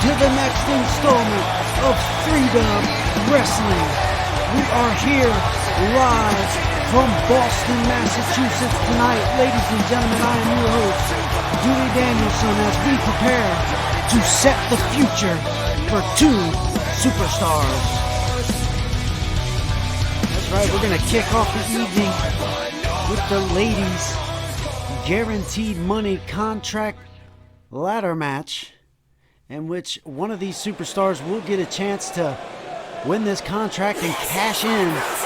to the next installment of Freedom Wrestling. We are here live from Boston, Massachusetts tonight. Ladies and gentlemen, I am your host, Dewey Danielson, as we prepare to set the future for two superstars. That's right, we're going to kick off the evening with the ladies' guaranteed money contract ladder match, in which one of these superstars will get a chance to win this contract and cash in.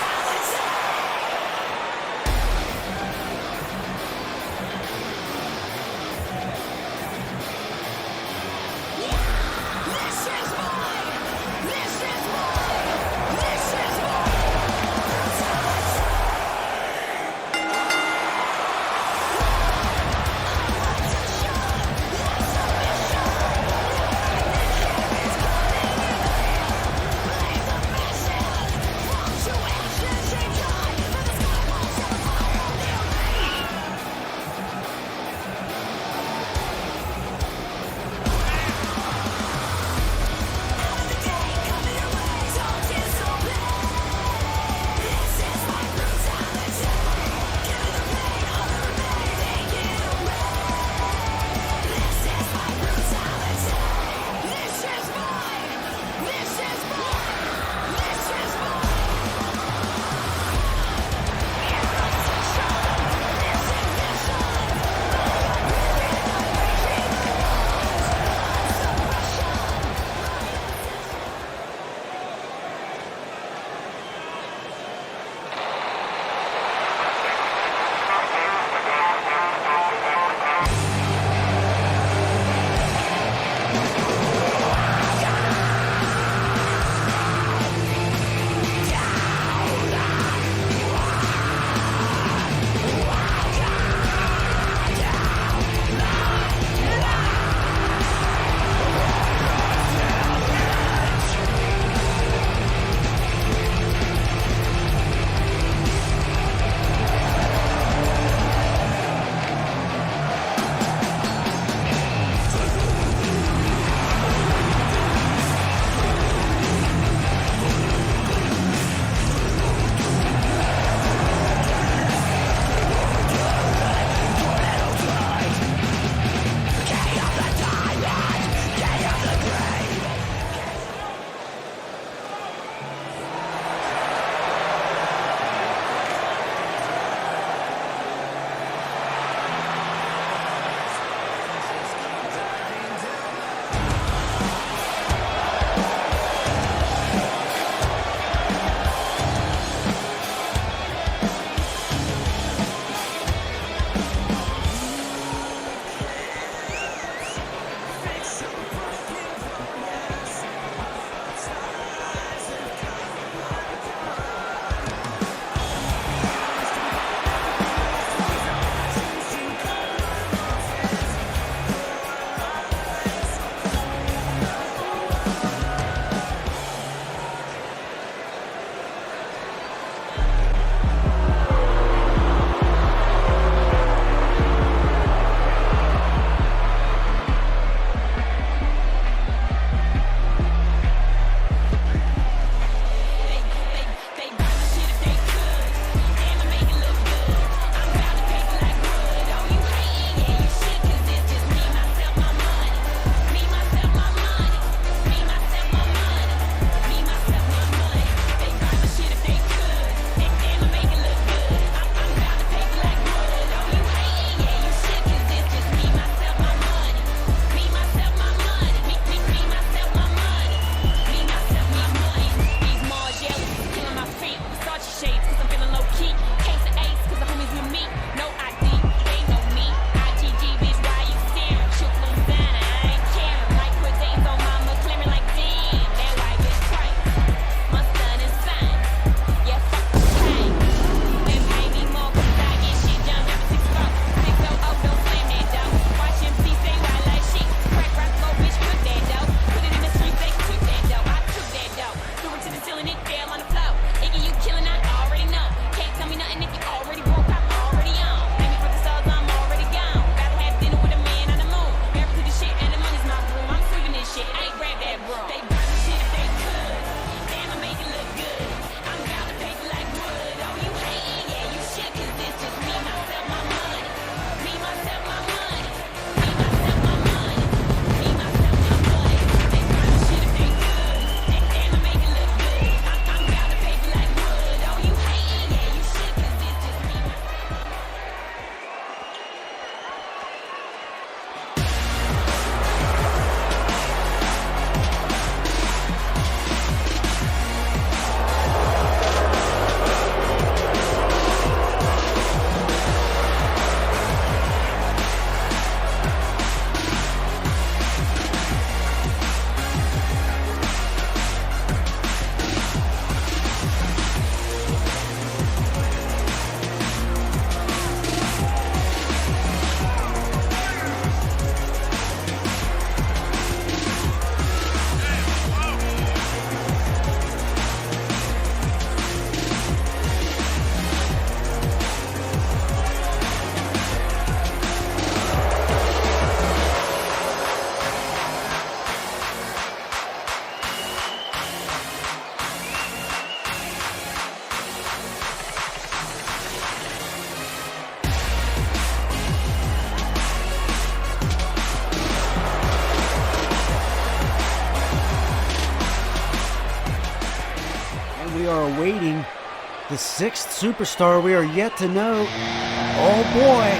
the sixth superstar we are yet to know. Oh boy.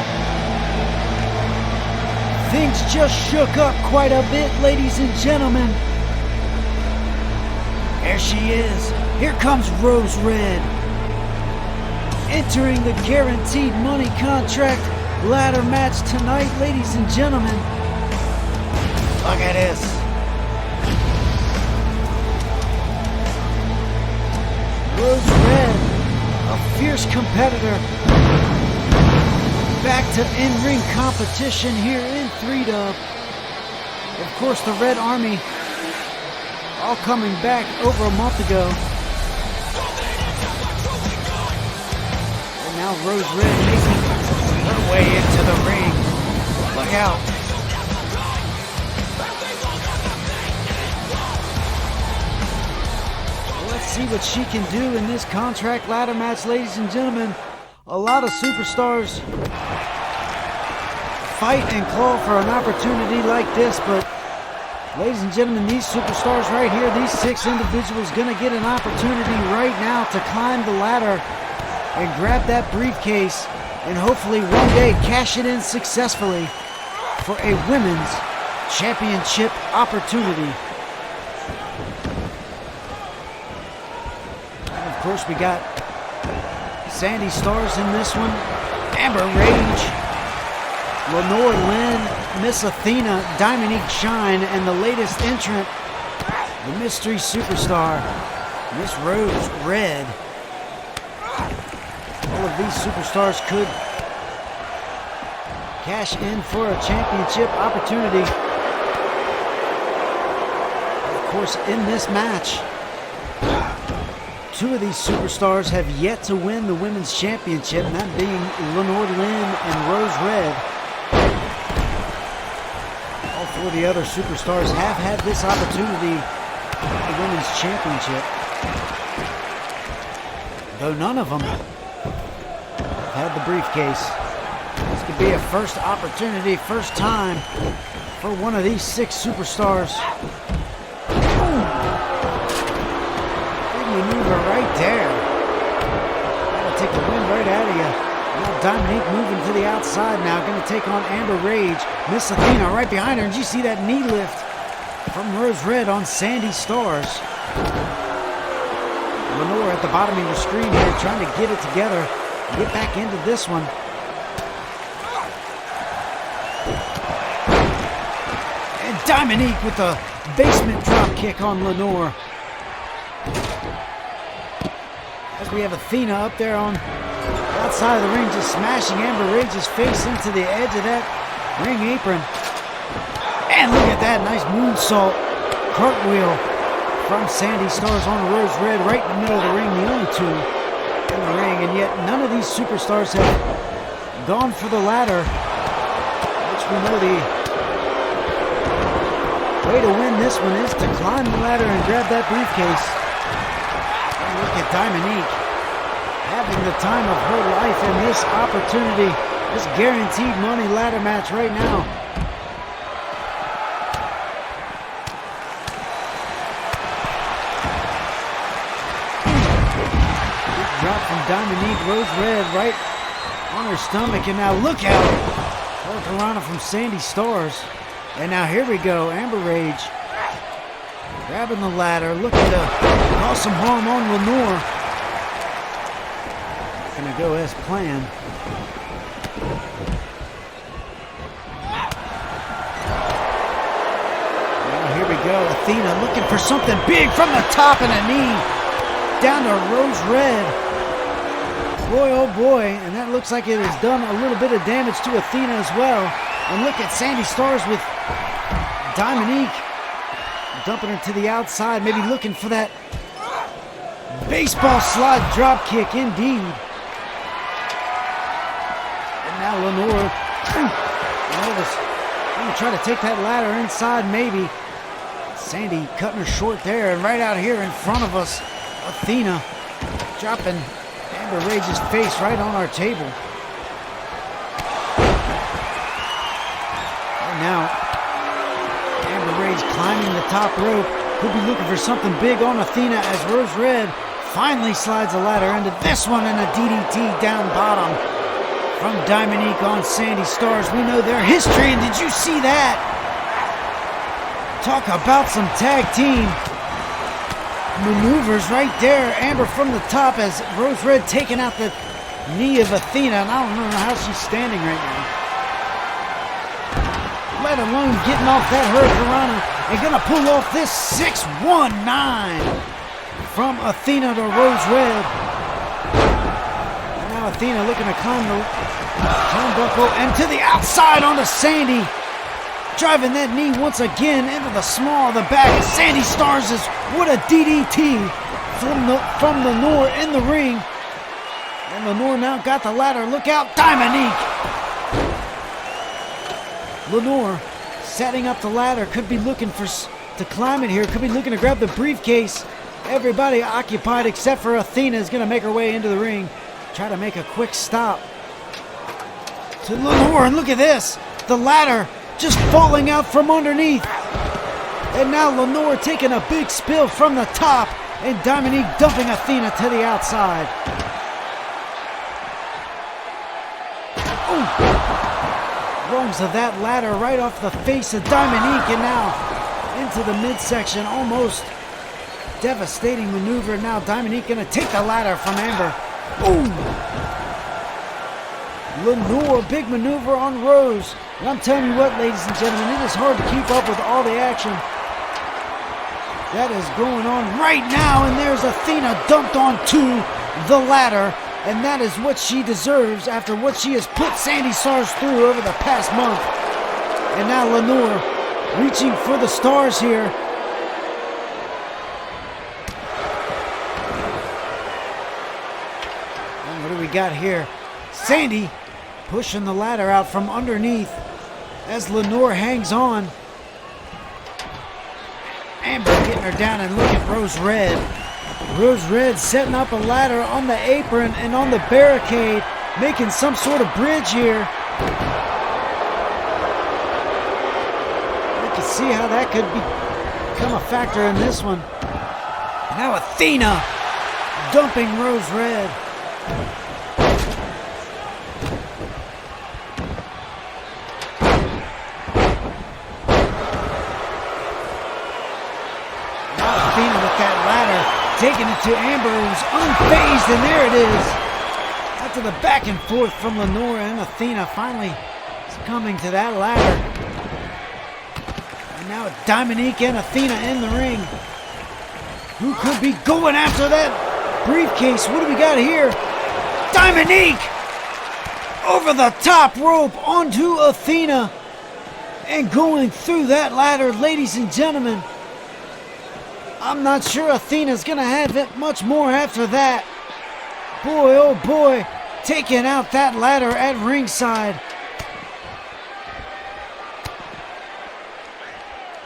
Things just shook up quite a bit, ladies and gentlemen. There she is. Here comes Rose Red. Entering the guaranteed money contract ladder match tonight, ladies and gentlemen. Look at this. Rose Red, a fierce competitor. Back to in-ring competition here in 3-Dub. Of course, the Red Army all coming back over a month ago. And now Rose Red making her way into the ring. Look out. Let's see what she can do in this contract ladder match, ladies and gentlemen. A lot of superstars fight and claw for an opportunity like this, but ladies and gentlemen, these superstars right here, these 6 individuals gonna get an opportunity right now to climb the ladder and grab that briefcase and hopefully one day cash it in successfully for a women's championship opportunity. And of course, we got Sandie Starz in this one, Amber Rage, Lenore Lynn, Miss Athena, Diamonique Shine, and the latest entrant, the mystery superstar, Miss Rose Red. All of these superstars could cash in for a championship opportunity. Of course, in this match, 2 of these superstars have yet to win the women's championship, and that being Lenore Lynn and Rose Red. All 4 of the other superstars have had this opportunity at the women's championship, though none of them have had the briefcase. This could be a first opportunity, first time for one of these 6 superstars. Maneuver right there. That'll take the wind right out of you. Now Diamonique moving to the outside now. Going to take on Amber Rage. Miss Athena right behind her. And you see that knee lift from Rose Red on Sandie Starz. Lenore at the bottom of your screen here trying to get it together. Get back into this one. And Diamonique with the basement drop kick on Lenore. As we have Athena up there on the outside of the ring, just smashing Amber Rage's face into the edge of that ring apron. And look at that nice moonsault cartwheel from Sandie Starz on Rose Red right in the middle of the ring, the only 2 in the ring. And yet none of these superstars have gone for the ladder, which we know the way to win this one is to climb the ladder and grab that briefcase. Look at Diamonique having the time of her life in this opportunity, this guaranteed money ladder match right now. Big drop from Diamonique, Rose Red right on her stomach, and now look out! Hurricanrana from Sandie Starz. And now here we go, Amber Rage grabbing the ladder, looking to cause some harm on Lenore. Gonna go as planned. Now here we go. Athena looking for something big from the top and a knee down to Rose Red. Boy, oh boy. And that looks like it has done a little bit of damage to Athena as well. And look at Sandie Starz with Diamonique dumping her to the outside, maybe looking for that baseball slide drop kick indeed. And now Lenore was going to try to take that ladder inside maybe. Sandie cutting her short there, and right out here in front of us, Athena dropping Amber Rage's face right on our table. And now Amber Rage climbing the top rope. Could be looking for something big on Athena as Rose Red finally slides a ladder into this one and a DDT down bottom from Diamonique on Sandie Starz. We know their history, and did you see that? Talk about some tag team maneuvers right there. Amber from the top as Rose Red taking out the knee of Athena, and I don't know how she's standing right now. Let alone getting off that Hurricanrana and gonna pull off this 619 from Athena to Rose Red. And now Athena looking to climb the turnbuckle and to the outside onto Sandie. Driving that knee once again into the small of the back. Sandie Starz is what a DDT from Lenore in the ring. And Lenore now got the ladder. Look out, Diamonique. Lenore setting up the ladder. Could be looking to climb it here. Could be looking to grab the briefcase. Everybody occupied except for Athena is going to make her way into the ring. Try to make a quick stop to Lenore. And look at this. The ladder just falling out from underneath. And now Lenore taking a big spill from the top. And Diamonique dumping Athena to the outside. Ooh. Rungs of that ladder right off the face of Diamonique. And now into the midsection. Almost devastating maneuver. Now Diamonique going to take the ladder from Amber. Ooh. Lenore, big maneuver on Rose. And I'm telling you what, ladies and gentlemen, it is hard to keep up with all the action that is going on right now. And there's Athena dumped onto the ladder. And that is what she deserves after what she has put Sandie Starz through over the past month. And now Lenore reaching for the stars here. And what do we got here? Sandie pushing the ladder out from underneath as Lenore hangs on. Amber getting her down, and look at Rose Red. Rose Red setting up a ladder on the apron and on the barricade, making some sort of bridge here. You can see how that could become a factor in this one. Now Athena dumping Rose Red. Taking it to Amber, who's unfazed, and there it is. After the back and forth from Lenore and Athena, finally succumbing to that ladder. And now Diamonique and Athena in the ring. Who could be going after that briefcase? What do we got here? Diamonique over the top rope onto Athena and going through that ladder, ladies and gentlemen. I'm not sure Athena's going to have it much more after that. Boy, oh boy, taking out that ladder at ringside.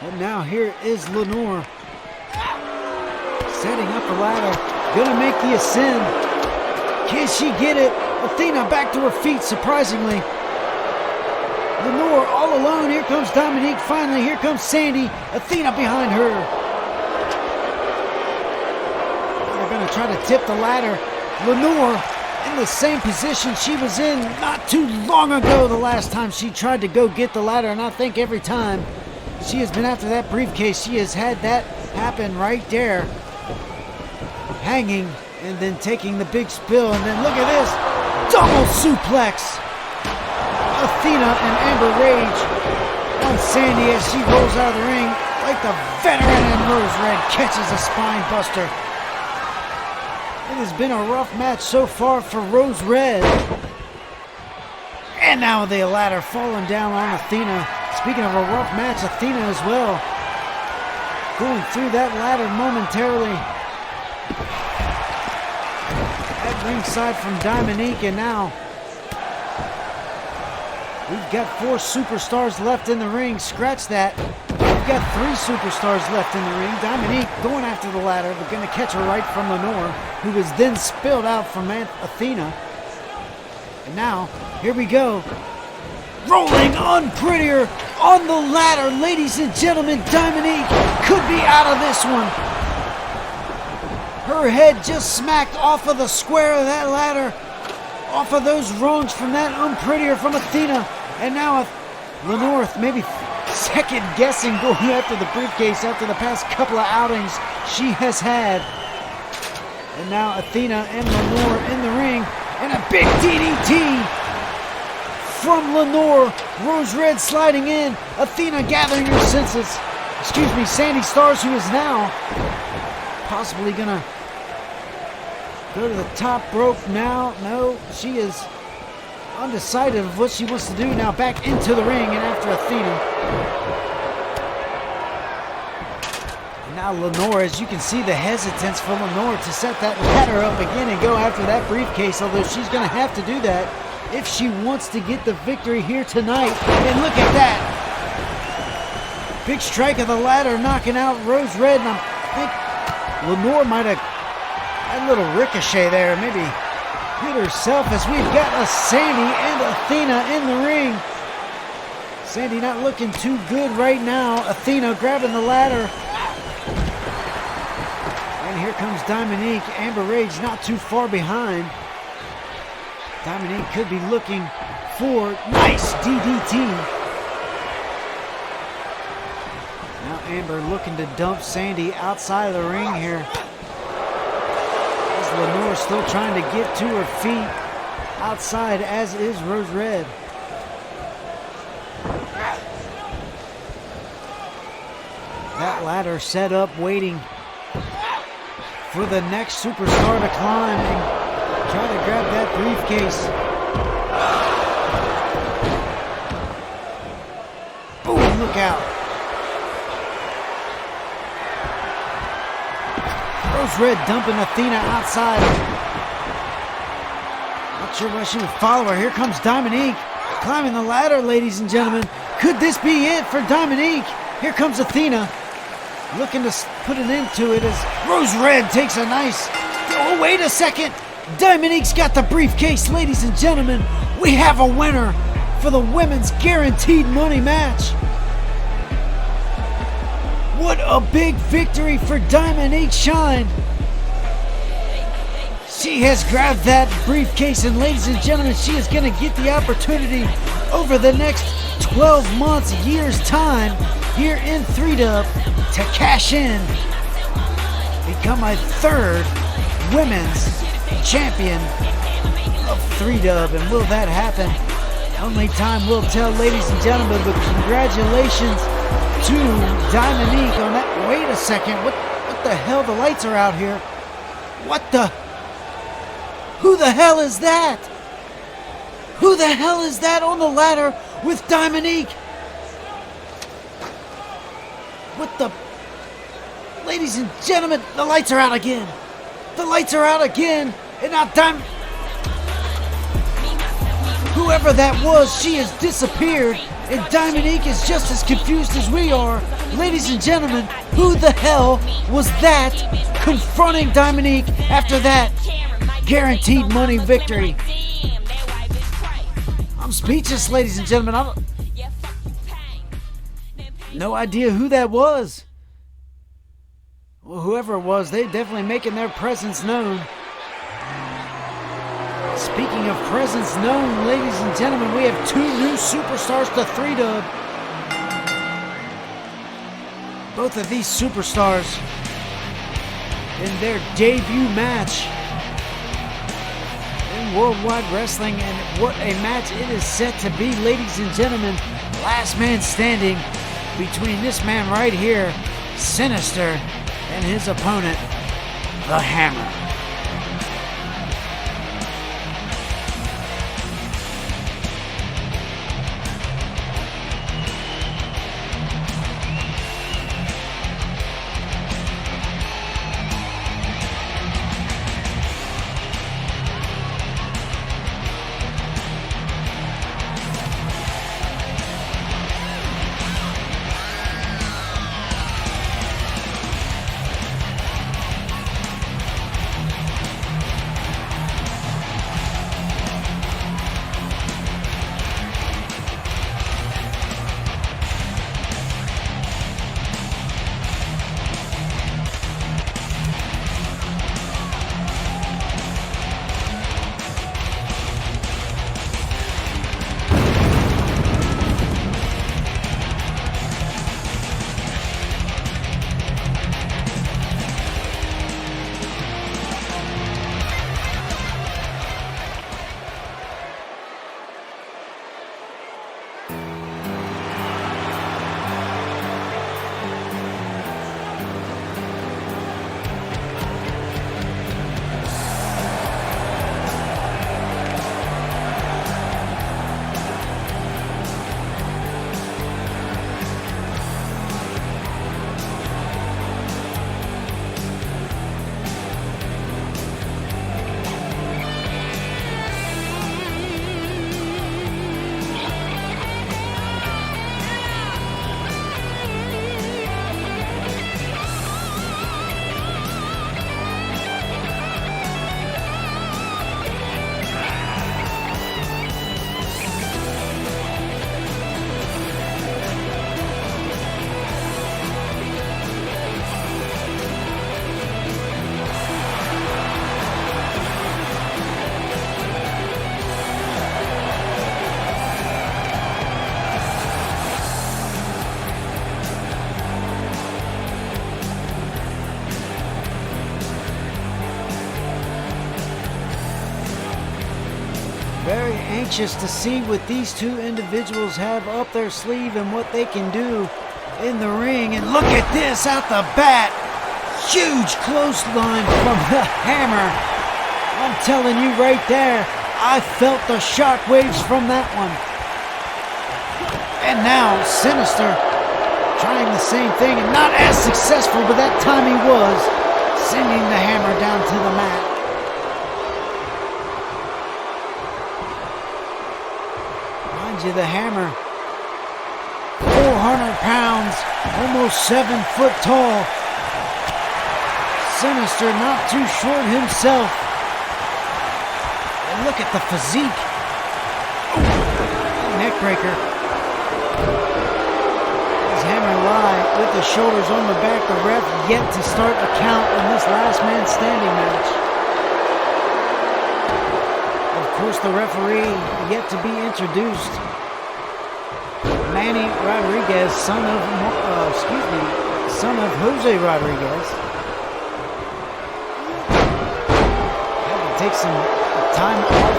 And now here is Lenore setting up the ladder, going to make the ascend. Can she get it? Athena back to her feet, surprisingly. Lenore all alone. Here comes Diamonique. Finally, here comes Sandie. Athena behind her. Going to try to tip the ladder. Lenore in the same position she was in not too long ago, the last time she tried to go get the ladder, and I think every time she has been after that briefcase, she has had that happen right there, hanging and then taking the big spill. And then look at this double suplex. Athena and Amber Rage on Sandie as she rolls out of the ring like the veteran, and Rose Red catches a spine buster. It has been a rough match so far for Rose Red. And now the ladder falling down on Athena. Speaking of a rough match, Athena as well. Going through that ladder momentarily. At ringside from Diamonique, and now we've got 4 superstars left in the ring. Scratch that. We've got 3 superstars left in the ring. Diamonique going after the ladder, but going to catch her right from Lenore, who was then spilled out from Athena. And now, here we go. Rolling unprettier on the ladder. Ladies and gentlemen, Diamonique could be out of this one. Her head just smacked off of the square of that ladder, off of those rungs from that unprettier from Athena. And now Lenore maybe second guessing going after the briefcase after the past couple of outings she has had. And now Athena and Lenore in the ring, and a big DDT from Lenore. Rose Red sliding in. Athena gathering her senses. Excuse me, Sandie Starz, who is now possibly gonna go to the top rope now. No, she is undecided of what she wants to do now. Back into the ring and after Athena. Now Lenore, as you can see the hesitance for Lenore to set that ladder up again and go after that briefcase, although she's going to have to do that if she wants to get the victory here tonight. And look at that. Big strike of the ladder knocking out Rose Red, and I think Lenore might have had a little ricochet there, maybe hit herself, as we've got a Sandie and Athena in the ring. Sandie not looking too good right now. Athena grabbing the ladder. And here comes Diamonique. Amber Rage not too far behind. Diamonique could be looking for nice DDT. Now Amber looking to dump Sandie outside of the ring here. As Lenore still trying to get to her feet outside, as is Rose Red. That ladder set up waiting for the next superstar to climb and try to grab that briefcase. Boom, look out. Rose Red dumping Athena outside. Not sure why she would follow her. Here comes Diamonique climbing the ladder, ladies and gentlemen. Could this be it for Diamonique? Here comes Athena, looking to put an end to it as Rose Red takes a nice... Oh, wait a second. Diamonique's got the briefcase, ladies and gentlemen. We have a winner for the women's guaranteed money match. What a big victory for Diamonique Shine. She has grabbed that briefcase, and ladies and gentlemen, she is going to get the opportunity over the next 12 months, years time, here in 3Dub to cash in, become a third women's champion of 3Dub. And will that happen? Only time will tell, ladies and gentlemen, but congratulations to Diamonique on that. Wait a second, what the hell? The lights are out here. What the? Who the hell is that? Who the hell is that on the ladder with Diamonique? What the? Ladies and gentlemen, the lights are out again. The lights are out again. And now whoever that was, she has disappeared. And Diamonique is just as confused as we are. Ladies and gentlemen, who the hell was that confronting Diamonique after that guaranteed money victory? I'm speechless, ladies and gentlemen. No idea who that was. Well, whoever it was, they're definitely making their presence known. Speaking of presence known, ladies and gentlemen, we have two new superstars to 3Dub. Both of these superstars in their debut match in Worldwide Wrestling, and what a match it is set to be, ladies and gentlemen. Last man standing between this man right here, Sinister, and his opponent, the Hammer. Very anxious to see what these two individuals have up their sleeve and what they can do in the ring. And look at this out the bat. Huge clothesline from the Hammer. I'm telling you right there, I felt the shockwaves from that one. And now Sinister trying the same thing and not as successful, but that time he was, sending the Hammer down to the mat. Mind you, the Hammer, 400 pounds, almost 7 foot tall. Sinister not too short himself. And look at the physique. Neckbreaker. As Hammer lie with the shoulders on the back, the ref yet to start a count in this last man standing match. Of course, the referee yet to be introduced. Manny Rodriguez, son of Jose Rodriguez. Take some time off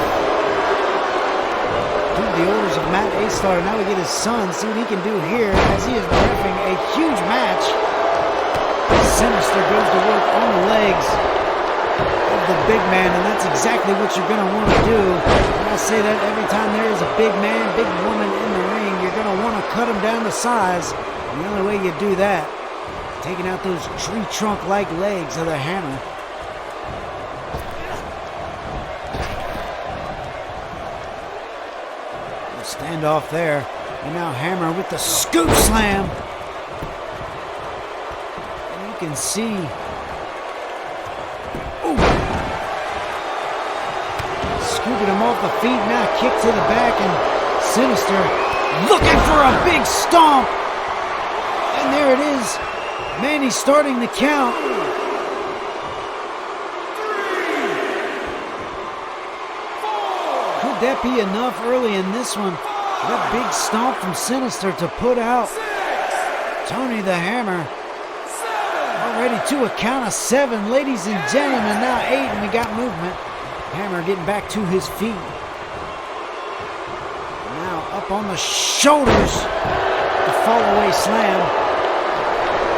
due to the orders of Matt Eightsstarr. Now we get his son, see what he can do here as he is reffing a huge match. Sinister goes to work on the legs of the big man, and that's exactly what you're going to want to do. And I say that every time there is a big man, big woman in the ring, you're going to want to cut them down to size. And the only way you do that, taking out those tree trunk-like legs of the Hammer. Stand off there, and now Hammer with the scoop slam. And you can see, scooping him off the feet. Now kick to the back, and Sinister looking for a big stomp. And there it is. Manny starting the count. Could that be enough early in this one? That big stomp from Sinister to put out Tony the Hammer. Already to a count of 7, ladies and gentlemen. Now 8, and we got movement. Hammer getting back to his feet. Now up on the shoulders. The fall-away slam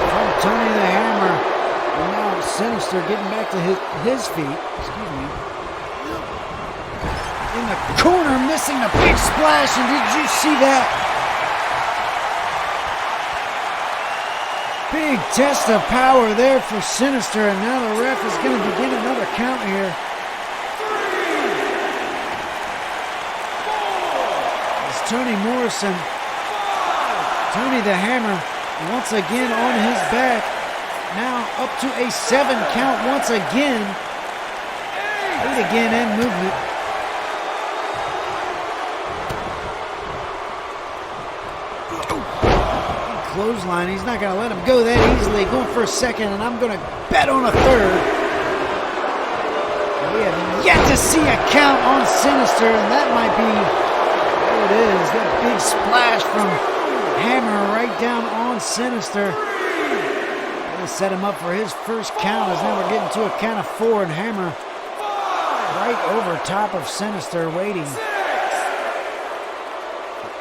from Tony the Hammer. And now Sinister getting back to his feet. Excuse me. In the corner, missing a big splash, and did you see that? Big test of power there for Sinister, and now the ref is going to begin another count here. It's Tony Morrison, Tony the Hammer, once again on his back. Now up to a 7 count once again. 8 again and movement. Clothesline, he's not going to let him go that easily. Going for a second, and I'm going to bet on a third. We have yet to see a count on Sinister, and that might be, there it is, that big splash from Hammer right down on Sinister. Going to set him up for his first count, as now we're getting to a count of 4, and Hammer right over top of Sinister, waiting for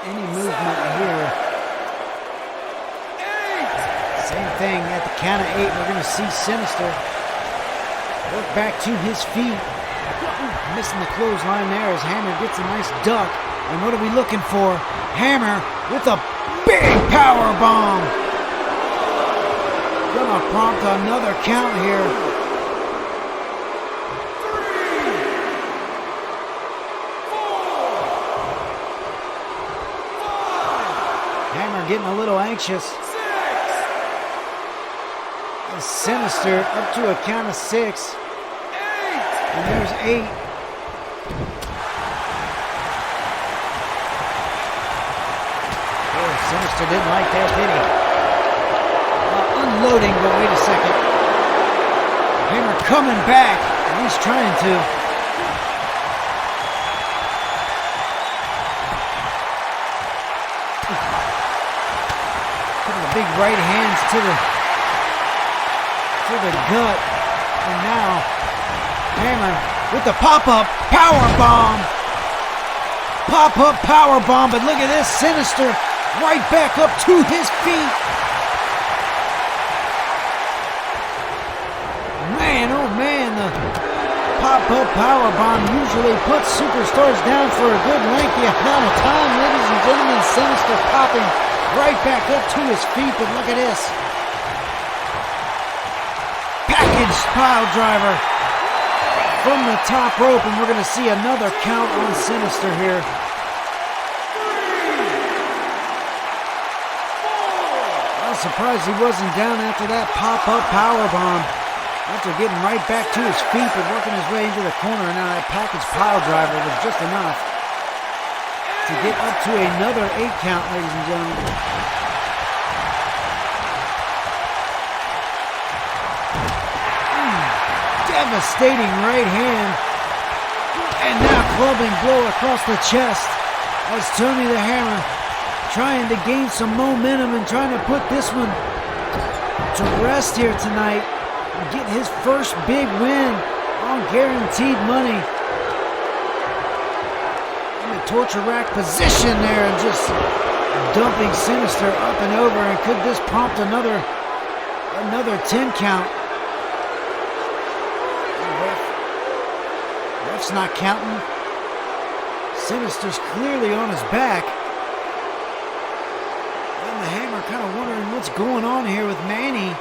any movement here. Same thing at the count of 8. We're going to see Sinister work back to his feet. Missing the clothesline there as Hammer gets a nice duck. And what are we looking for? Hammer with a big power bomb. Gonna prompt another count here. Hammer getting a little anxious. Sinister up to a count of 6. And there's 8. Oh, Sinister didn't like that, did he? Unloading, but wait a second. Hammer coming back, and he's trying to. Putting the big right hands to the gut, and now Hammer with the pop-up power bomb. pop-up power bomb, but look at this, Sinister right back up to his feet. Man, oh man, the pop-up power bomb usually puts superstars down for a good lengthy amount of time, ladies and gentlemen. Sinister popping right back up to his feet, but look at this. Package pile driver from the top rope, and we're going to see another count on Sinister here. I'm surprised he wasn't down after that pop-up power bomb. After getting right back to his feet but working his way into the corner, and now that package pile driver was just enough to get up to another 8 count, ladies and gentlemen. Devastating right hand, and now clubbing blow across the chest as Tony the Hammer trying to gain some momentum and trying to put this one to rest here tonight and get his first big win on guaranteed money. In the torture rack position there and just dumping Sinister up and over, and could this prompt another 10 count? Ref's not counting. Sinister's clearly on his back. And the Hammer kind of wondering what's going on here with Manny.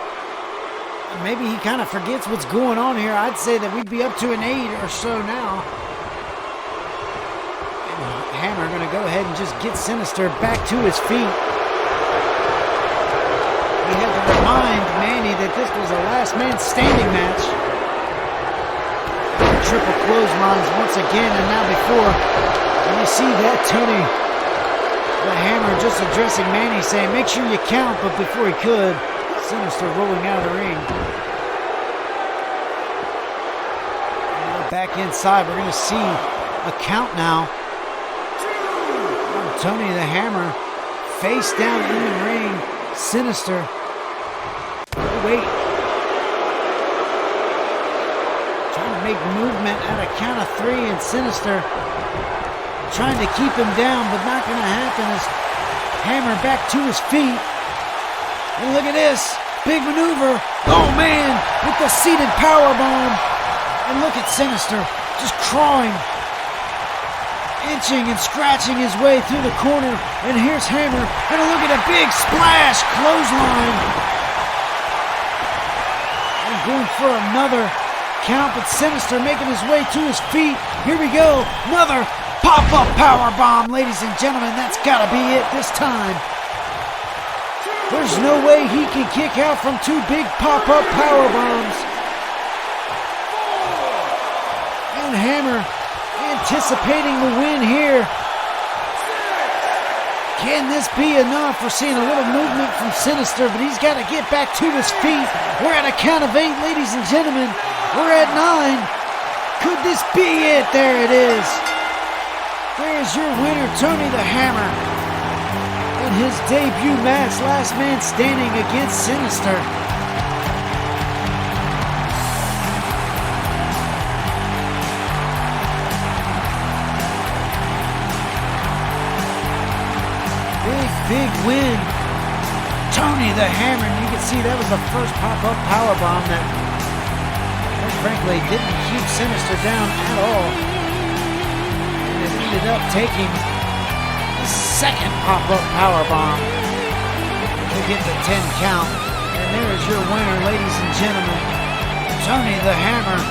Maybe he kind of forgets what's going on here. I'd say that we'd be up to an 8 or so now. And Hammer going to go ahead and just get Sinister back to his feet. He had to remind Manny that this was a last man standing match. Triple clotheslines once again, and now before, and you see that Tony the Hammer just addressing Manny, saying make sure you count, but before he could, Sinister rolling out of the ring. And back inside, we're going to see a count now. Tony the Hammer face down in the ring. Sinister, oh, wait, make movement at a count of 3, and Sinister trying to keep him down, but not going to happen as Hammer back to his feet. And look at this, big maneuver. Oh man, with the seated power bomb. And look at Sinister just crawling, inching and scratching his way through the corner. And here's Hammer, and look at a big splash clothesline. And going for another count, but Sinister making his way to his feet. Here we go, another pop-up power bomb, ladies and gentlemen. That's gotta be it this time. There's no way he can kick out from 2 big pop-up power bombs. And Hammer anticipating the win here. Can this be enough? We're seeing a little movement from Sinister, but he's got to get back to his feet. We're at a count of 8, ladies and gentlemen. We're at 9. Could this be it? There it is. There's your winner, Tony the Hammer. In his debut match, last man standing against Sinister. Big win. Tony the Hammer. And you can see that was the first pop-up powerbomb that, quite frankly, didn't keep Sinister down at all. And it ended up taking the second pop-up powerbomb to get the 10 count. And there is your winner, ladies and gentlemen, Tony the Hammer.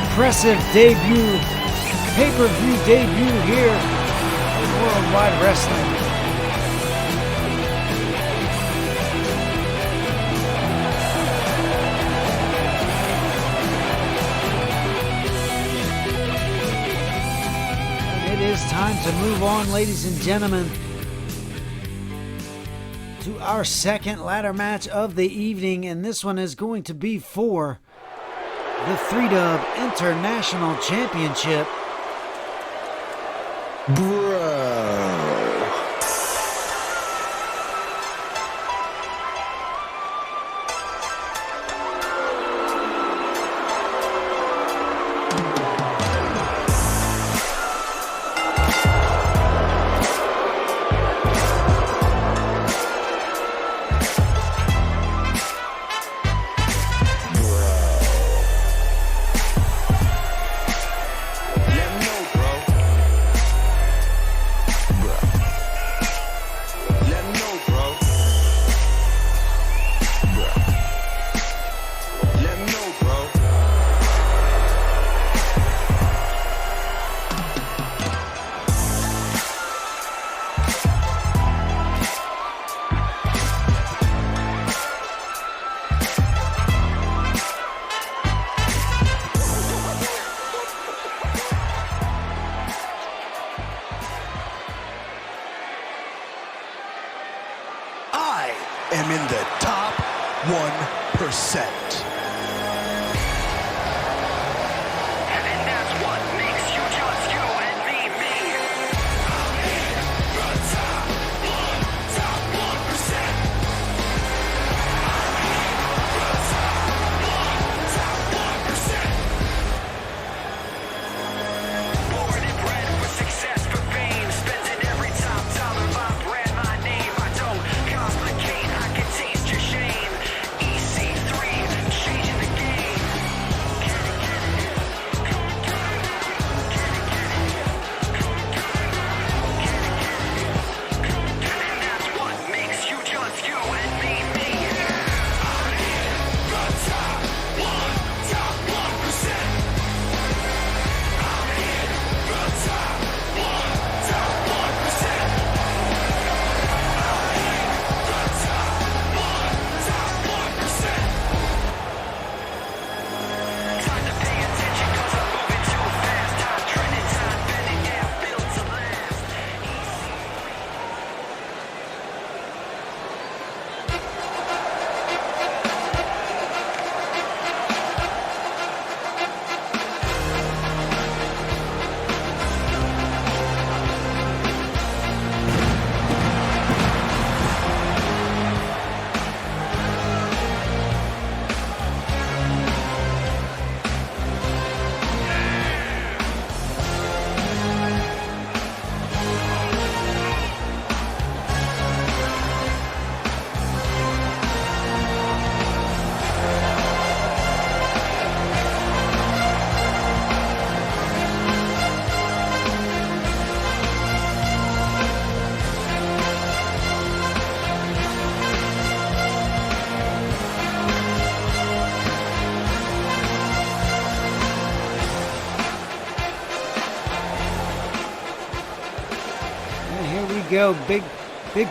Impressive debut, pay-per-view debut here in Worldwide Wrestling. It's time to move on, ladies and gentlemen, to our second ladder match of the evening, and this one is going to be for the 3-Dub International Championship. am in the top 1%. Go. Big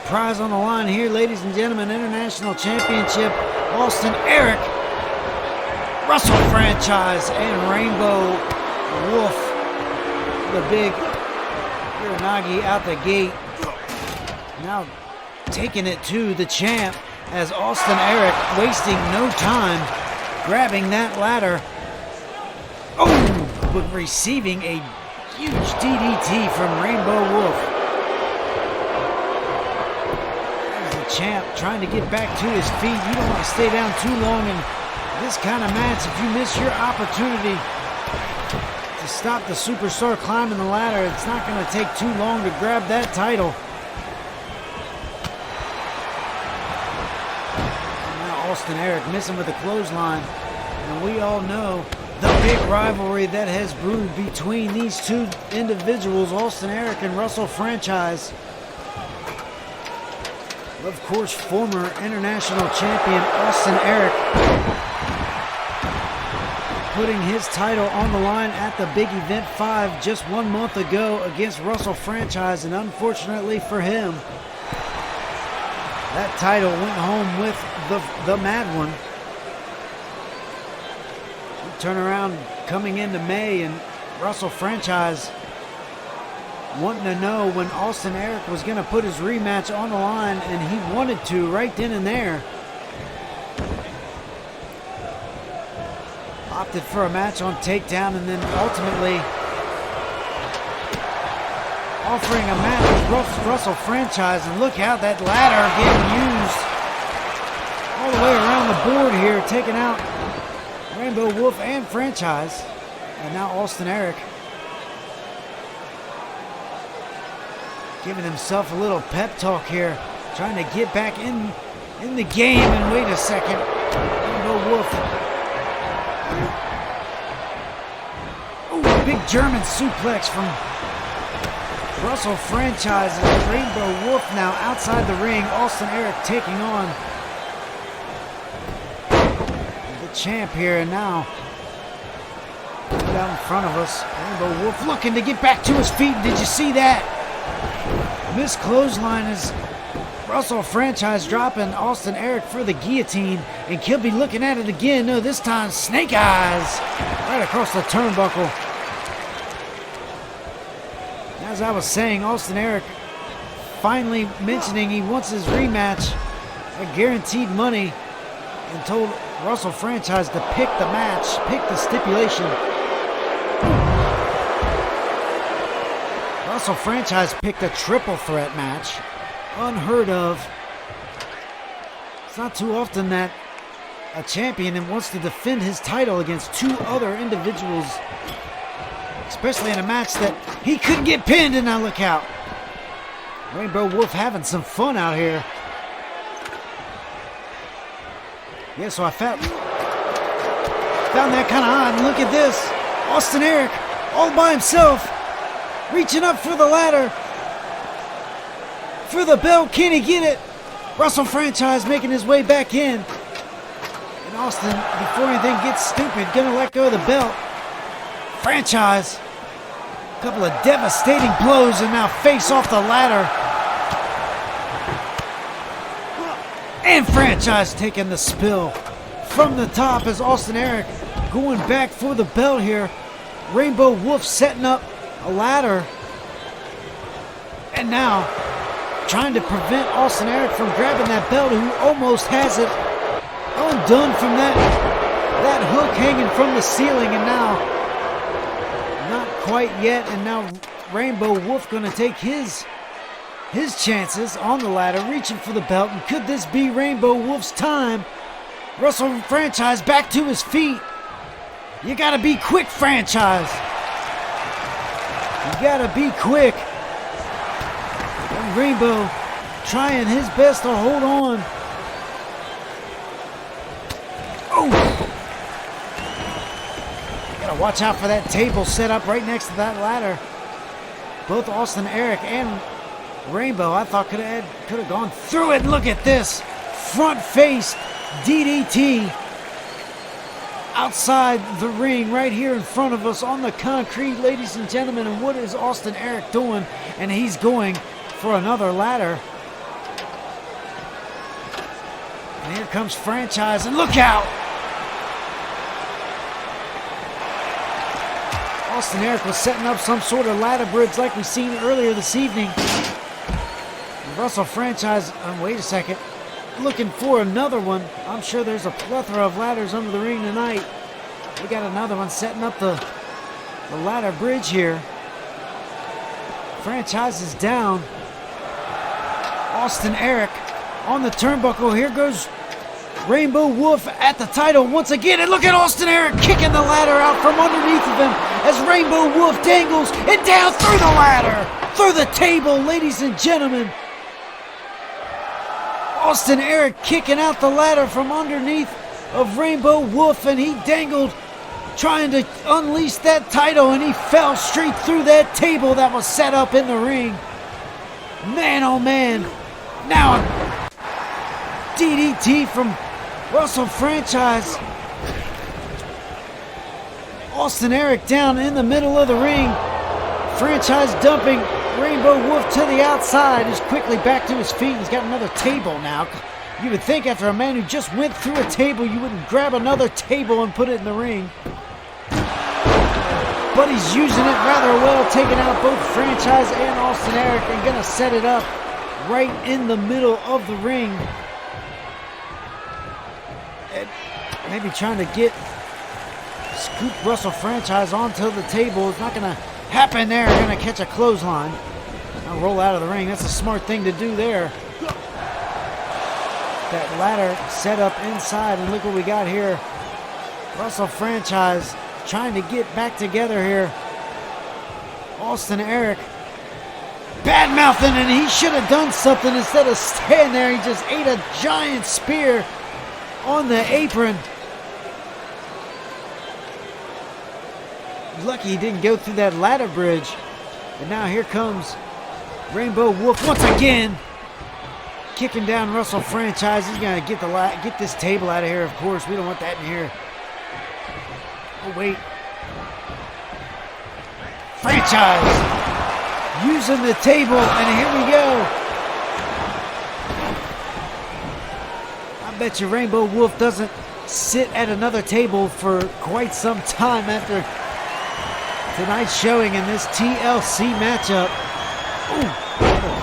prize on the line here, ladies and gentlemen. International Championship. Austin Eric, Russell Franchise, and Rainbow Wolf. The big Uranagi out the gate. Now taking it to the champ as Austin Eric, wasting no time, grabbing that ladder. Oh, but receiving a huge DDT from Rainbow Wolf. Champ trying to get back to his feet. You don't want to stay down too long in this kind of match. If you miss your opportunity to stop the superstar climbing the ladder, it's not going to take too long to grab that title. And now Austin Eric missing with a clothesline. And we all know the big rivalry that has brewed between these two individuals, Austin Eric and Russell Franchise. Of course, former international champion Austin Eric putting his title on the line at the big event 5 just 1 month ago against Russell Franchise, and unfortunately for him, that title went home with the Mad One. We turn around coming into May, and Russell Franchise wanting to know when Austin Eric was going to put his rematch on the line, and he wanted to right then and there. Opted for a match on takedown, and then ultimately offering a match with Russell Franchise. And look how that ladder getting used all the way around the board here, taking out Rainbow Wolf and Franchise. And now Austin Eric giving himself a little pep talk here, trying to get back in the game. And wait a second, Rainbow Wolf. Oh, big German suplex from Russell Franchise. And Rainbow Wolf now outside the ring. Austin Eric taking on the champ here, and now out in front of us, Rainbow Wolf looking to get back to his feet. Did you see that? Miss clothesline is Russell Franchise dropping Austin Eric for the guillotine, and he'll be looking at it again. No, this time snake eyes right across the turnbuckle. As I was saying, Austin Eric finally mentioning he wants his rematch guaranteed money and told Russell Franchise to pick the match, pick the stipulation. Russell Franchise picked a triple threat match. Unheard of. It's not too often that a champion wants to defend his title against two other individuals, especially in a match that he couldn't get pinned, and now look out. Rainbow Wolf having some fun out here. Yeah, so I found that kind of odd. Look at this. Austin Eric all by himself, reaching up for the ladder. For the belt, can he get it? Russell Franchise making his way back in. And Austin, before anything gets stupid, gonna let go of the belt. Franchise, a couple of devastating blows and now face off the ladder. And Franchise taking the spill from the top as Austin Eric going back for the belt here. Rainbow Wolf setting up a ladder. And now trying to prevent Austin Eric from grabbing that belt, who almost has it undone from that hook hanging from the ceiling. And now, not quite yet, and now Rainbow Wolf going to take his chances on the ladder, reaching for the belt. And could this be Rainbow Wolf's time? Russell Franchise back to his feet. You gotta be quick, Franchise. You gotta be quick. And Rainbow trying his best to hold on. Oh! Gotta watch out for that table set up right next to that ladder. Both Austin Eric and Rainbow, I thought could have gone through it. Look at this front face DDT outside the ring right here in front of us on the concrete, ladies and gentlemen. And what is Austin Eric doing? And he's going for another ladder. And here comes Franchise, and look out! Austin Eric was setting up some sort of ladder bridge like we seen earlier this evening. Russell Franchise, wait a second, looking for another one. I'm sure there's a plethora of ladders under the ring tonight. We got another one setting up the ladder bridge here. Franchise is down. Austin Eric on the turnbuckle. Here goes Rainbow Wolf at the title once again. And look at Austin Eric kicking the ladder out from underneath of him as Rainbow Wolf dangles and down through the ladder, through the table, ladies and gentlemen. Austin Eric kicking out the ladder from underneath of Rainbow Wolf, and he dangled trying to unleash that title, and he fell straight through that table that was set up in the ring. Man, oh man. Now DDT from Russell Franchise. Austin Eric down in the middle of the ring. Franchise dumping Rainbow Wolf to the outside. Is quickly back to his feet. He's got another table now. You would think after a man who just went through a table, you wouldn't grab another table and put it in the ring. But he's using it rather well, taking out both Franchise and Austin Eric, and gonna set it up right in the middle of the ring. And maybe trying to scoop Russell Franchise onto the table. It's not gonna happen there. They're gonna catch a clothesline. Now roll out of the ring. That's a smart thing to do there. That ladder set up inside, and look what we got here. Russell Franchise trying to get back together here. Austin Eric bad-mouthing, and he should have done something instead of staying there. He just ate a giant spear on the apron. Lucky he didn't go through that ladder bridge. And now here comes Rainbow Wolf once again, kicking down Russell Franchise. He's gonna get this table out of here. Of course, we don't want that in here. Oh wait, Franchise using the table, and here we go. I bet you Rainbow Wolf doesn't sit at another table for quite some time after tonight's showing in this TLC matchup. Ooh,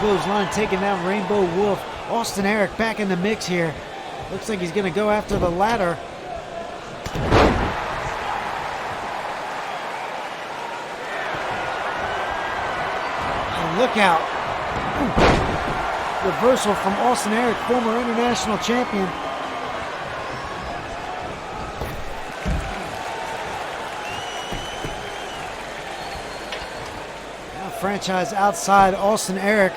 clothesline taking down Rainbow Wolf. Austin Eric back in the mix here. Looks like he's going to go after the ladder. And look out. Ooh. Reversal from Austin Eric, former international champion. Now franchise outside, Austin Eric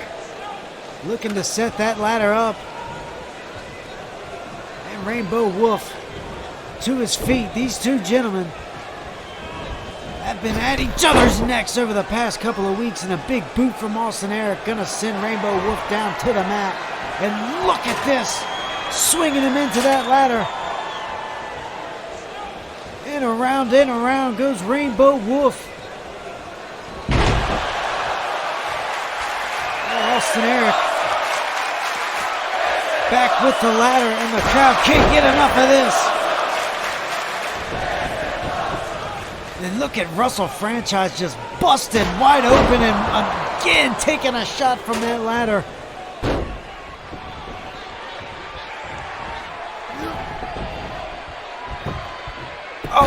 looking to set that ladder up. And Rainbow Wolf to his feet. These two gentlemen have been at each other's necks over the past couple of weeks, and a big boot from Austin Eric gonna send Rainbow Wolf down to the mat. And look at this, swinging him into that ladder. And around goes Rainbow Wolf. Austin Eric back with the ladder, and the crowd can't get enough of this. And look at Russell Franchise just busted wide open and again taking a shot from that ladder. Oh!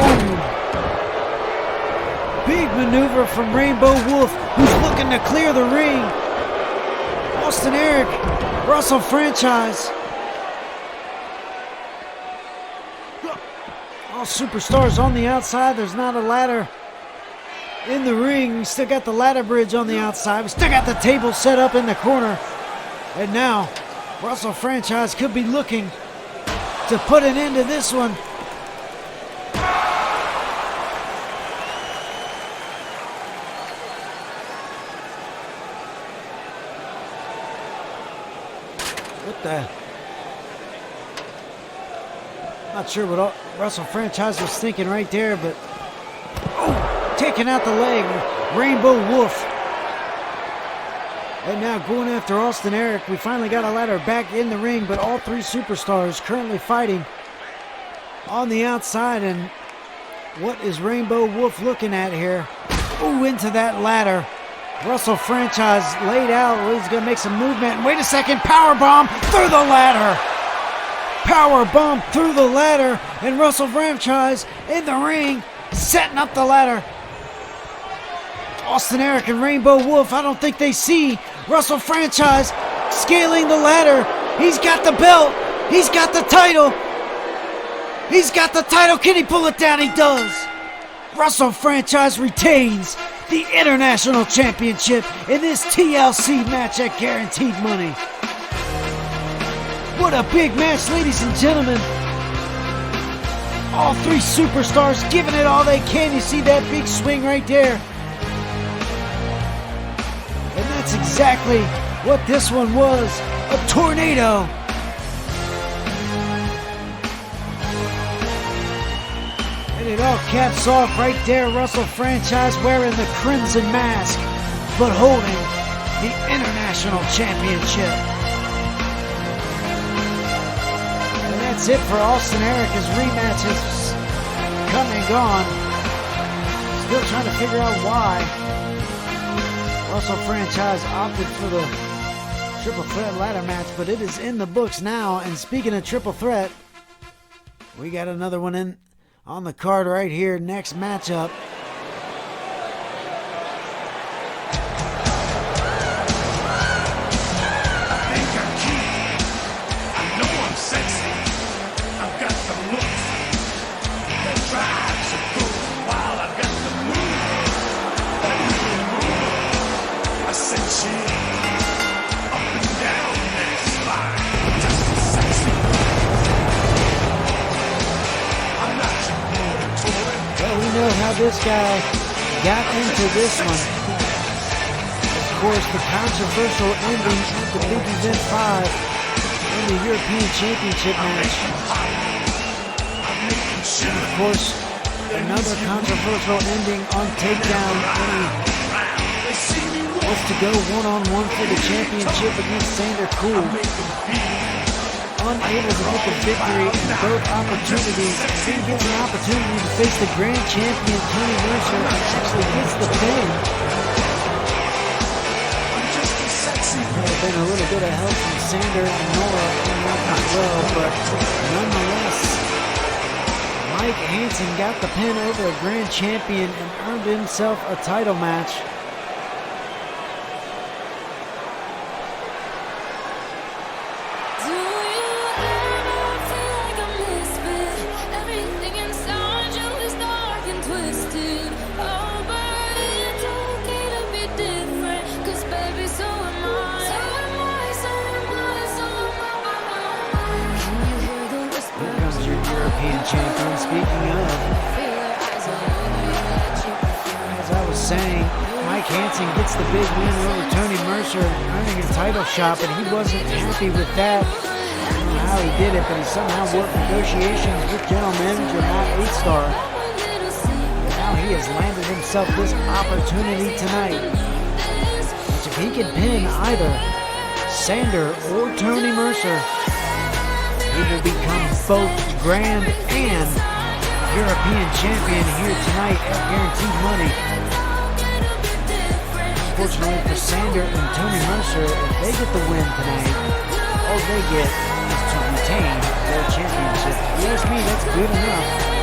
Big maneuver from Rainbow Wolf, who's looking to clear the ring. Austin Eric, Russell Franchise. All superstars on the outside. There's not a ladder in the ring. We still got the ladder bridge on the outside. We still got the table set up in the corner. And now, Russell Franchise could be looking to put an end to this one. What the? Not sure what Russell Franchise was thinking right there, but taking out the leg, Rainbow Wolf. And now going after Austin Eric. We finally got a ladder back in the ring, but all three superstars currently fighting on the outside. And what is Rainbow Wolf looking at here? Ooh, into that ladder. Russell Franchise laid out. He's going to make some movement. Wait a second. Powerbomb through the ladder. Powerbomb through the ladder. And Russell Franchise in the ring, setting up the ladder. Austin Eric and Rainbow Wolf, I don't think they see Russell Franchise scaling the ladder. He's got the belt. He's got the title. He's got the title. Can he pull it down? He does. Russell Franchise retains the International Championship in this TLC match at Guaranteed Money. What a big match, ladies and gentlemen. All three superstars giving it all they can. You see that big swing right there. And that's exactly what this one was, a tornado. And it all caps off right there, Russell Franchise wearing the crimson mask, but holding the International Championship. And that's it for Austin Eric. His rematch has come and gone. Still trying to figure out why Russell Franchise opted for the triple threat ladder match, but it is in the books now. And speaking of triple threat, we got another one in on the card right here. Next matchup. How this guy got into this one. Of course, the controversial ending at the Big Event 5 in the European Championship match. And of course, another controversial ending on Takedown when he was to go one-on-one for the championship against Sander Cool. Unable to get the victory in both opportunities. He gets an opportunity to face the grand champion Tony Mercer and actually gets the pin. been a little bit of help from Sander and Nora in that as well, but nonetheless, Mike Hanson got the pin over a grand champion and earned himself a title match. Champion. Speaking of, as I was saying, Mike Hanson gets the big win over Tony Mercer, earning a title shot, but he wasn't happy with that. I don't know how he did it, but he somehow worked negotiations with general manager Eightthstarr. Now he has landed himself this opportunity tonight, which if he can pin either Sander or Tony Mercer, he will become both Grand and European champion here tonight at Guaranteed Money. Unfortunately for Sander and Tony Mercer, if they get the win tonight, all they get is to retain their championship. If you ask me, that's good enough.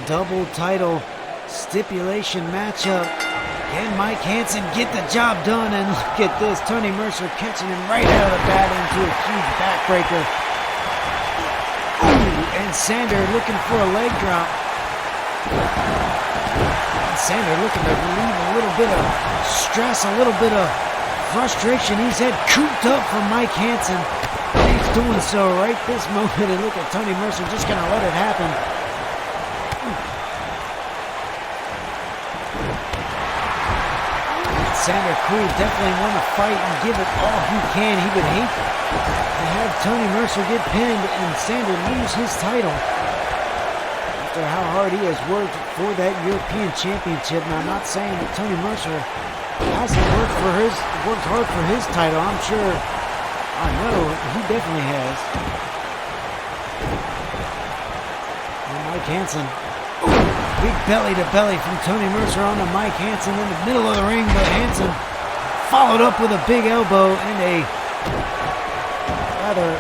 Double title stipulation matchup. Can Mike Hanson get the job done? And look at this, Tony Mercer catching him right out of the bat into a huge backbreaker. Ooh, and Sander looking for a leg drop. And Sander looking to relieve a little bit of stress, a little bit of frustration he's had cooped up from Mike Hanson. He's doing so right this moment, and look at Tony Mercer just gonna let it happen. Sander Cruz definitely want to fight and give it all he can. He would hate to have Tony Mercer get pinned and Sander lose his title after how hard he has worked for that European Championship. Now, I'm not saying that Tony Mercer hasn't worked hard for his title. I'm sure, I know he definitely has. And Mike Hanson. Big belly-to-belly from Tony Mercer onto Mike Hanson in the middle of the ring, but Hanson followed up with a big elbow and a rather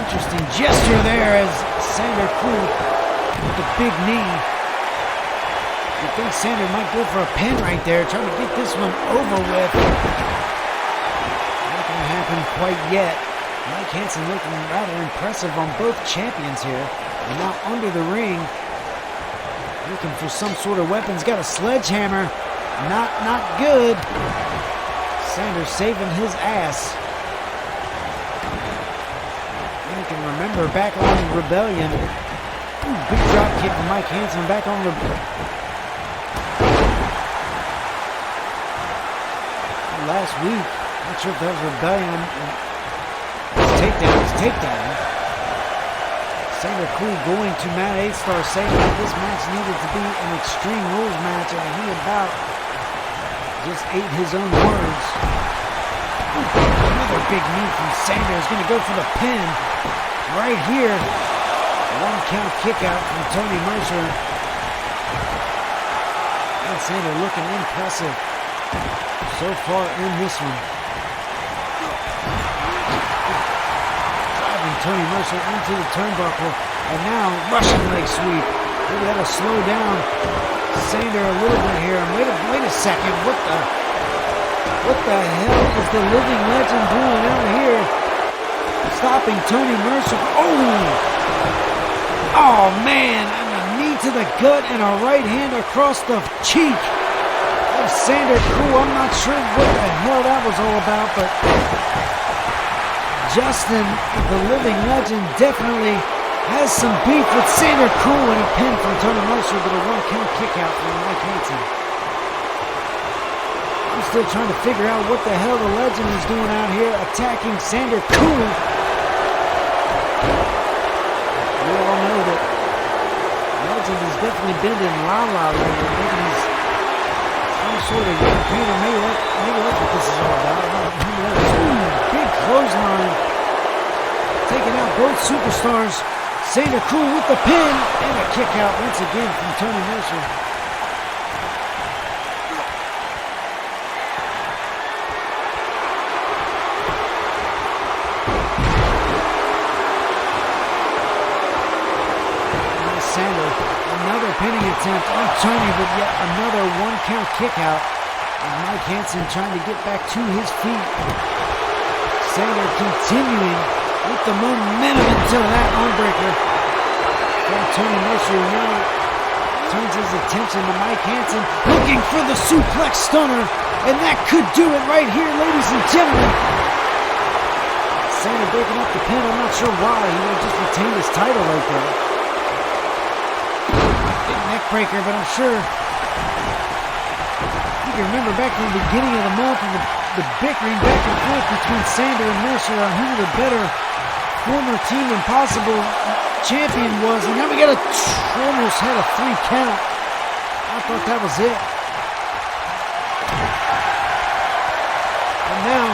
interesting gesture there as Sander Cruz with the big knee. You think Sander might go for a pin right there, trying to get this one over with. Not going to happen quite yet. Mike Hanson looking rather impressive on both champions here. And now under the ring, looking for some sort of weapon. He's got a sledgehammer. Not good. Sander saving his ass. You can remember back on Rebellion, Big drop kick from Mike Hanson back on the... Last week, not sure if that was Rebellion. Takedown. Sandie Cruz going to Matt Eightsstarr saying that this match needed to be an Extreme Rules match, and he about just ate his own words. Another big knee from Sandie is going to go for the pin right here. 1 count kick out from Tony Mercer. And Sandie looking impressive so far in this one. Driving Tony Mercer into the turnbuckle, and now Russian leg sweep. Maybe that'll slow down Sandie a little bit here. Wait a second. What the hell is the living legend doing out here? Stopping Tony Mercer. Oh man, and a knee to the gut and a right hand across the cheek of Sandie Cruz. I'm not sure what the hell that was all about, but Justin, the living legend, definitely has some beef with Sandie Cruz, and a pin from Tony Mercer, but a 1 count kick out from Mike Hanson. I'm still trying to figure out what the hell the legend is doing out here, attacking Sandie Cruz. We all know that Legend has definitely been in La La Land. Maybe he's some sort of young painter. Maybe that's what this is all about. Who knows? Big clothesline. Taking out both superstars. Sandie Cruz with the pin and a kick out once again from Tony Mercer. Another pinning attempt on Tony, but yet another 1 count kick out. And Mike Hanson trying to get back to his feet. Sandie continuing with the momentum until that armbreaker from Tony Mercer. Now turns his attention to Mike Hanson, looking for the suplex stunner, and that could do it right here, ladies and gentlemen. Sandie breaking up the pin. I'm not sure why. He would have just retained his title right there. Neckbreaker, but I'm sure you can remember back in the beginning of the month and the bickering back and forth between Sandie and Mercer on who the better former Team Impossible champion was, and now we got almost had a 3 count. I thought that was it. And now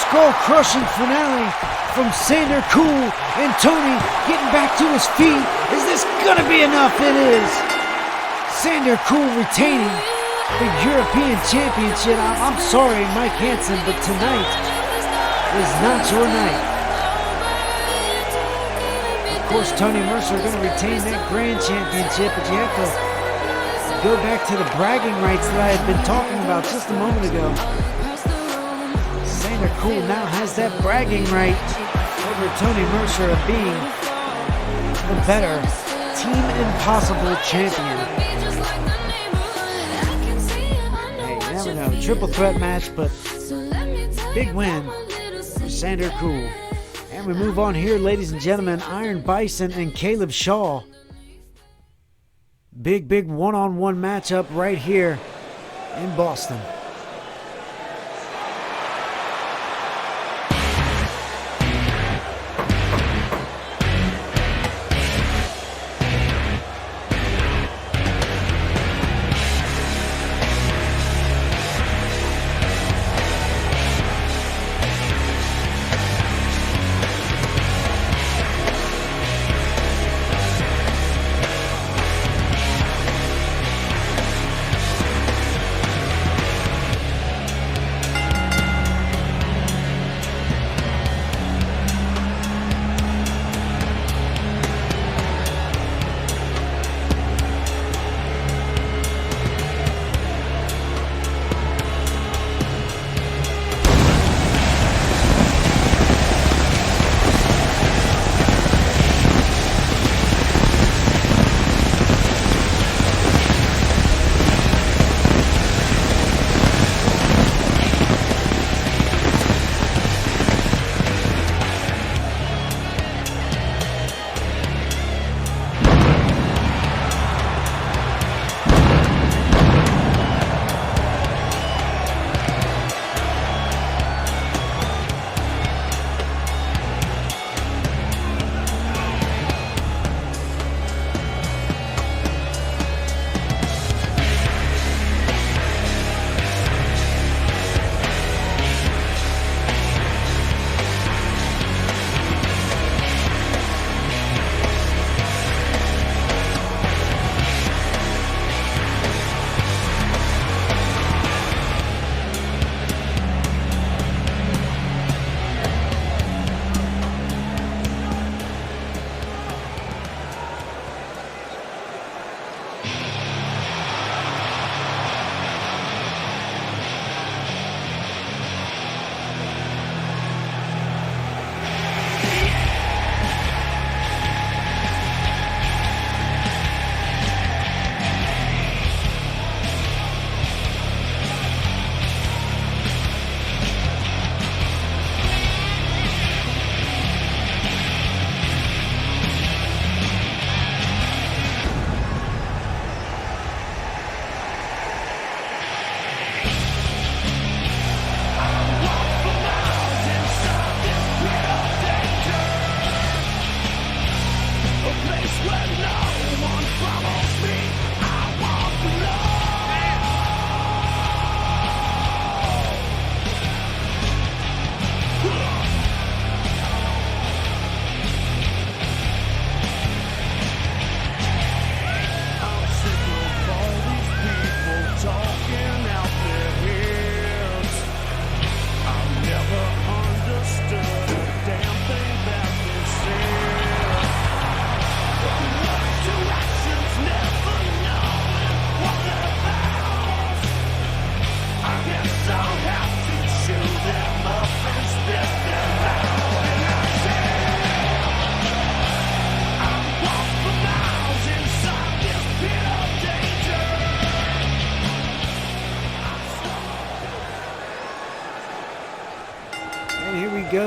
skull-crushing finale from Sandie Cruz and Tony getting back to his feet. Is this gonna be enough? It is. Sandie Cruz retaining the European Championship. I'm sorry, Mike Hanson, but tonight is not your night. Of course, Tony Mercer going to retain that Grand Championship, but you have to go back to the bragging rights that I had been talking about just a moment ago. Sandie Cruz now has that bragging right over Tony Mercer of being the better Team Impossible champion. Hey, you never know. Triple threat match, but big win for Sandie Cruz. And we move on here, ladies and gentlemen. Iron Bison and Caleb Shaw. Big one-on-one matchup right here in Boston.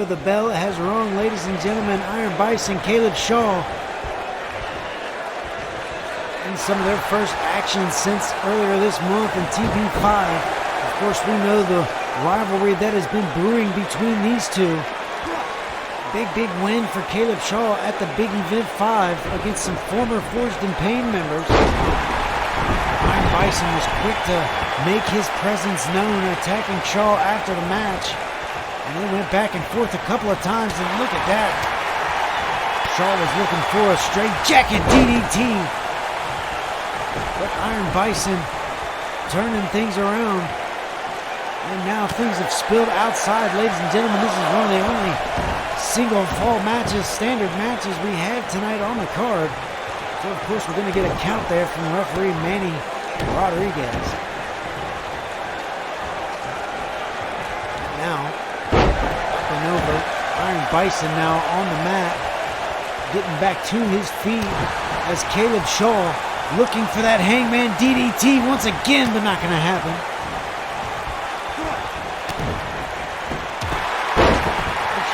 know the bell has rung, ladies and gentlemen. Iron Bison, Caleb Shaw, in some of their first actions since earlier this month in TV5. Of course, we know the rivalry that has been brewing between these two. Big win for Caleb Shaw at the Big Event 5 against some former Forged in Pain members. Iron Bison was quick to make his presence known, attacking Shaw after the match. And they went back and forth a couple of times, and look at that. Shaw was looking for a straight jacket DDT. But Iron Bison turning things around. And now things have spilled outside, ladies and gentlemen. This is one of the only single fall matches, standard matches we have tonight on the card. So of course we're going to get a count there from referee Manny Rodriguez. Now, up and over, Iron Bison now on the mat, getting back to his feet as Caleb Shaw looking for that Hangman DDT once again, but not going to happen.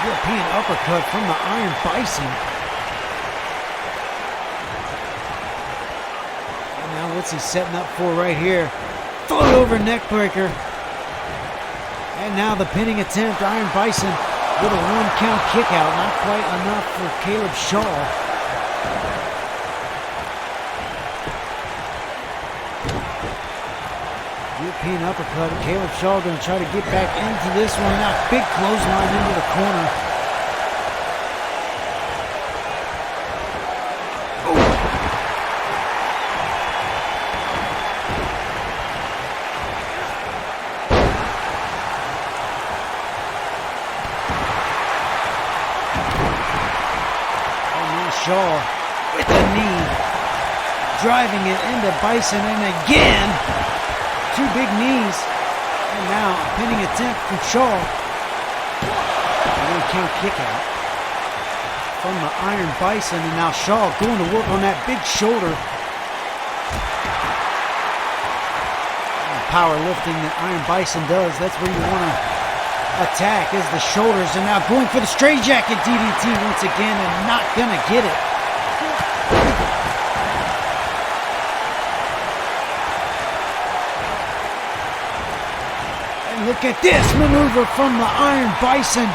European uppercut from the Iron Bison. And now what's he setting up for right here? Float over neckbreaker. And now the pinning attempt. Iron Bison with a 1 count kick out. Not quite enough for Caleb Shaw. European uppercut. Caleb Shaw going to try to get back into this one. Now big clothesline into the corner. Shaw with the knee, driving it into Bison, and again, 2 big knees, and now a pinning attempt from Shaw. A 1 count kick out from the Iron Bison, and now Shaw going to work on that big shoulder. Powerlifting that Iron Bison does, that's where you want to attack, is the shoulders, and now going for the straight jacket DDT once again, and not gonna get it. And look at this maneuver from the Iron Bison.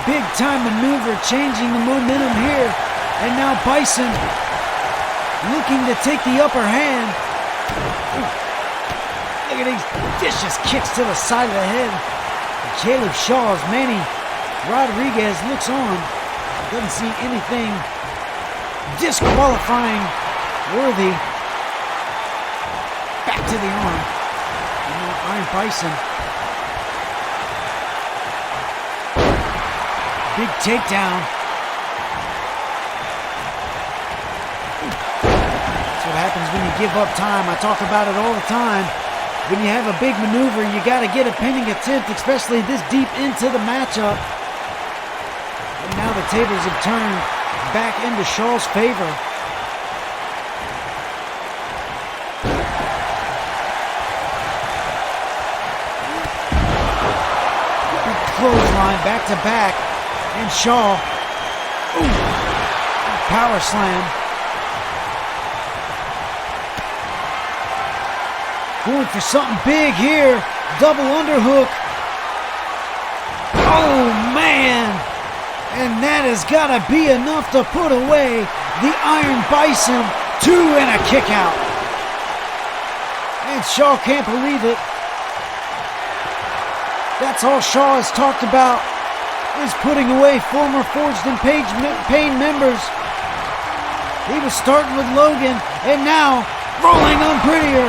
Big time maneuver, changing the momentum here, and now Bison looking to take the upper hand. Look at these vicious kicks to the side of the head. Caleb Shaw's Manny Rodriguez looks on. Doesn't see anything disqualifying worthy. Back to the arm. And now Iron Bison. Big takedown. That's what happens when you give up time. I talk about it all the time. When you have a big maneuver, you got to get a pinning attempt, especially this deep into the matchup. And now the tables have turned back into Shaw's favor. Big clothesline back to back, and Shaw, power slam. Going for something big here. Double underhook. Oh, man. And that has got to be enough to put away the Iron Bison. 2 and a kick out. And Shaw can't believe it. That's all Shaw has talked about, is putting away former Forged in Pain members. He was starting with Logan, and now rolling unprettier.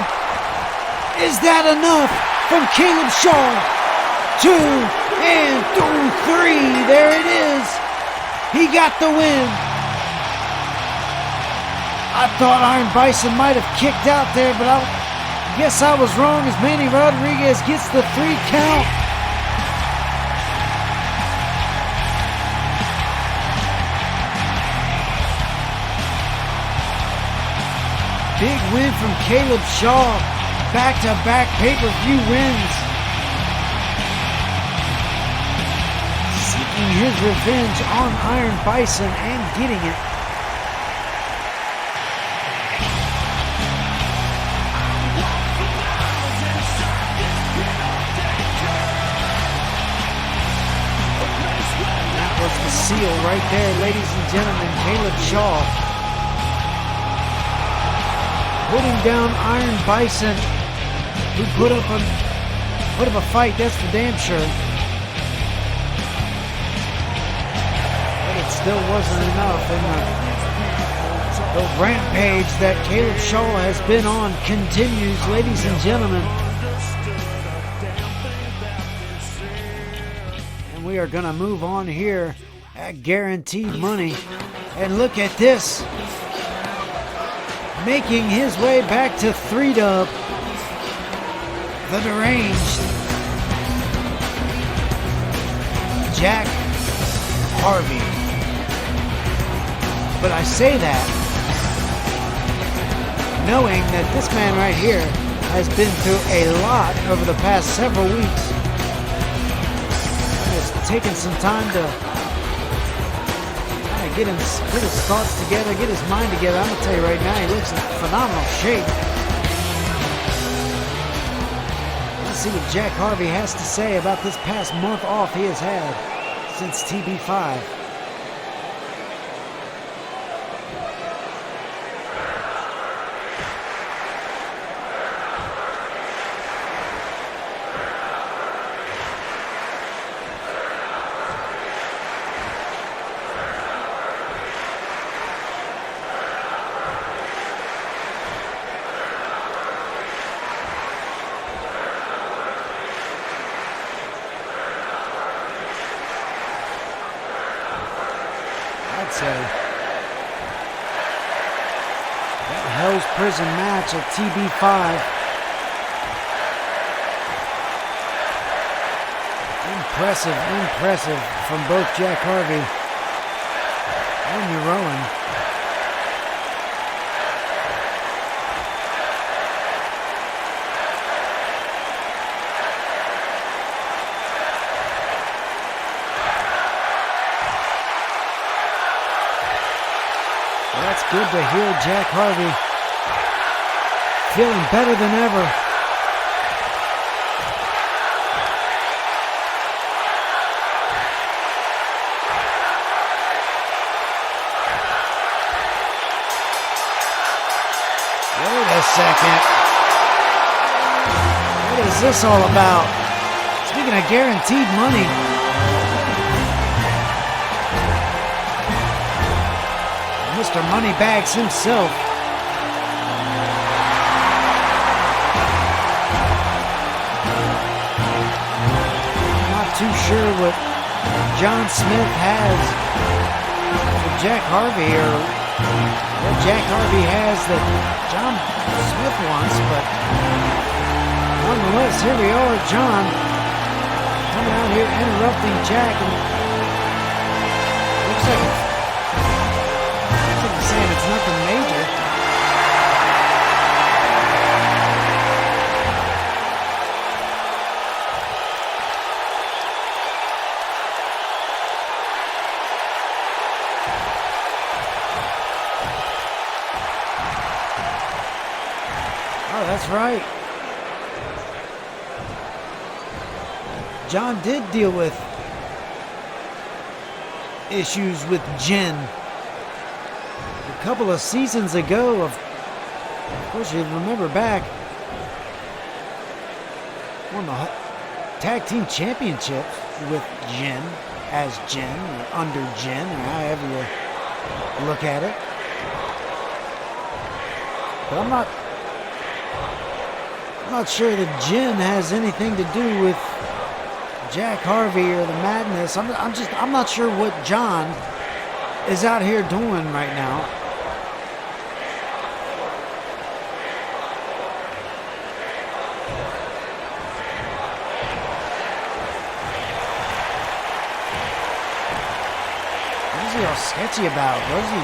Is that enough from Caleb Shaw? 2 and 3. There it is. He got the win. I thought Iron Bison might have kicked out there, but I guess I was wrong, as Manny Rodriguez gets the 3 count. Big win from Caleb Shaw. Back-to-back pay-per-view wins. his revenge on Iron Bison and getting it. That was the seal right there, ladies and gentlemen. Caleb Shaw putting down Iron Bison, who put up a fight, that's for damn sure. But it still wasn't enough, and the rampage that Caleb Shaw has been on continues, ladies and gentlemen. And we are going to move on here at Guaranteed Money. And look at this. Making his way back to 3-dub. The deranged Jack Harvey. But I say that knowing that this man right here has been through a lot over the past several weeks. Just taking some time to kind of put his thoughts together, get his mind together. I'm going to tell you right now, he looks in phenomenal shape. Let's see what Jack Harvey has to say about this past month off he has had since TB5. That Hell's Prison match at TB5. Impressive from both Jack Harvey and Jeroen. That's good to hear Jack Harvey feeling better than ever. Wait a second. What is this all about? Speaking of guaranteed money, Mr. Moneybags himself. Not too sure what John Smith has for Jack Harvey, or what Jack Harvey has that John Smith wants, but nonetheless, here we are, John coming out here interrupting Jack, and looks like saying it's nothing major. Oh, that's right. John did deal with issues with Jen a couple of seasons ago. Of course, you remember back, won the tag team championship with Jen, as Jen, or under Jen, or however you look at it. But I'm not sure that Jen has anything to do with Jack Harvey or the madness. I'm not sure what John is out here doing right now. What is he all sketchy about? What is he?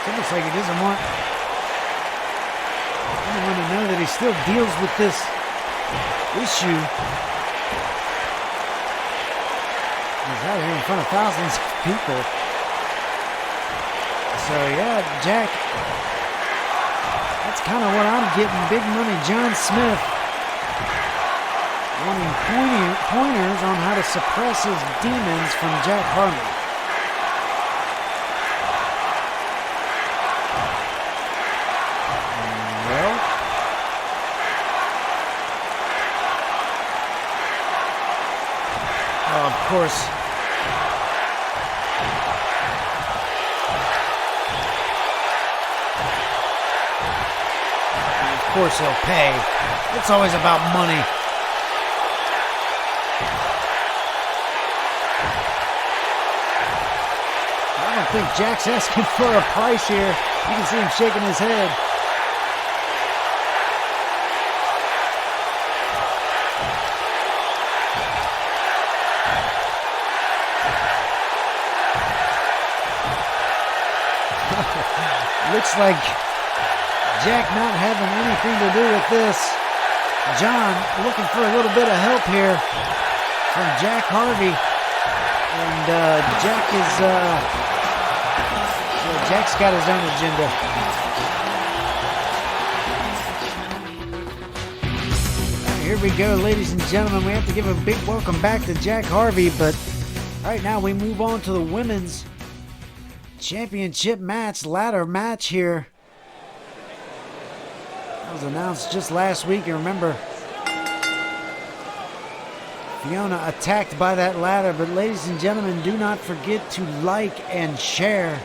It looks like he doesn't want anyone to know that he still deals with this issue. He's out here in front of thousands of people. So yeah, Jack, that's kind of what I'm getting. Big Money John Smith wanting pointers on how to suppress his demons from Jack Harvey. Well, of course, he'll pay. It's always about money. I don't think Jack's asking for a price here. You can see him shaking his head. Looks like Jack not having anything to do with this. John looking for a little bit of help here from Jack Harvey. And Jack's got his own agenda. Here we go, ladies and gentlemen. We have to give a big welcome back to Jack Harvey. But right now we move on to the women's championship match, ladder match here. Was announced just last week, and remember, Fiona attacked by that ladder. But ladies and gentlemen, do not forget to like and share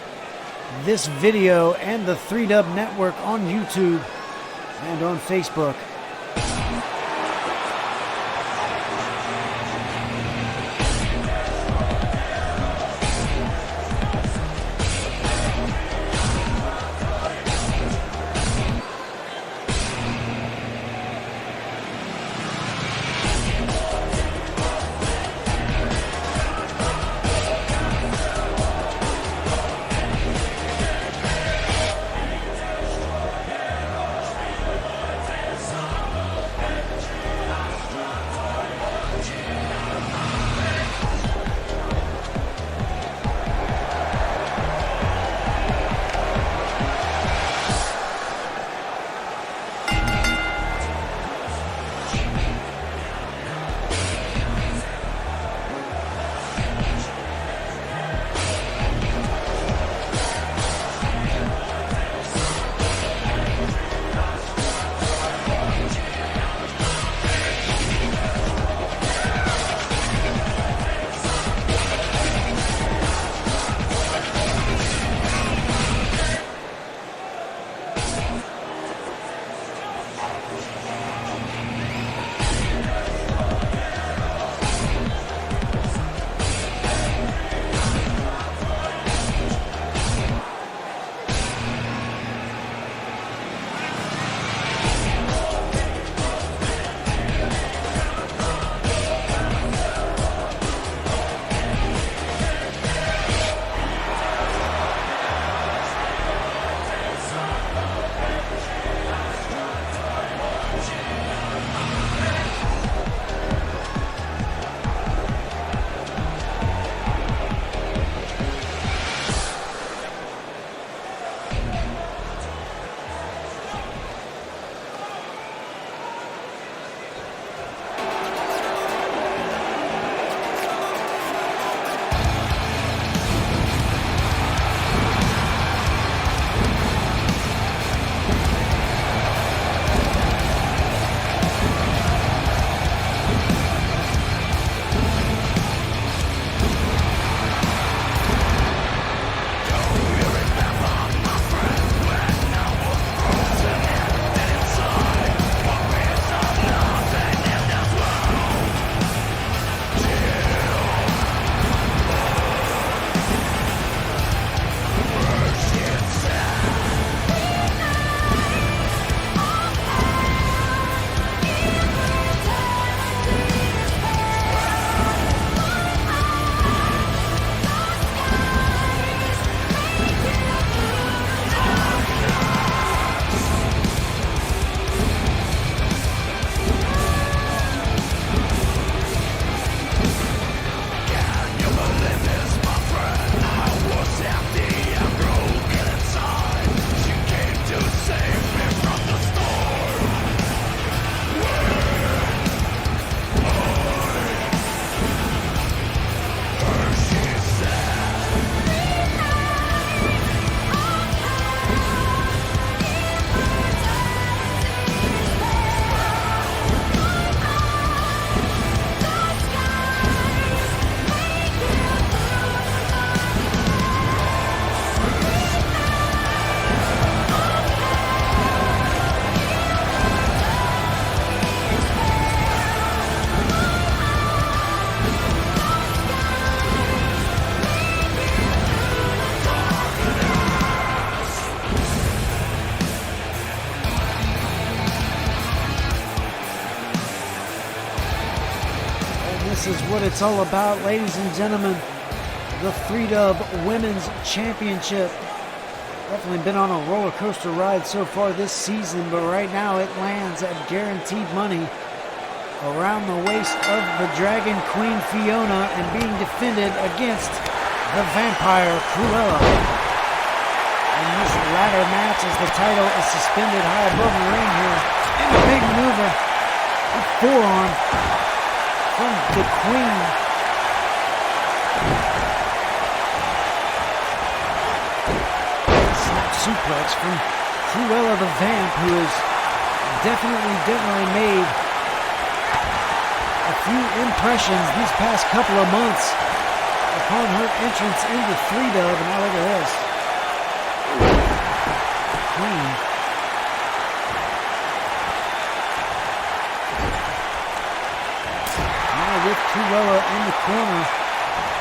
this video and the 3Dub Network on YouTube and on Facebook. This is what it's all about, ladies and gentlemen. The 3-Dub Women's Championship. Definitely been on a roller coaster ride so far this season, but right now it lands at guaranteed money around the waist of the Dragon Queen Fiona and being defended against the Vampire Cruella. In this ladder match, as the title is suspended high above the ring here, in a big maneuver, a forearm from the Queen. Snap suplex from Cruella the Vamp, who has definitely made a few impressions these past couple of months upon her entrance into 3-Dub. And now look at this. Queen. Now with Cruella in the corner.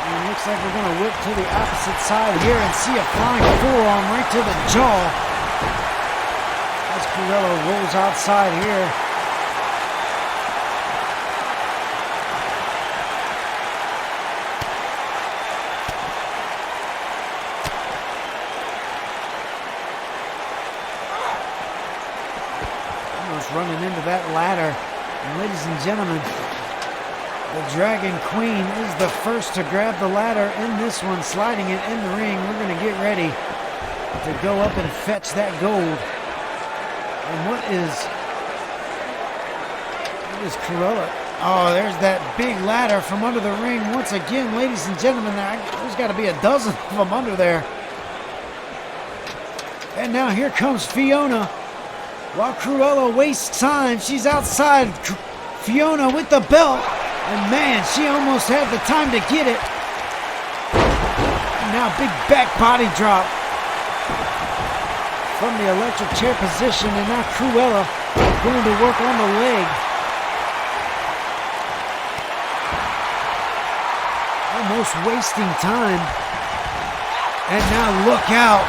And it looks like we're going to whip to the opposite side here and see a flying forearm right to the jaw. As Cruella rolls outside here. Running into that ladder. And ladies and gentlemen, the Dragon Queen is the first to grab the ladder in this one, sliding it in the ring. We're going to get ready to go up and fetch that gold. And what is Cruella? Oh, there's that big ladder from under the ring once again, ladies and gentlemen. There's got to be a dozen of them under there. And now here comes Fiona. While Cruella wastes time, she's outside Fiona with the belt. And man, she almost had the time to get it. And now big back body drop from the electric chair position. And now Cruella going to work on the leg. Almost wasting time. And now look out.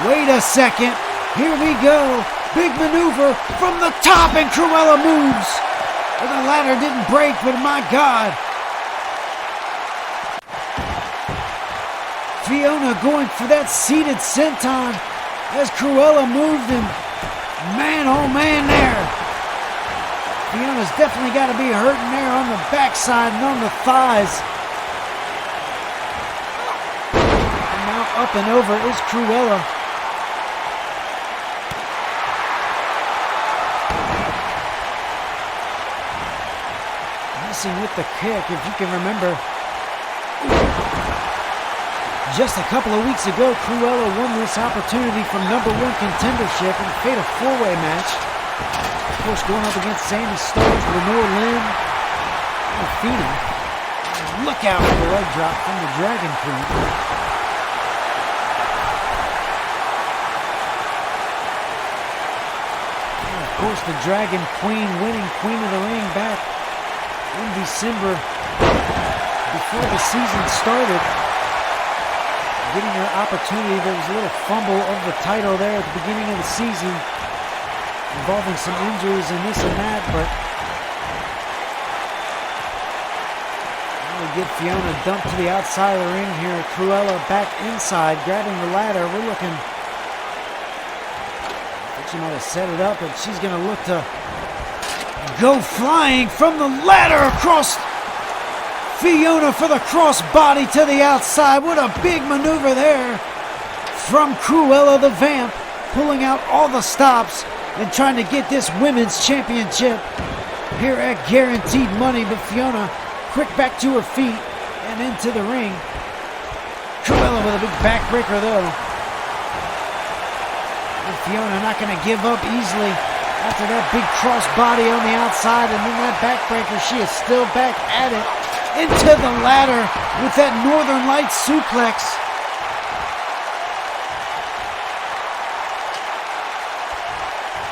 Wait a second. Here we go. Big maneuver from the top, and Cruella moves. And the ladder didn't break, but my God. Fiona going for that seated senton as Cruella moved him. Man, oh man there. Fiona's definitely got to be hurting there on the backside and on the thighs. And now up and over is Cruella. With the kick, if you can remember. Just a couple of weeks ago, Cruella won this opportunity for #1 contendership in a fatal 4-way match. Of course, going up against Sandie, Starz, Lenore, and Athena. Look out for the leg drop from the Dragon Queen. And of course, the Dragon Queen winning Queen of the Ring back in December, before the season started, getting her opportunity. There was a little fumble of the title there at the beginning of the season, involving some injuries and this and that, but we get Fiona dumped to the outside of the ring here. Cruella back inside, grabbing the ladder. We're looking, I think she might have set it up, but she's going to look to go flying from the ladder across Fiona for the crossbody to the outside. What a big maneuver there from Cruella the Vamp, pulling out all the stops and trying to get this women's championship here at guaranteed money. But Fiona quick back to her feet and into the ring. Cruella with a big backbreaker though. And Fiona not going to give up easily. After that big crossbody on the outside and then that backbreaker, she is still back at it. Into the ladder with that Northern Lights suplex.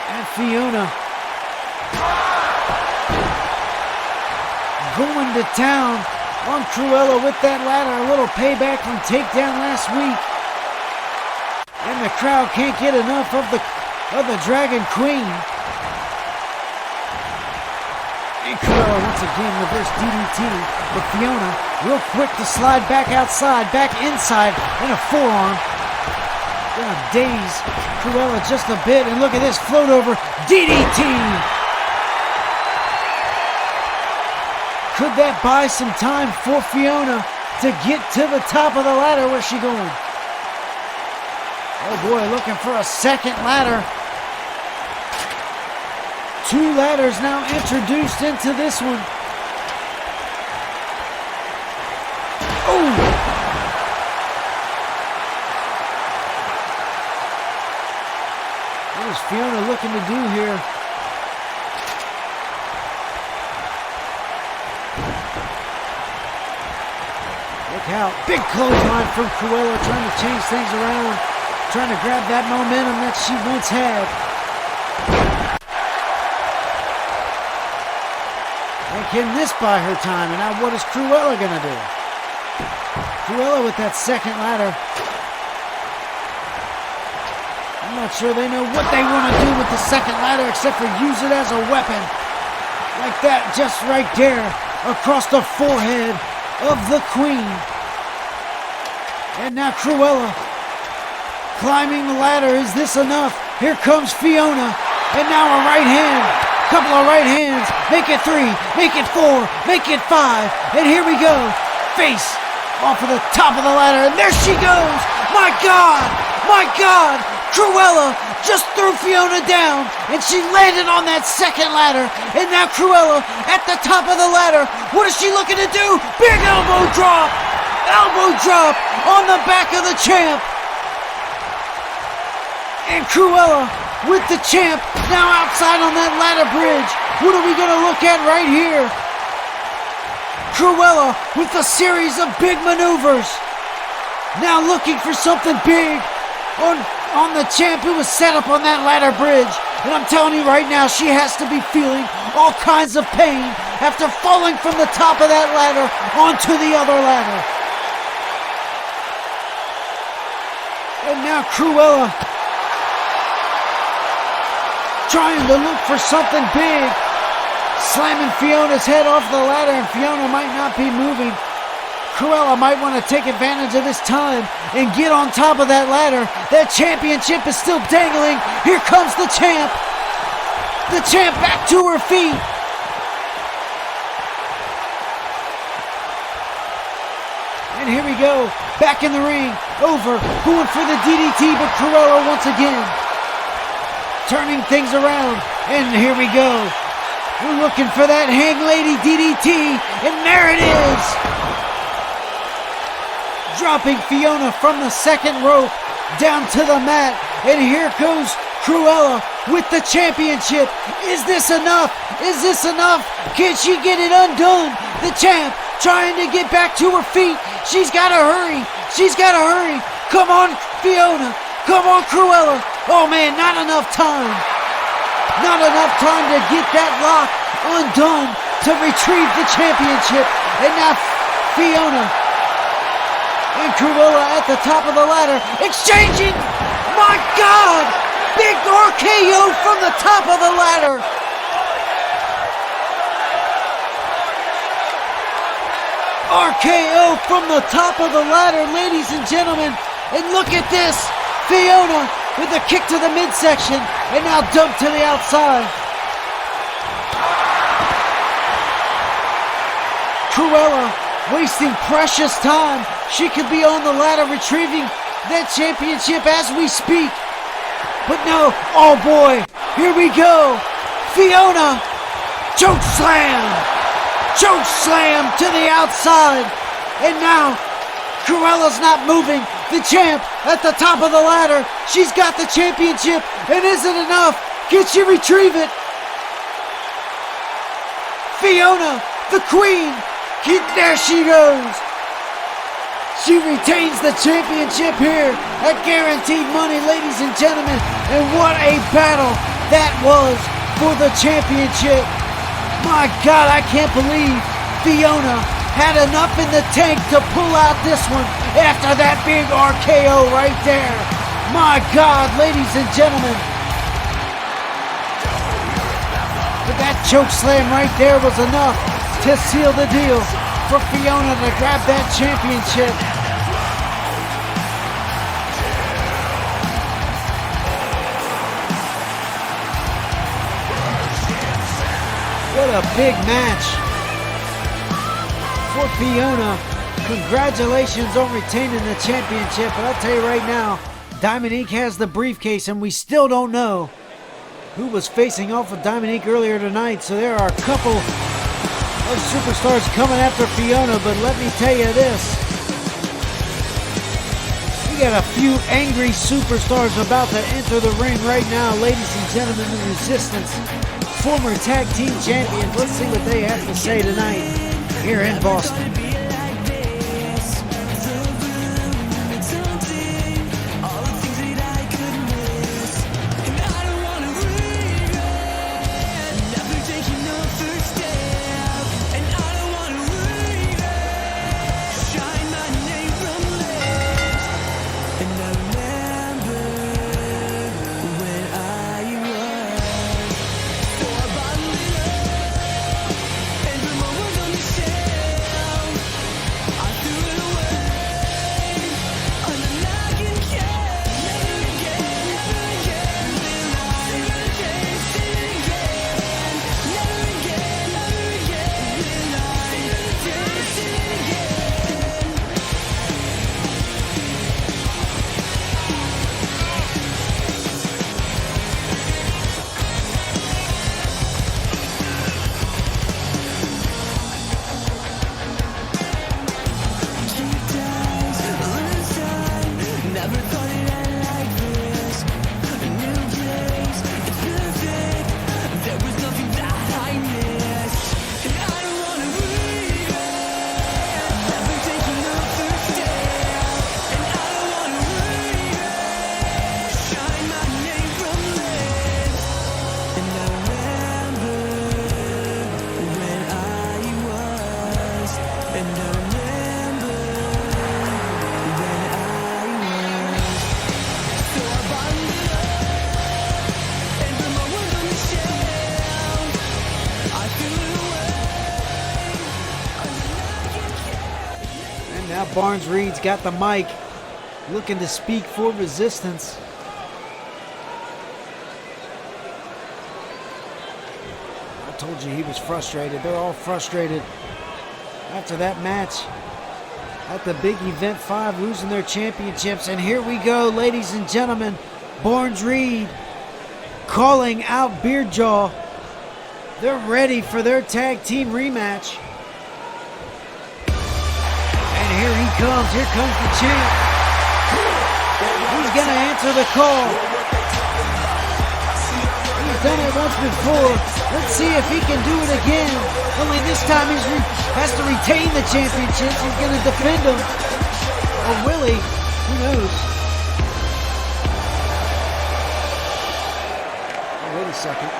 And Fiona going to town on Cruella with that ladder. A little payback from takedown last week. And the crowd can't get enough of the Dragon Queen. And Cruella once again reverse DDT, but Fiona real quick to slide back outside, back inside, and a forearm. Gonna daze Cruella just a bit, and look at this float over DDT. Could that buy some time for Fiona to get to the top of the ladder? Where's she going? Oh boy, looking for a second ladder. 2 ladders now introduced into this one. Oh! What is Fiona looking to do here? Look out. Big clothesline from Cruella, trying to change things around. Trying to grab that momentum that she once had. And can this buy her time? And now what is Cruella going to do? Cruella with that second ladder. I'm not sure they know what they want to do with the second ladder except for use it as a weapon. Like that, just right there, across the forehead of the Queen. And now Cruella climbing the ladder. Is this enough? Here comes Fiona. And now a right hand. Couple of right hands. Make it 3. Make it 4. Make it 5. And here we go. Face off of the top of the ladder. And there she goes. My God. My God. Cruella just threw Fiona down. And she landed on that second ladder. And now Cruella at the top of the ladder. What is she looking to do? Big elbow drop. Elbow drop on the back of the champ. And Cruella with the champ now outside on that ladder bridge. What are we going to look at right here? Cruella with a series of big maneuvers. Now looking for something big on the champ who was set up on that ladder bridge. And I'm telling you right now, she has to be feeling all kinds of pain after falling from the top of that ladder onto the other ladder. And now Cruella trying to look for something big. Slamming Fiona's head off the ladder, and Fiona might not be moving. Cruella might want to take advantage of this time and get on top of that ladder. That championship is still dangling. Here comes the champ. The champ back to her feet. And here we go. Back in the ring. Over. Going for the DDT, but Cruella once again turning things around. And here we go. We're looking for that Hang Lady DDT. And there it is. Dropping Fiona from the second rope down to the mat. And here goes Cruella with the championship. Is this enough? Is this enough? Can she get it undone? The champ trying to get back to her feet. She's got to hurry. She's got to hurry. Come on, Fiona. Come on, Cruella. Oh, man, not enough time. Not enough time to get that lock undone to retrieve the championship. And now Fiona and Cruella at the top of the ladder exchanging. My God! Big RKO from the top of the ladder. RKO from the top of the ladder, ladies and gentlemen. And look at this. Fiona with a kick to the midsection and now dumped to the outside. Cruella wasting precious time. She could be on the ladder retrieving that championship as we speak. But no, oh boy, here we go. Fiona, choke slam. Choke slam to the outside. And now Cruella's not moving. The champ at the top of the ladder. She's got the championship. And is it enough? Can she retrieve it? Fiona, the queen. There she goes. She retains the championship here at Guaranteed Money, ladies and gentlemen. And what a battle that was for the championship. My God, I can't believe Fiona had enough in the tank to pull out this one after that big RKO right there. My God, ladies and gentlemen. But That choke slam right there was enough to seal the deal for Fiona to grab that championship. What a big match for Fiona. Congratulations on retaining the championship. But I'll tell you right now, Diamonique has the briefcase, and we still don't know who was facing off with Diamonique earlier tonight. So there are a couple of superstars coming after Fiona, but let me tell you this. We got a few angry superstars about to enter the ring right now, ladies and gentlemen, the Resistance, former tag team champions. Let's see what they have to say tonight here in Boston. Barnes Reed's got the mic, looking to speak for Resistance. I told you he was frustrated. They're all frustrated after that match at the big Event 5, losing their championships. And here we go, ladies and gentlemen. Barnes Reed calling out Beardjaw. They're ready for their tag team rematch. Here he comes. Here comes the champ. He's going to answer the call. He's done it once before. Let's see if he can do it again. Only this time he has to retain the championships. He's going to defend them. Or will he? Who knows? Oh, wait a second.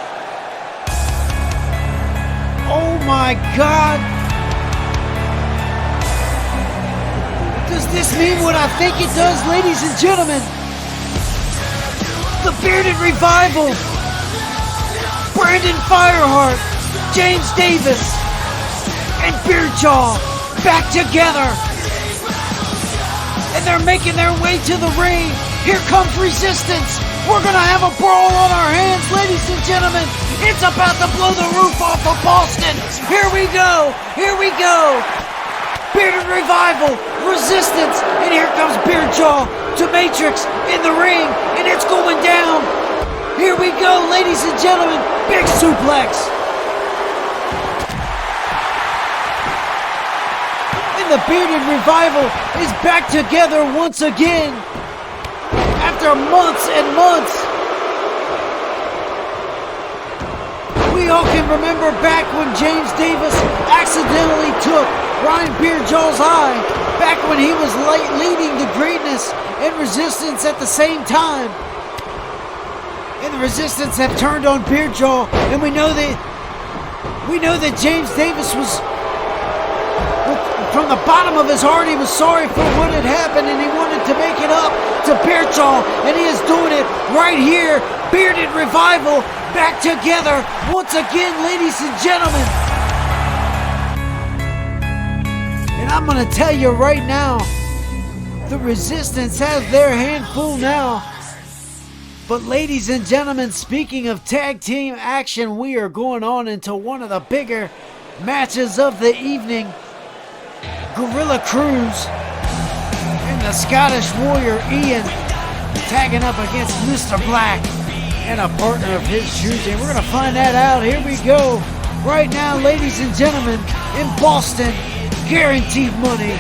Oh my God! Does this mean what I think it does, ladies and gentlemen? The Bearded Revival, Brandon Fireheart, James Davis, and Beardjaw back together. And they're making their way to the ring. Here comes Resistance. We're going to have a brawl on our hands, ladies and gentlemen. It's about to blow the roof off of Boston. Here we go. Here we go. Bearded Revival, Resistance, and here comes Beardjaw to Matrix in the ring, and it's going down. Here we go, ladies and gentlemen, big suplex. And the Bearded Revival is back together once again after months and months. We all can remember back when James Davis accidentally took Ryan Beardjaw's eye, back when he was leading to greatness and Resistance at the same time. And the Resistance have turned on Beardjaw, and we know that James Davis was, from the bottom of his heart, he was sorry for what had happened, and he wanted to make it up to Beardjaw, and he is doing it right here. Bearded Revival back together once again, ladies and gentlemen. And I'm gonna tell you right now, the Resistance has their handful now. But ladies and gentlemen, speaking of tag team action, we are going on into one of the bigger matches of the evening. Gorilla Cruz and the Scottish Warrior Ian tagging up against Mr. Black and a partner of his choosing. We're going to find that out. Here we go. Right now, ladies and gentlemen, in Boston, guaranteed money.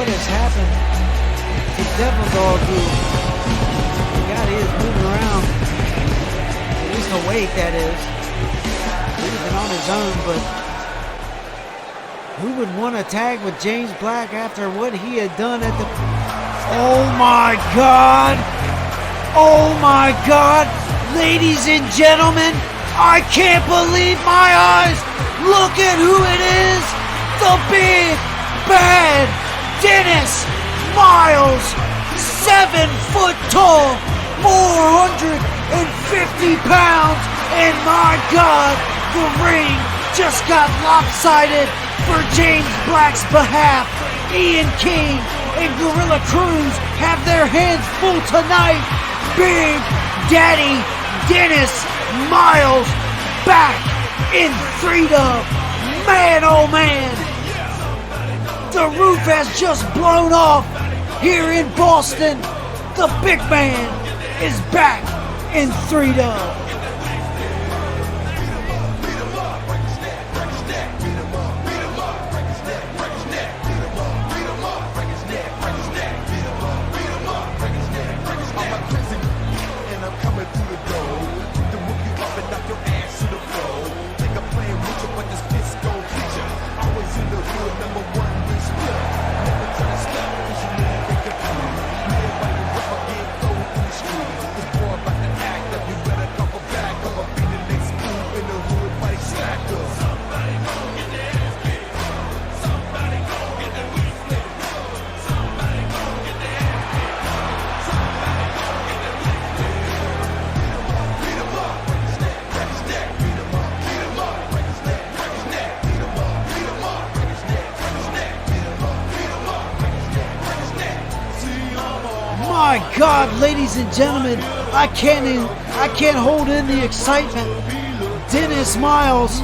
what has happened to Devil Dog, who, God, he is moving around. At least awake, that is. Moving on his own, but who would want to tag with James Black after what he had done at the... Oh my God! Oh my God! Ladies and gentlemen, I can't believe my eyes! Look at who it is! The big, bad Dennis Miles! 7 foot tall, 450 pounds, and my God, the ring just got lopsided for James Black's behalf. Ian King and Gorilla Cruz have their hands full tonight. Big Daddy Dennis Miles back in freedom. Man, oh man, the roof has just blown off here in Boston. The big man is back in freedom. My God, ladies and gentlemen, I can't hold in the excitement. Dennis Miles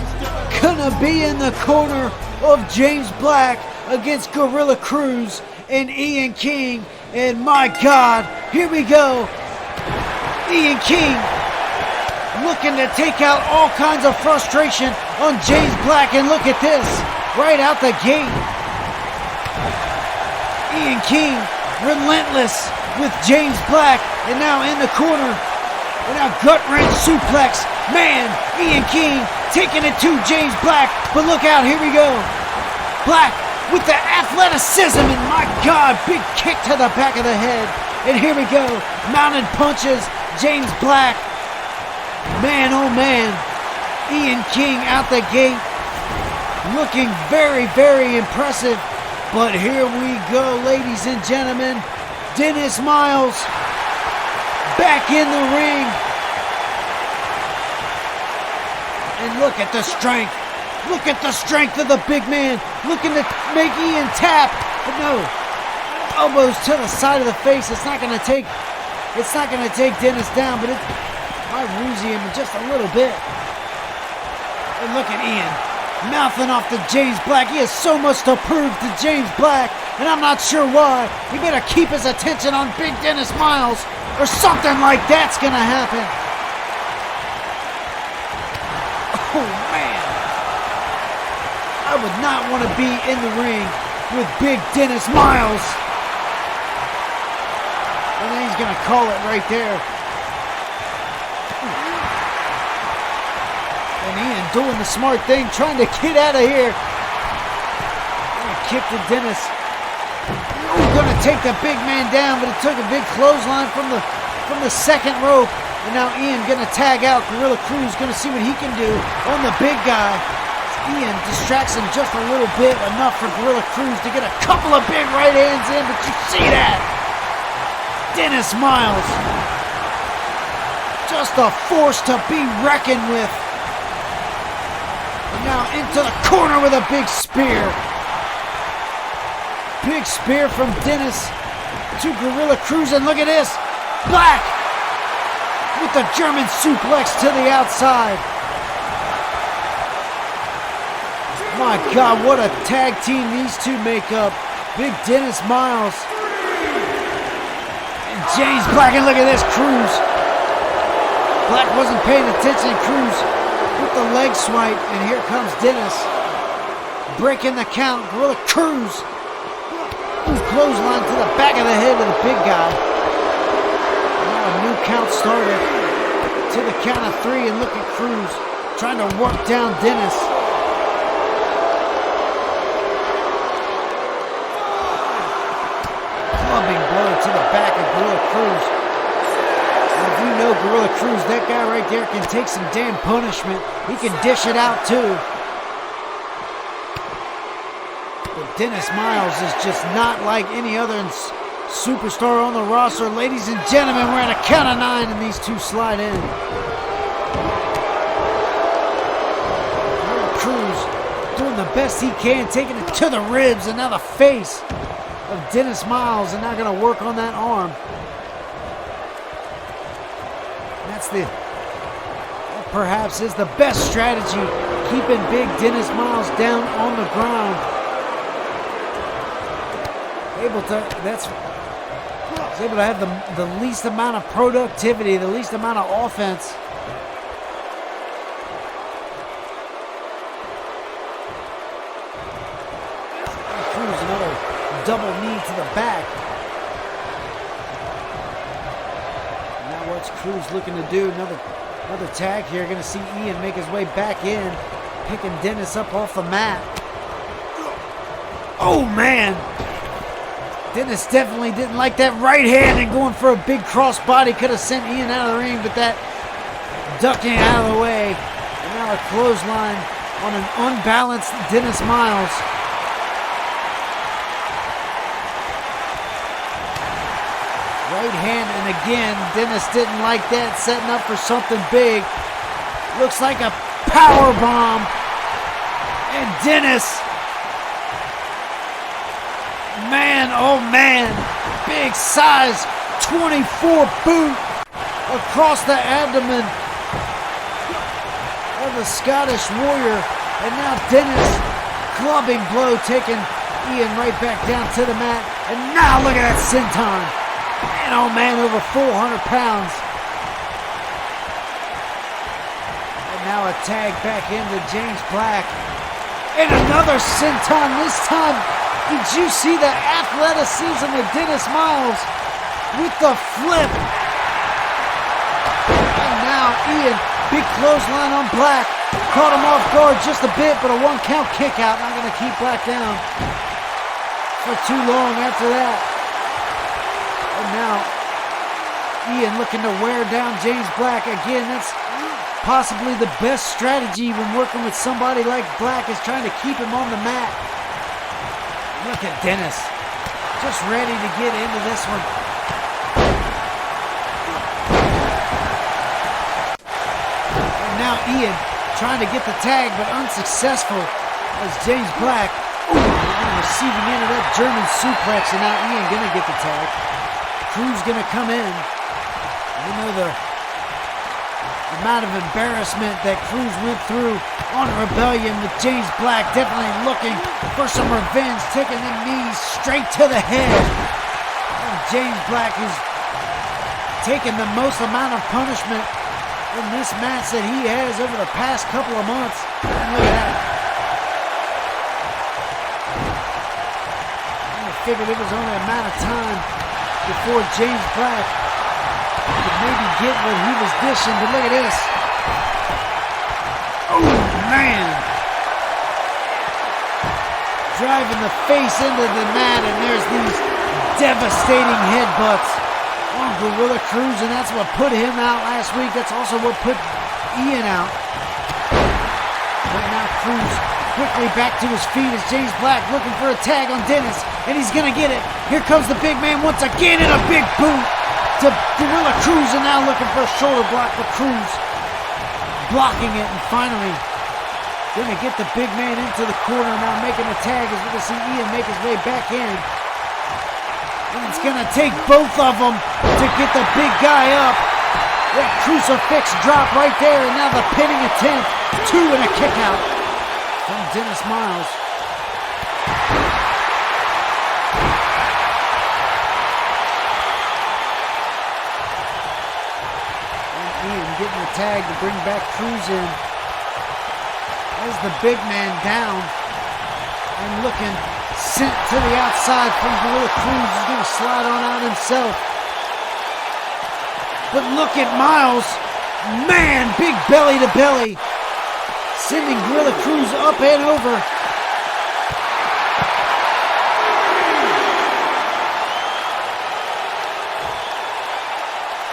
gonna be in the corner of James Black against Gorilla Cruz and Ian King. And my God, here we go. Ian King looking to take out all kinds of frustration on James Black. And look at this, right out the gate. Ian King relentless with James Black, and now in the corner, and now gut wrench suplex. Man, Ian King taking it to James Black, but look out, here we go. Black with the athleticism, and my God, big kick to the back of the head. And here we go, mounted punches, James Black. Man, oh man, Ian King out the gate, looking very, very impressive. But here we go, ladies and gentlemen. Dennis Miles back in the ring. And look at the strength. Look at the strength of the big man. Looking to make Ian tap. But no. Elbows to the side of the face. It's not gonna take Dennis down, but it might woozy him just a little bit. And look at Ian mouthing off to James Black. He has so much to prove to James Black, and I'm not sure why. He better keep his attention on big Dennis Miles, or something like that's gonna happen. Oh man, I would not want to be in the ring with big Dennis Miles. And then he's gonna call it right there. And Ian doing the smart thing, trying to get out of here. Kick to Dennis. Gonna take the big man down, but it took a big clothesline from the second rope. And now Ian gonna tag out. Gorilla Cruz gonna see what he can do on the big guy. Ian distracts him just a little bit, enough for Gorilla Cruz to get a couple of big right hands in, but you see that? Dennis Miles, just a force to be reckoned with. And now into the corner with a big spear. Big spear from Dennis to Gorilla Cruz, and look at this. Black with the German suplex to the outside. My God, what a tag team these two make up. Big Dennis Miles and James Black, and look at this, Cruz. Black wasn't paying attention, Cruz with the leg swipe, and here comes Dennis. Breaking the count, Gorilla Cruz Ooh, clothesline to the back of the head of the big guy. Now a new count started. To the count of 3, and look at Cruz trying to work down Dennis. Clubbing blow to the back of Gorilla Cruz. And if you know Gorilla Cruz, that guy right there can take some damn punishment. He can dish it out too. But Dennis Miles is just not like any other superstar on the roster. Ladies and gentlemen, we're at a count of 9 and these two slide in. Cruz doing the best he can, taking it to the ribs, and now the face of Dennis Miles, and now going to work on that arm. That perhaps is the best strategy, keeping big Dennis Miles down on the ground. He's able to have the least amount of productivity, the least amount of offense. Cruz, another double knee to the back. Now what's Cruz looking to do? Another tag here. Going to see Ian make his way back in, picking Dennis up off the mat. Oh man! Dennis definitely didn't like that right hand, and going for a big crossbody could have sent Ian out of the ring, but that ducking out of the way. And now a clothesline on an unbalanced Dennis Miles. Right hand, and again, Dennis didn't like that, setting up for something big. Looks like a power bomb. And Dennis, man, oh man, big size 24 boot across the abdomen of the Scottish Warrior. And now Dennis, clubbing blow, taking Ian right back down to the mat. And now look at that senton. Man, oh man, over 400 pounds. And now a tag back into James Black. And another senton, this time. Did you see the athleticism of Dennis Miles with the flip? And now Ian, big clothesline on Black. Caught him off guard just a bit, but a 1 count kick out. Not going to keep Black down for too long after that. And now Ian looking to wear down James Black. Again, that's possibly the best strategy when working with somebody like Black, is trying to keep him on the mat. Look at Dennis, just ready to get into this one. And now Ian trying to get the tag, but unsuccessful as James Black receiving into that German suplex, and now Ian gonna get the tag. Cruz gonna come in. You know the amount of embarrassment that Cruz went through on Rebellion with James Black, definitely looking for some revenge, taking them knees straight to the head. And James Black, who's taken the most amount of punishment in this match that he has over the past couple of months. And look at that. I figured it was only a matter of time before James Black could maybe get what he was dishing, but look at this. Oh, man. Driving the face into the mat, and there's these devastating headbutts on Gorilla Cruz, and that's what put him out last week. That's also what put Ian out. But now Cruz quickly back to his feet as James Black looking for a tag on Dennis, and he's going to get it. Here comes the big man once again, and a big boot to Gorilla Cruz, and now looking for a shoulder block for Cruz. Blocking it, and finally going to get the big man into the corner, now making the tag as we can see Ian make his way back in. And it's going to take both of them to get the big guy up. That crucifix drop right there, and now the pinning attempt. 2 and a kick out from Dennis Miles. Ian getting the tag to bring back Cruz in. As the big man down. And looking sent to the outside from Gorilla Cruz. He's going to slide on out himself. But look at Miles. Man, big belly to belly. Sending Gorilla Cruz up and over.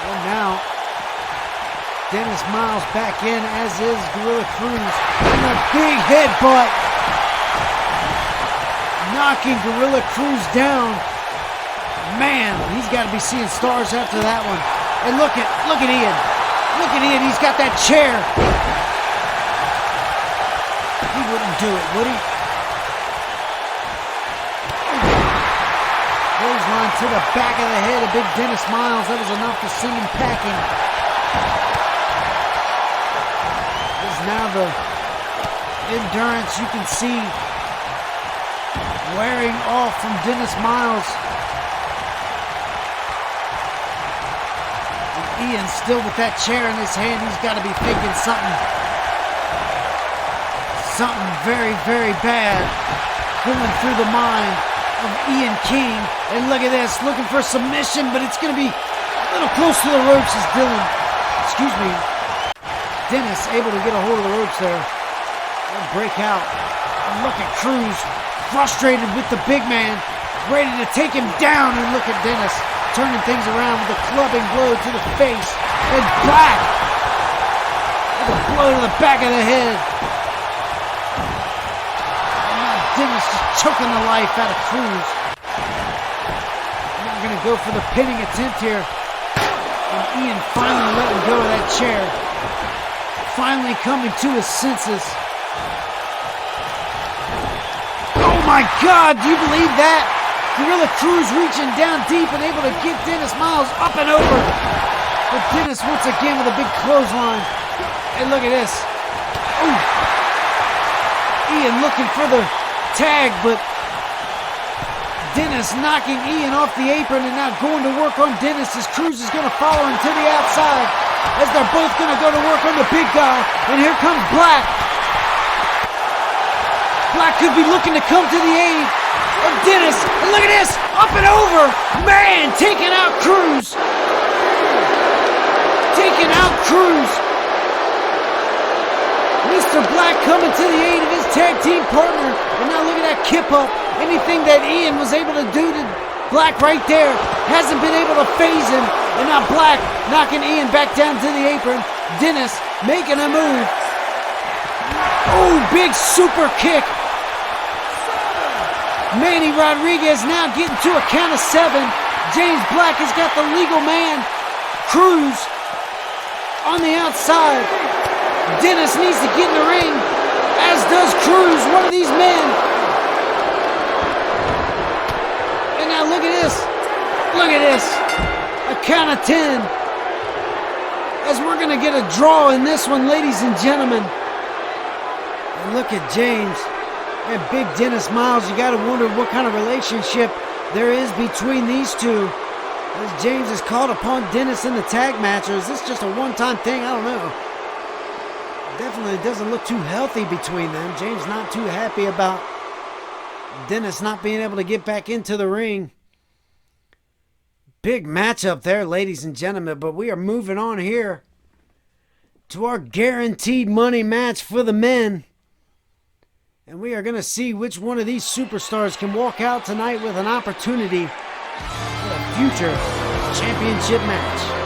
And now, Dennis Miles back in, as is Gorilla Cruz. And a big headbutt. Knocking Gorilla Cruz down. Man, he's got to be seeing stars after that one. And look at Ian. Look at Ian, he's got that chair. He wouldn't do it, would he? Clothesline to the back of the head of big Dennis Miles. That was enough to send him packing. This is now the endurance you can see wearing off from Dennis Miles. Ian still with that chair in his hand. He's got to be thinking something very, very bad going through the mind of Ian King. And look at this, looking for submission, but it's going to be a little close to the ropes as Dennis able to get a hold of the ropes there and break out. And look at Cruz, frustrated with the big man, ready to take him down. And look at Dennis turning things around with a clubbing blow to the face. And Black with a blow to the back of the head. And now Dennis just choking the life out of Cruz. Now going to go for the pinning attempt here. And Ian finally letting go of that chair. Finally coming to his senses. Oh my God, do you believe that? Gorilla Cruz reaching down deep and able to get Dennis Miles up and over. But Dennis once again with a big clothesline. And look at this. Ooh. Ian looking for the tag, but Dennis knocking Ian off the apron and now going to work on Dennis as Cruz is going to follow him to the outside as they're both going to go to work on the big guy. And here comes Black. Black could be looking to come to the aid of Dennis. And look at this, up and over. Man, taking out Cruz. Taking out Cruz. Mr. Black coming to the aid of his tag team partner. And now look at that kip up. Anything that Ian was able to do to Black right there hasn't been able to phase him. And now Black knocking Ian back down to the apron. Dennis making a move. Oh, big super kick. Manny Rodriguez now getting to a count of 7. James Black has got the legal man. Cruz on the outside. Dennis needs to get in the ring, as does Cruz, one of these men. And now look at this. Look at this. A count of 10. As we're going to get a draw in this one, ladies and gentlemen. And look at James. And big Dennis Miles, you got to wonder what kind of relationship there is between these two. As James is called upon Dennis in the tag match, or is this just a one-time thing? I don't know. Definitely doesn't look too healthy between them. James not too happy about Dennis not being able to get back into the ring. Big matchup there, ladies and gentlemen, but we are moving on here to our guaranteed money match for the men. And we are going to see which one of these superstars can walk out tonight with an opportunity for a future championship match.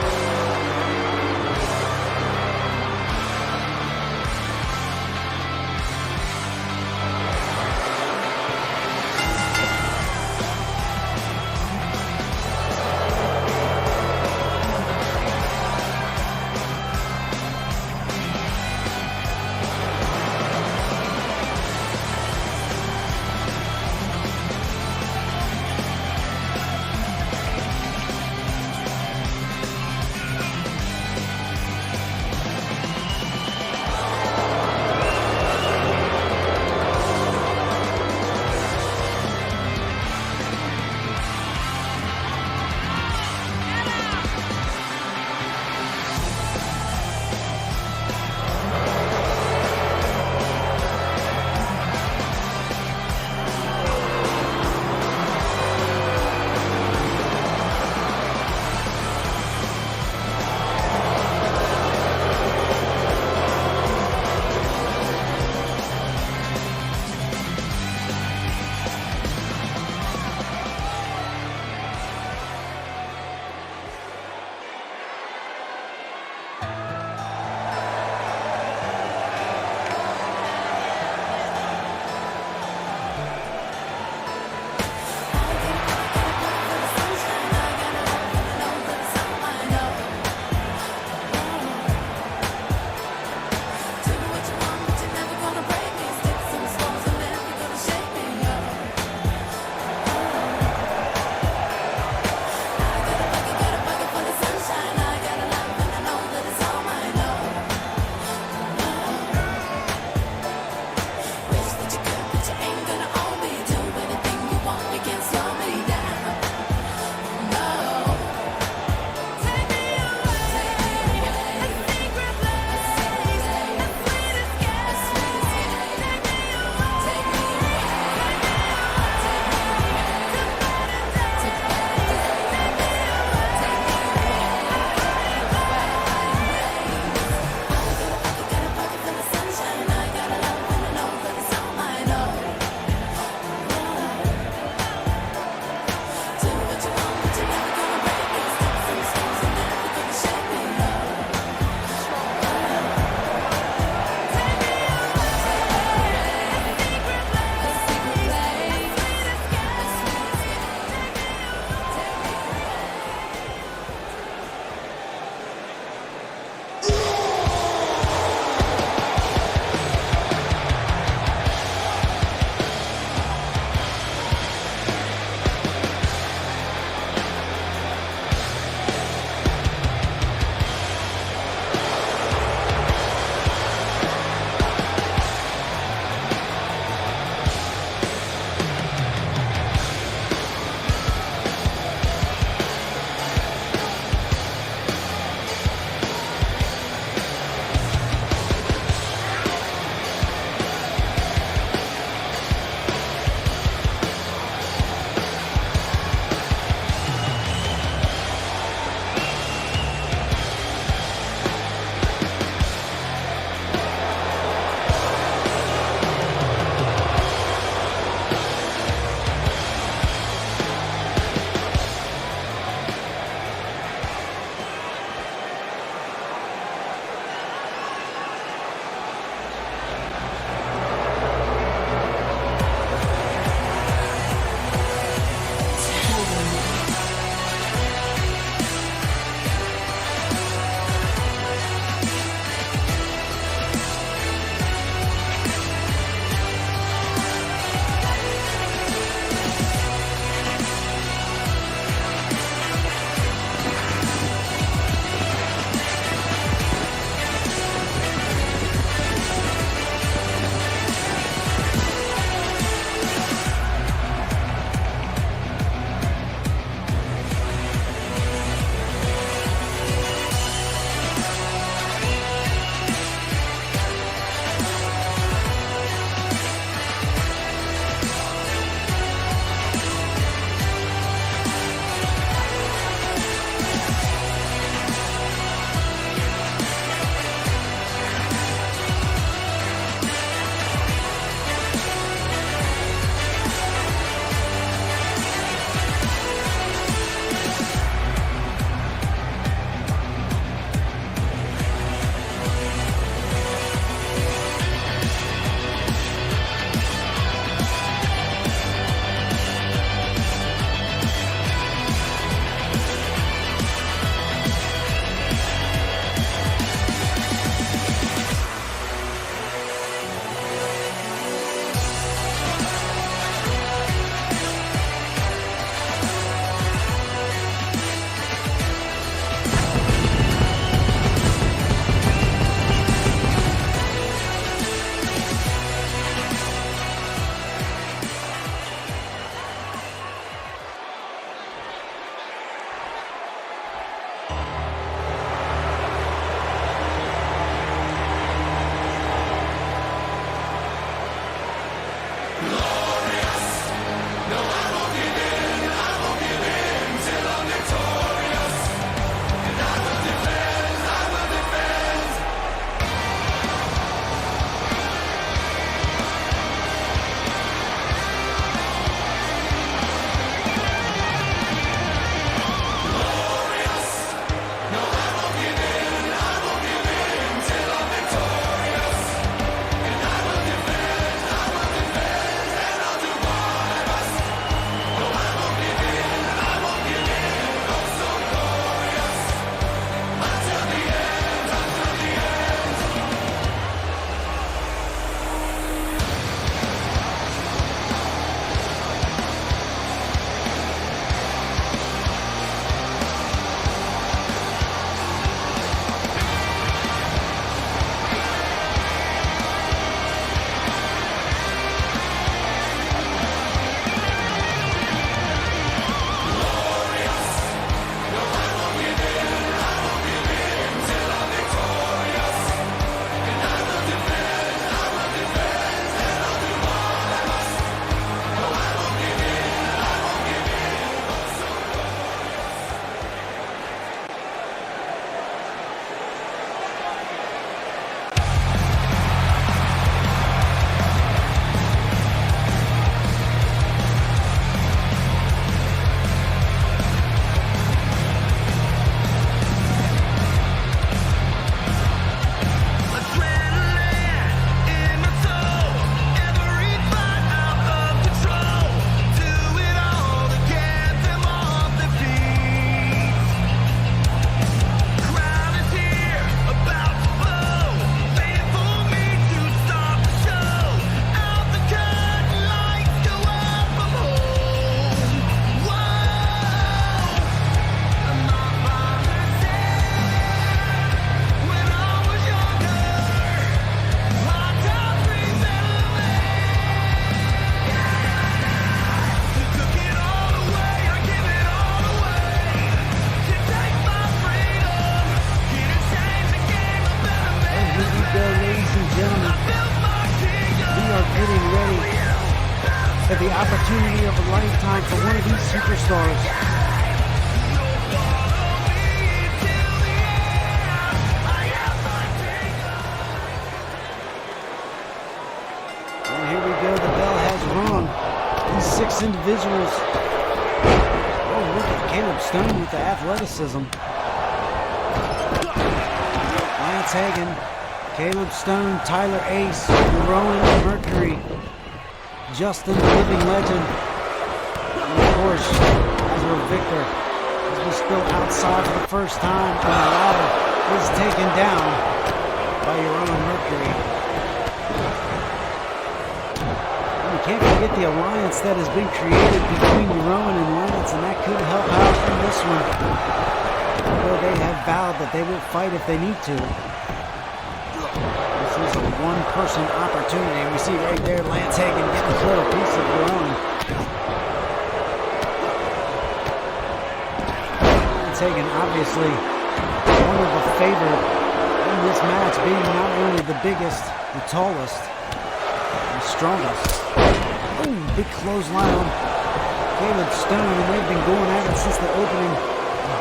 for the opportunity of a lifetime for one of these superstars. And here we go, the bell has rung. These 6 individuals. Oh, look at Caleb Stone with the athleticism. Hagan, Caleb Stone, Tyler Ace, Jeroen, Mercury, Justin, the Living Legend, and of course, Azrael Victor, as we spill outside for the first time, and the ladder is taken down by Jeroen Mercury. And we can't forget the alliance that has been created between Jeroen and Lance, and that could help out in this one. Although they have vowed that they will fight if they need to. This is a one-person opportunity. We see right there Lance Hagan getting a little piece of Jeroen. Lance Hagan obviously one of the favored in this match, being not only the biggest, the tallest, and strongest. Boom, big clothesline on Caleb Stone, and they've been going at it since the opening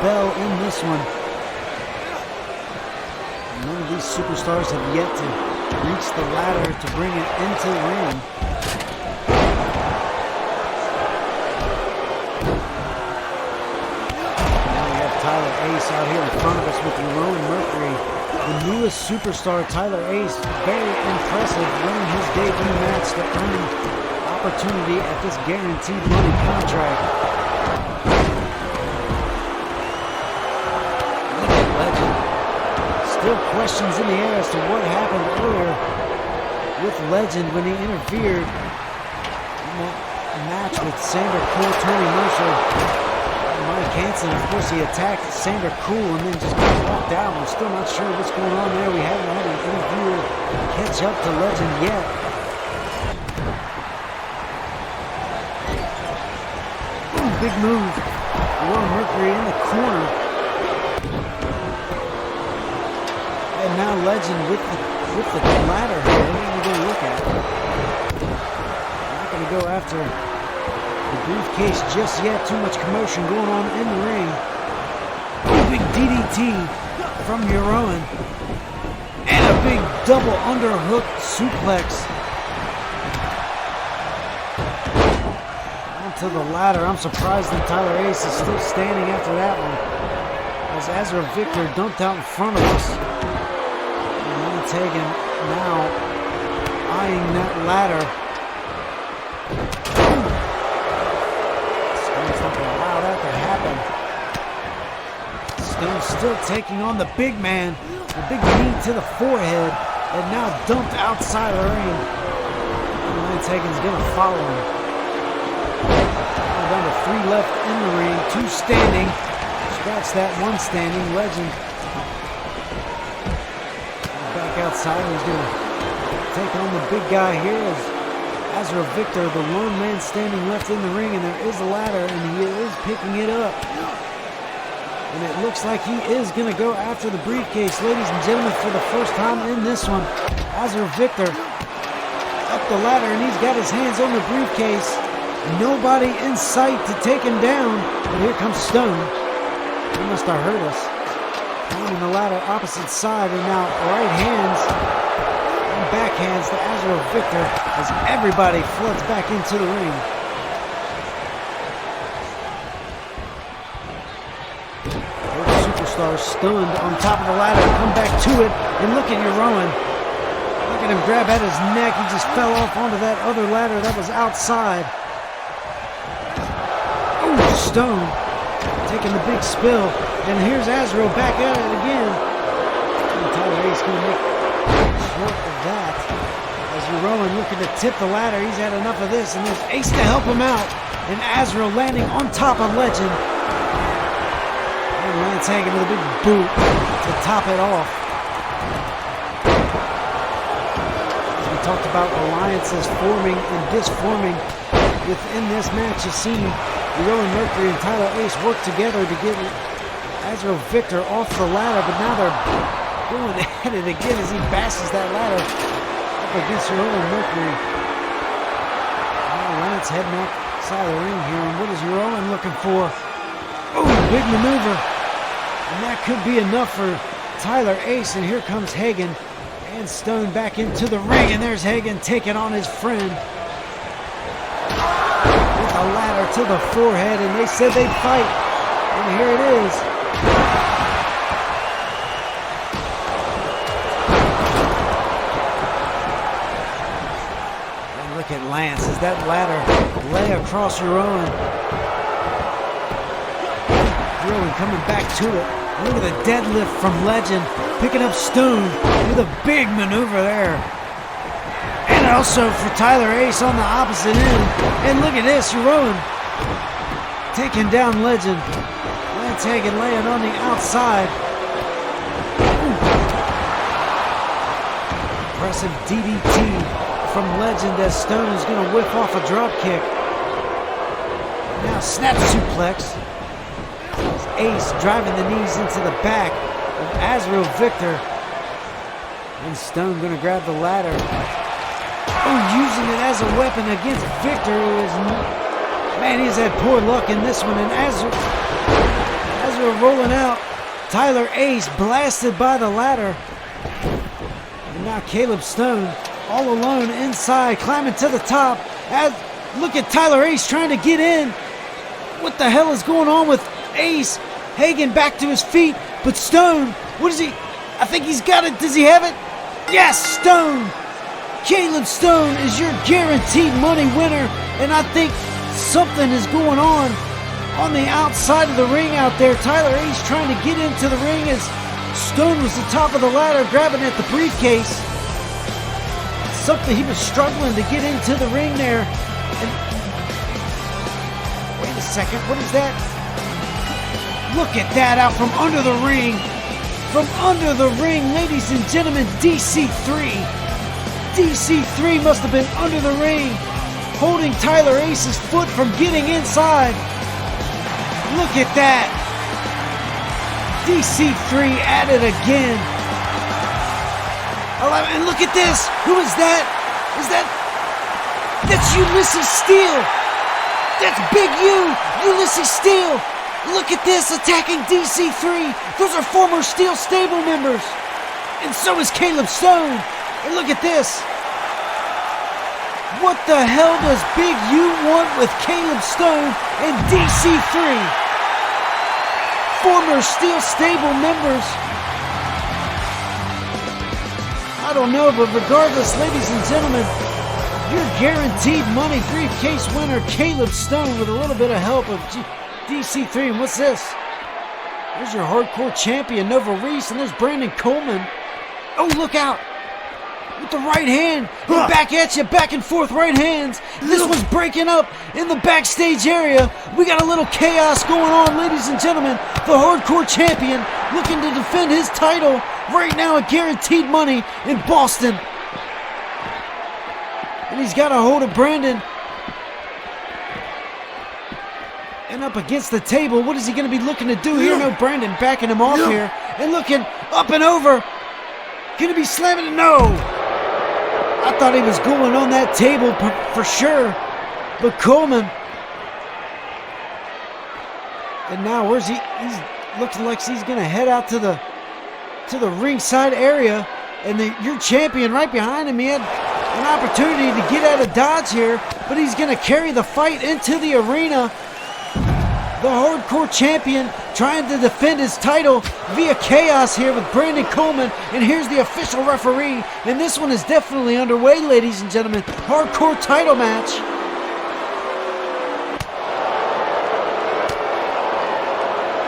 bell in this one. None of these superstars have yet to reach the ladder to bring it into the ring. Now we have Tyler Ace out here in front of us with Jeroen Mercury. The newest superstar, Tyler Ace, very impressive, winning his debut match to earn opportunity at this guaranteed money contract. Still questions in the air as to what happened earlier with Legend when he interfered in that match with Sander Cool, Tony Mercer, and Mike Hanson. Of course, he attacked Sander Cool and then just got walked out. We're still not sure what's going on there. We haven't had an interviewer catch up to Legend yet. Ooh, big move. Jeroen Mercury in the corner. And now Legend with the ladder here. What are we going to look at? Not going to go after the briefcase just yet. Too much commotion going on in the ring. Oh, big DDT from Jeroen. And a big double underhook suplex. Onto the ladder. I'm surprised that Tyler Ace is still standing after that one, as Azrael Victor dumped out in front of us. Hagan now eyeing that ladder. Stone's not going to allow that to happen. Stone still taking on the big man. A big knee to the forehead, and now dumped outside the ring. And Lance Hagan's going to follow him. Down to 3 left in the ring, 2 standing. Scratch that, 1 standing. Legend outside. He's going to take on the big guy here as Azrael Victor, the lone man standing left in the ring, and there is a ladder, and he is picking it up. And it looks like he is going to go after the briefcase, ladies and gentlemen, for the first time in this one. Azrael Victor up the ladder, and he's got his hands on the briefcase. Nobody in sight to take him down, but here comes Stone. He must have heard us. Climbing the ladder opposite side, and now right hands and backhands to Azrael Victor as everybody floods back into the ring. Both superstars stunned on top of the ladder, come back to it, and look at Jeroen. Look at him grab at his neck. He just fell off onto that other ladder that was outside. Oh, Stone taking the big spill. And here's Azrael back at it again. And Tyler Ace going to make short of that. As Jeroen looking to tip the ladder, he's had enough of this. And there's Ace to help him out. And Azrael landing on top of Legend. And Lance Hagan with a big boot to top it off. As we talked about alliances forming and disforming within this match, you've seen Jeroen Mercury and Tyler Ace work together to get Azrael Victor off the ladder, but now they're going at it again as he bashes that ladder up against Jeroen Mercury. Now Lance Lance heading outside the ring here. And what is Jeroen looking for? Oh, big maneuver. And that could be enough for Tyler Ace. And here comes Hagan and Stone back into the ring. And there's Hagan taking on his friend with a ladder to the forehead. And they said they'd fight. And here it is. And look at Lance as that ladder lay across Jeroen. Jeroen coming back to it. Look at the deadlift from Legend, picking up Stone with a big maneuver there. And also for Tyler Ace on the opposite end. And look at this, Jeroen taking down Legend. Lance Hagan laying on the outside. Ooh. Impressive DDT from Legend as Stone is going to whip off a drop kick. Now snap suplex. Ace driving the knees into the back of Azrael Victor. And Stone going to grab the ladder. Oh, using it as a weapon against Victor, who is, man, he's had poor luck in this one. And Azrael rolling out. Tyler Ace blasted by the ladder. And now Caleb Stone all alone inside, climbing to the top. Look at Tyler Ace trying to get in. What the hell is going on with Ace? Hagan back to his feet, but Stone, what is he? I think he's got it. Does he have it? Yes, Stone. Caleb Stone is your guaranteed money winner, and I think something is going on the outside of the ring out there. Tyler Ace trying to get into the ring as Stone was the top of the ladder grabbing at the briefcase. Something he was struggling to get into the ring there. And wait a second, what is that? Look at that out from under the ring. From under the ring, ladies and gentlemen, DC3. DC3 must have been under the ring, holding Tyler Ace's foot from getting inside. Look at that. DC3 at it again. And look at this. Who is that? That's Ulysses Steele. That's Big U, Ulysses Steele. Look at this, attacking DC3. Those are former Steel stable members. And so is Caleb Stone. And look at this. What the hell does Big U want with Caleb Stone and DC3? Former Steel stable members. I don't know, but regardless, ladies and gentlemen, your guaranteed money briefcase winner, Caleb Stone, with a little bit of help of DC3. And what's this? There's your hardcore champion, Nova Reese, and there's Brandon Coleman. Oh, look out! With the right hand, and back at you, back and forth right hands. This one's breaking up in the backstage area. We got a little chaos going on, ladies and gentlemen. The hardcore champion looking to defend his title right now at Guaranteed Money in Boston. And he's got a hold of Brandon. And up against the table, what is he going to be looking to do here? No, Brandon backing him off here. And looking up and over. Going to be slamming it? No. I thought he was going on that table for sure. But Coleman. And now where's he? He's looking like he's going to head out to the ringside area. And your champion right behind him, he had an opportunity to get out of dodge here. But he's going to carry the fight into the arena. The hardcore champion trying to defend his title via chaos here with Brandon Coleman. And here's the official referee. And this one is definitely underway, ladies and gentlemen. Hardcore title match.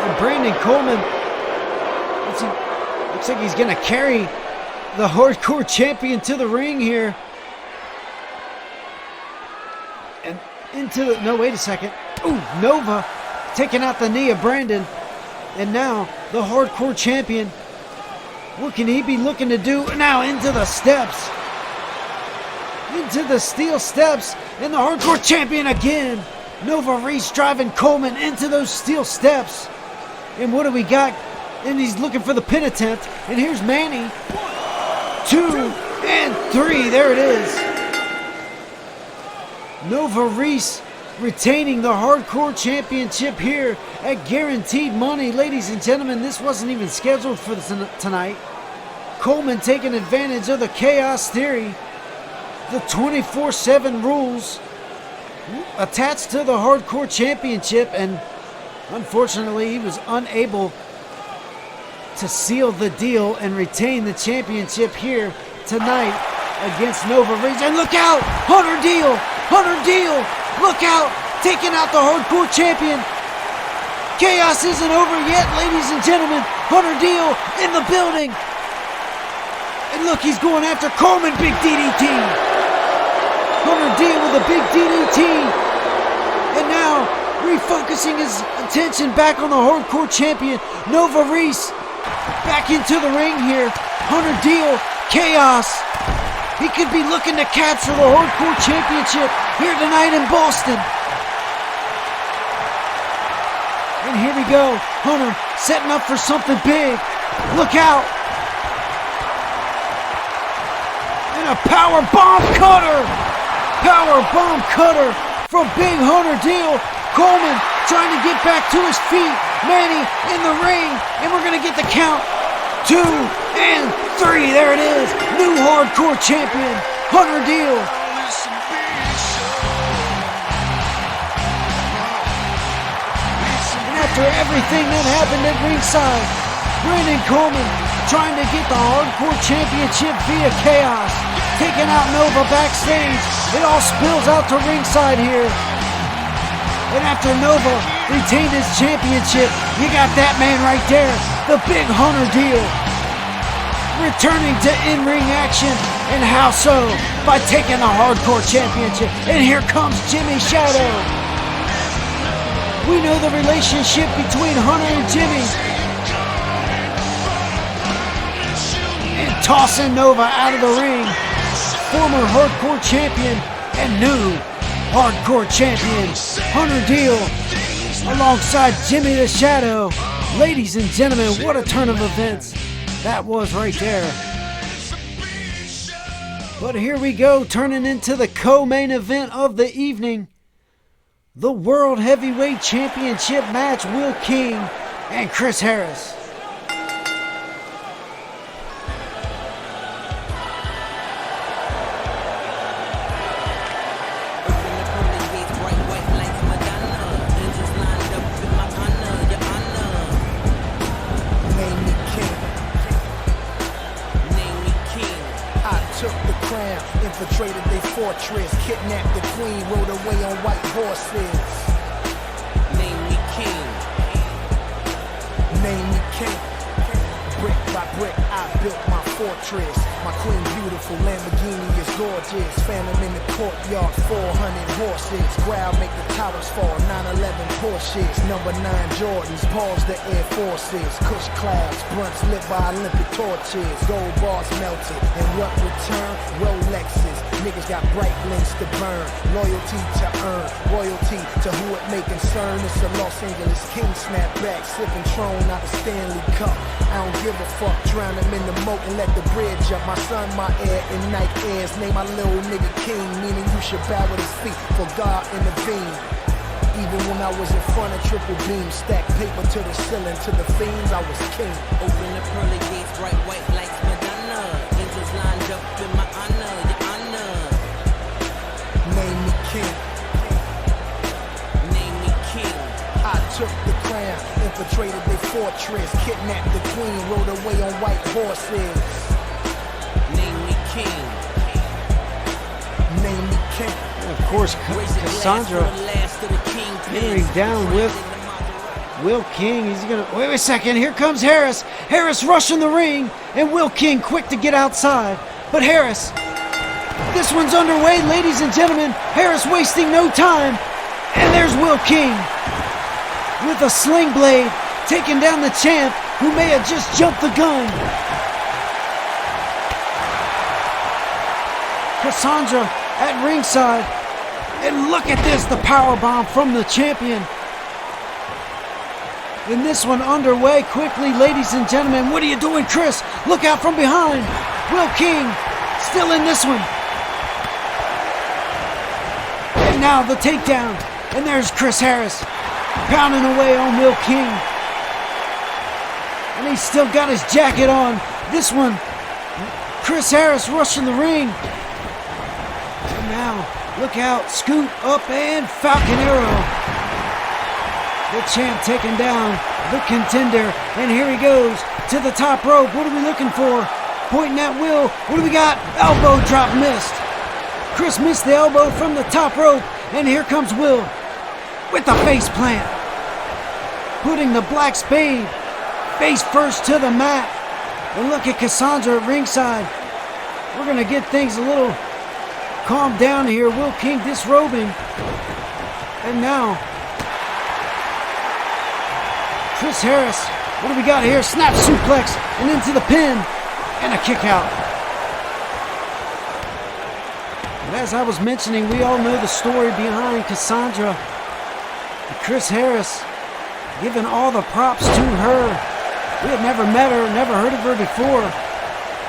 And Brandon Coleman, looks like he's going to carry the hardcore champion to the ring here. And into the, no, wait a second. Ooh, Nova taking out the knee of Brandon. And now the hardcore champion, what can he be looking to do? Now into the steps. Into the steel steps. And the hardcore champion again. Nova Reese driving Coleman into those steel steps. And what do we got? And he's looking for the pin attempt. And here's Manny. 1, 2, and 3. There it is. Nova Reese retaining the Hardcore Championship here at Guaranteed Money. Ladies and gentlemen, this wasn't even scheduled for tonight. Coleman taking advantage of the Chaos Theory, the 24/7 rules attached to the Hardcore Championship, and unfortunately he was unable to seal the deal and retain the championship here tonight against Nova Reese. And look out! Hunter Deal! Look out! Taking out the Hardcore Champion. Chaos isn't over yet, ladies and gentlemen. Hunter Deal in the building. And look, he's going after Coleman. Big DDT. Hunter Deal with a big DDT. And now refocusing his attention back on the Hardcore Champion, Nova Reese. Back into the ring here. Hunter Deal, Chaos. He could be looking to capture the Hardcore Championship here tonight in Boston. And here we go. Hunter setting up for something big. Look out. And a power bomb cutter. Power bomb cutter from Big Hunter Deal. Coleman trying to get back to his feet. Manny in the ring. And we're going to get the count. 2 and 3. There it is. New Hardcore Champion, Hunter Deal. And after everything that happened at ringside, Brandon Coleman trying to get the Hardcore Championship via Chaos, taking out Nova backstage. It all spills out to ringside here. And after Nova retained his championship, you got that man right there, the Big Hunter Deal. Returning to in-ring action, and how so? By taking the Hardcore Championship. And here comes Jimmy Shadow. We know the relationship between Hunter and Jimmy. And tossing Nova out of the ring. Former Hardcore Champion and new Hardcore Champion, Hunter Deal, alongside Jimmy the Shadow. Ladies and gentlemen, what a turn of events that was right there. But here we go, turning into the co-main event of the evening. The World Heavyweight Championship match, Will King and Chris Harris. Infiltrated their fortress, kidnapped the queen, rode away on white horses. Name me king. Name me king. Brick by brick, I built my fortress. My queen beautiful, Lamborghini is gorgeous. Phantom in the courtyard, 400 horses. Growl make the towers fall, 911 Porsches. Number 9 Jordans, pause the Air Forces. Kush clouds, brunch lit by Olympic torches. Gold bars melted, and what return? Rolexes. Niggas got bright links to burn. Loyalty to earn, royalty to who it may concern. It's a Los Angeles King snapback, sipping Tron out of Stanley Cup. I don't give a fuck, drown him in the moat and let the bridge up. My son, my heir in night airs, name my little nigga king, meaning you should bow at his feet for God intervene. Even when I was in front of triple beam, stack paper to the ceiling, to the fiends, I was king. Open the pearly gates, bright white lights, Madonna. Angels lined up in my honor, your honor. Name me king. Name me king. I took the crown, infiltrated their fortress, kidnapped the queen, rode away on white horses. Name me king. Name me king. Of course, Cassandra entering down with Will King. He's gonna wait a second. Here comes Harris. Harris rushing the ring, and Will King quick to get outside. But Harris, this one's underway, ladies and gentlemen. Harris wasting no time, and there's Will King with a sling blade, taking down the champ who may have just jumped the gun. Cassandra at ringside. And look at this, the powerbomb from the champion. And this one underway quickly, ladies and gentlemen. What are you doing, Chris? Look out from behind. Will King still in this one. And And now the takedown. And there's Chris Harris pounding away on Will King. And he's still got his jacket on. This one, Chris Harris rushing the ring. And now, look out, scoop up and Falcon Arrow. The champ taking down the contender. And here he goes to the top rope. What are we looking for? Pointing at Will. What do we got? Elbow drop missed. Chris missed the elbow from the top rope. And here comes Will with the face plant. Putting the Black Spade face first to the mat. And look at Cassandra at ringside. We're going to get things a little calmed down here. Will King disrobing. And now, Chris Harris. What do we got here? Snap suplex and into the pin. And a kick out. And as I was mentioning, we all know the story behind Cassandra. Chris Harris giving all the props to her. We had never met her, never heard of her before.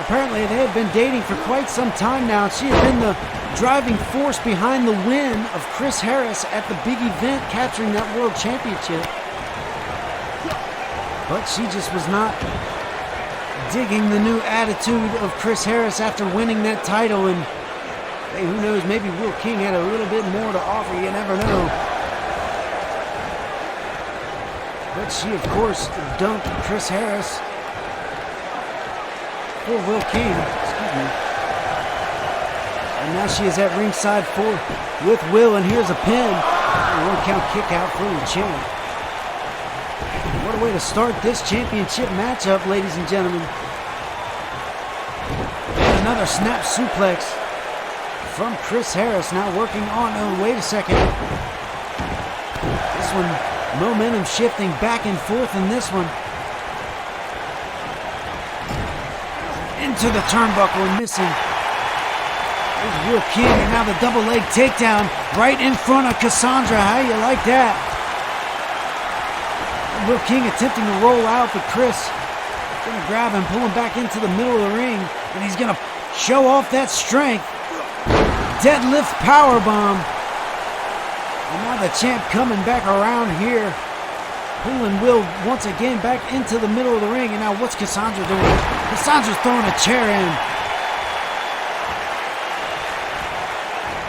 Apparently they had been dating for quite some time now. She had been the driving force behind the win of Chris Harris at the big event, capturing that world championship. But she just was not digging the new attitude of Chris Harris after winning that title. And hey, who knows, maybe Will King had a little bit more to offer, you never know. But she, of course, dumped Chris Harris for Will King, excuse me. And now she is at ringside with Will, and here's a pin. A 1 count kick out for the champ. What a way to start this championship matchup, ladies and gentlemen. And another snap suplex from Chris Harris, now working on, oh, wait a second. This one, momentum shifting back and forth in this one. Into the turnbuckle and missing. There's Will King, and now the double leg takedown right in front of Cassandra. How you like that? And Will King attempting to roll out, but Chris gonna grab him, pull him back into the middle of the ring, and he's gonna show off that strength. Deadlift powerbomb. And now the champ coming back around here, pulling Will once again back into the middle of the ring. And now what's Cassandra doing? Cassandra's throwing a chair in.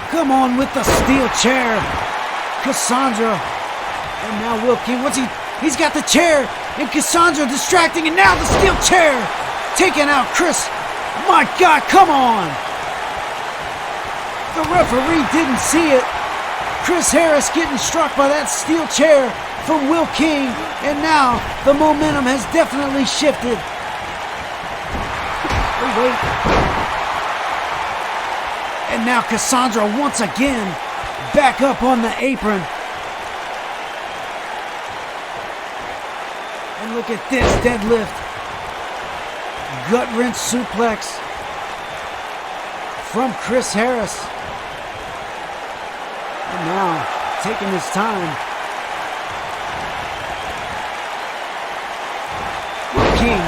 Come on with the steel chair, Cassandra. And now Will King, he's got the chair, and Cassandra distracting, and now the steel chair taking out Chris. My God, come on. The referee didn't see it. Chris Harris getting struck by that steel chair from Will King, and now the momentum has definitely shifted. Oh, wait. And now Cassandra once again back up on the apron. And look at this deadlift. Gut wrench suplex from Chris Harris. And now taking his time. Will King.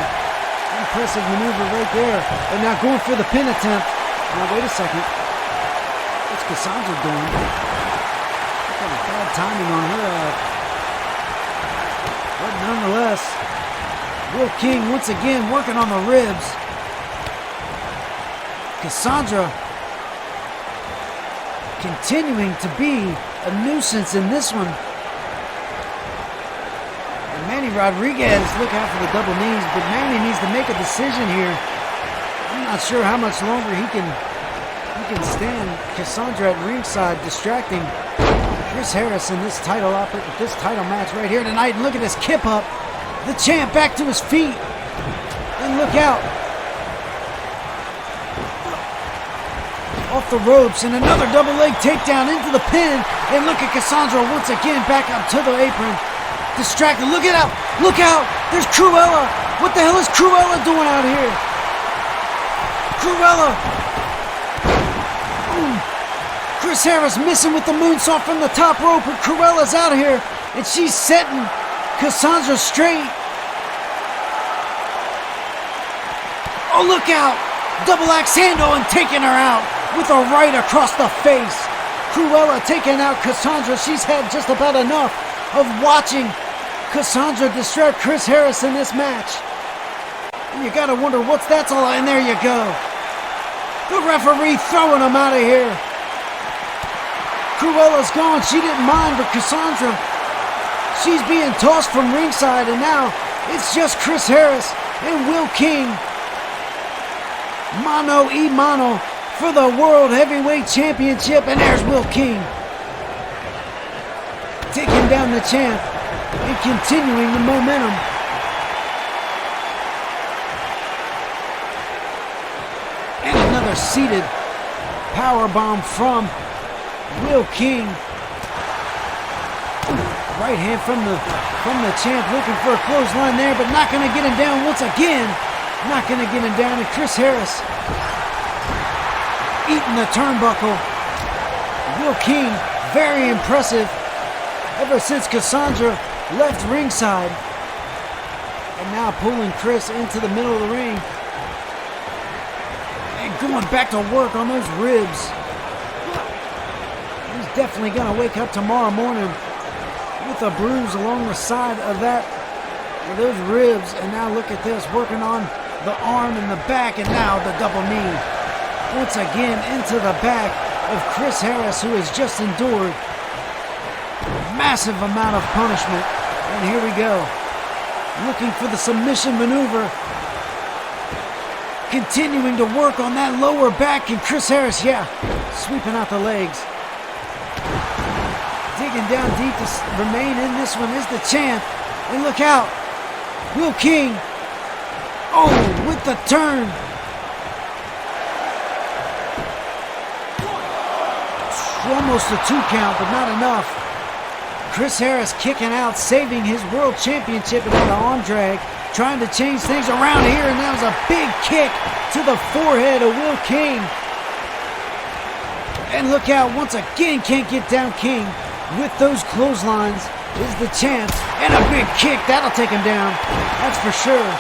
Impressive maneuver right there. And now going for the pin attempt. Now wait a second. What's Cassandra doing? What kind of bad timing on her? But nonetheless, Will King once again working on the ribs. Cassandra continuing to be a nuisance in this one. And Manny Rodriguez, look out for the double knees, but Manny needs to make a decision here. I'm not sure how much longer he can stand Cassandra at ringside, distracting Chris Harris in this title match right here tonight. And look at this kip up. The champ back to his feet. And look out. Off the ropes, and another double leg takedown into the pin. And look at Cassandra once again back up to the apron. Distracted. Look out. Look out. There's Cruella. What the hell is Cruella doing out here? Cruella. Chris Harris missing with the moonsault from the top rope, and Cruella's out of here, and she's setting Cassandra straight. Oh, look out! Double axe handle and taking her out with a right across the face. Cruella taking out Cassandra. She's had just about enough of watching Cassandra distract Chris Harris in this match. And you gotta wonder what's that's all, and there you go. The referee throwing him out of here. Cruella's gone. She didn't mind, but Cassandra, she's being tossed from ringside, and now it's just Chris Harris and Will King. Mano y mano for the World Heavyweight Championship, and there's Will King. Taking down the champ and continuing the momentum. And another seated powerbomb from Will King. Right hand from the champ, looking for a clothesline there, but not going to get him down once again. Not going to get him down, and Chris Harris eating the turnbuckle. Will King, very impressive ever since Cassandra left ringside. And now pulling Chris into the middle of the ring. And going back to work on those ribs. He's definitely going to wake up tomorrow morning with a bruise along the side of those ribs. And now look at this, working on the arm and the back, and now the double knee. Once again into the back of Chris Harris, who has just endured a massive amount of punishment. And here we go. Looking for the submission maneuver. Continuing to work on that lower back, and Chris Harris, sweeping out the legs. Digging down deep to remain in this one is the champ. And look out. Will King. Oh, with the turn. Almost a 2 count, but not enough. Chris Harris kicking out, saving his world championship without an arm drag. Trying to change things around here, and that was a big kick to the forehead of Will King. And look out, once again can't get down King with those clotheslines is the champ. And a big kick, that'll take him down. That's for sure.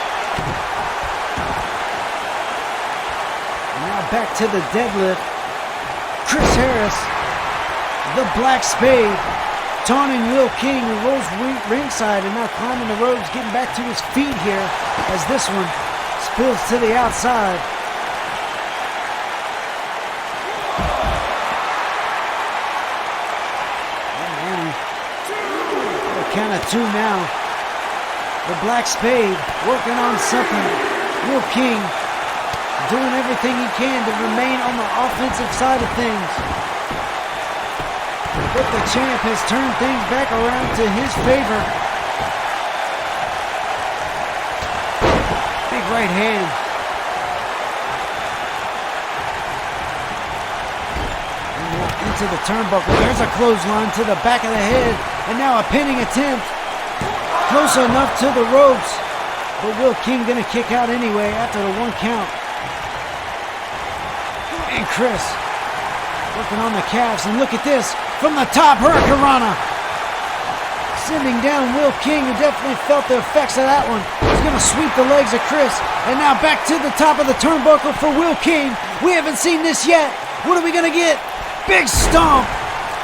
And now back to the deadlift. Chris Harris, the black spade, taunting Will King, who rolls ringside and now climbing the ropes, getting back to his feet here as this one spills to the outside. Count of 2 now. The black spade working on something. Will King doing everything he can to remain on the offensive side of things. But the champ has turned things back around to his favor. Big right hand. Into the turnbuckle. There's a clothesline to the back of the head. And now a pinning attempt. Close enough to the ropes. But Will King gonna kick out anyway after the 1 count. And Chris working on the calves. And look at this. From the top, Hurricanrana. Sending down Will King, who definitely felt the effects of that one. He's gonna sweep the legs of Chris. And now back to the top of the turnbuckle for Will King. We haven't seen this yet. What are we gonna get? Big stomp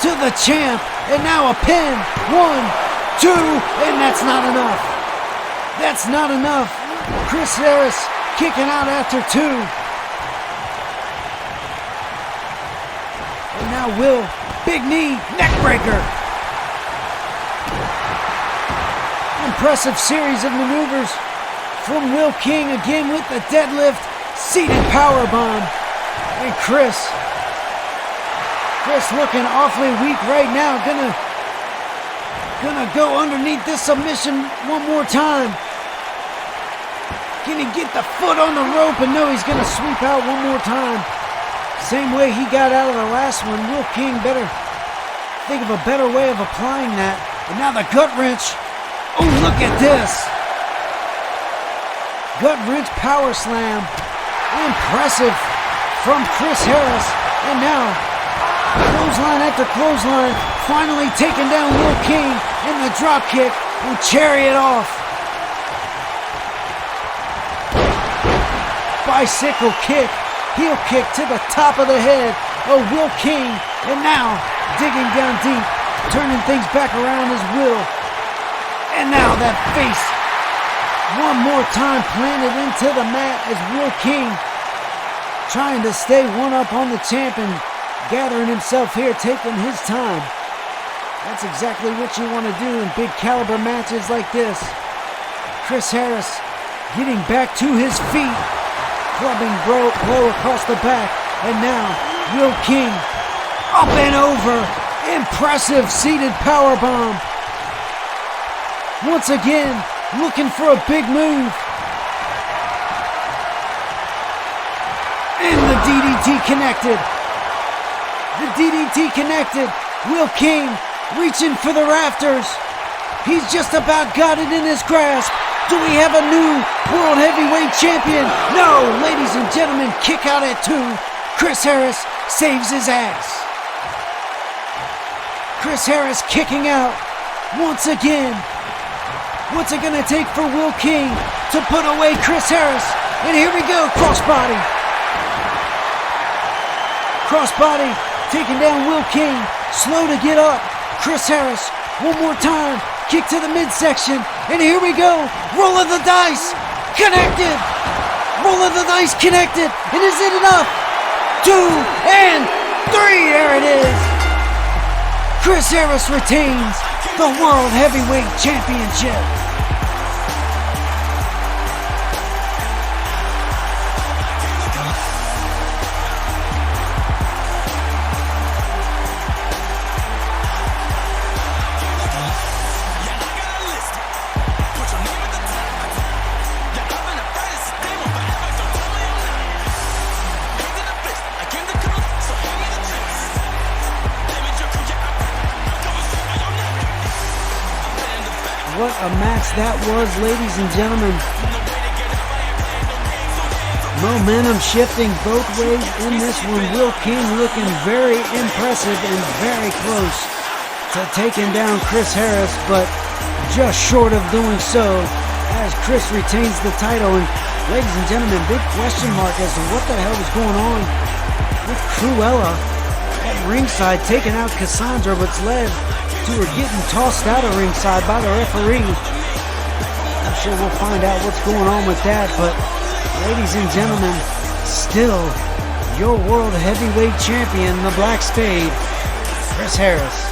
to the champ, and now a pin. 1, 2, and that's not enough. That's not enough. Chris Harris kicking out after 2. And now Will, big knee, neck breaker. Impressive series of maneuvers from Will King, again with the deadlift, seated powerbomb, and Chris looking awfully weak right now. Gonna go underneath this submission one more time. Can he get the foot on the rope? And no, he's gonna sweep out one more time. Same way he got out of the last one. Will King better think of a better way of applying that. And now the gut wrench. Oh, look at this. Gut wrench power slam. Impressive from Chris Harris. And now clothesline after clothesline, finally taking down Will King in the drop kick and chariot off. Bicycle kick, heel kick to the top of the head of Will King, and now digging down deep, turning things back around as Will. And now that face, one more time planted into the mat as Will King trying to stay one up on the champion, gathering himself here, taking his time. That's exactly what you want to do in big caliber matches like this. Chris Harris getting back to his feet, clubbing blow across the back, and now Will King up and over. Impressive seated powerbomb. Once again, looking for a big move. And the DDT connected. The DDT connected. Will King reaching for the rafters. He's just about got it in his grasp. Do we have a new World Heavyweight Champion? No, ladies and gentlemen, kick out at 2. Chris Harris saves his ass. Chris Harris kicking out once again. What's it gonna take for Will King to put away Chris Harris? And here we go, crossbody. Crossbody taking down Will King. Slow to get up. Chris Harris, one more time. Kick to the midsection. And here we go. Roll of the dice. Connected. Roll of the dice connected. And is it enough? 2 and 3. There it is. Chris Harris retains the World Heavyweight Championship. What a match that was, ladies and gentlemen. Momentum shifting both ways in this one. Will King looking very impressive and very close to taking down Chris Harris, but just short of doing so as Chris retains the title. And ladies and gentlemen, big question mark as to what the hell is going on with Cruella at ringside, taking out Cassandra, what's led to her getting tossed out of ringside by the referee. I'm sure we'll find out what's going on with that, but ladies and gentlemen, still your World Heavyweight Champion, the Black Spade, Chris Harris.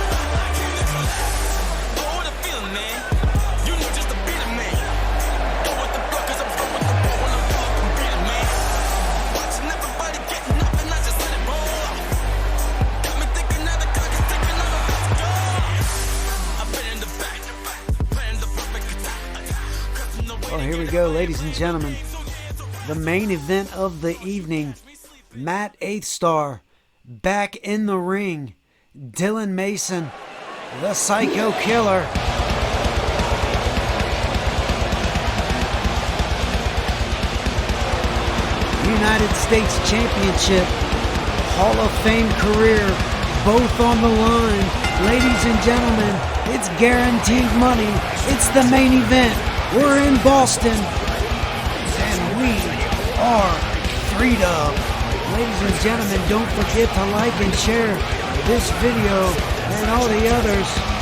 Here we go, ladies and gentlemen. The main event of the evening. Matt Eigthstarr back in the ring. Dylan Mason, the Psycho Killer. United States Championship, Hall of Fame career, both on the line. Ladies and gentlemen, it's guaranteed money. It's the main event. We're in Boston, and we are freedom. Ladies and gentlemen, don't forget to like and share this video and all the others.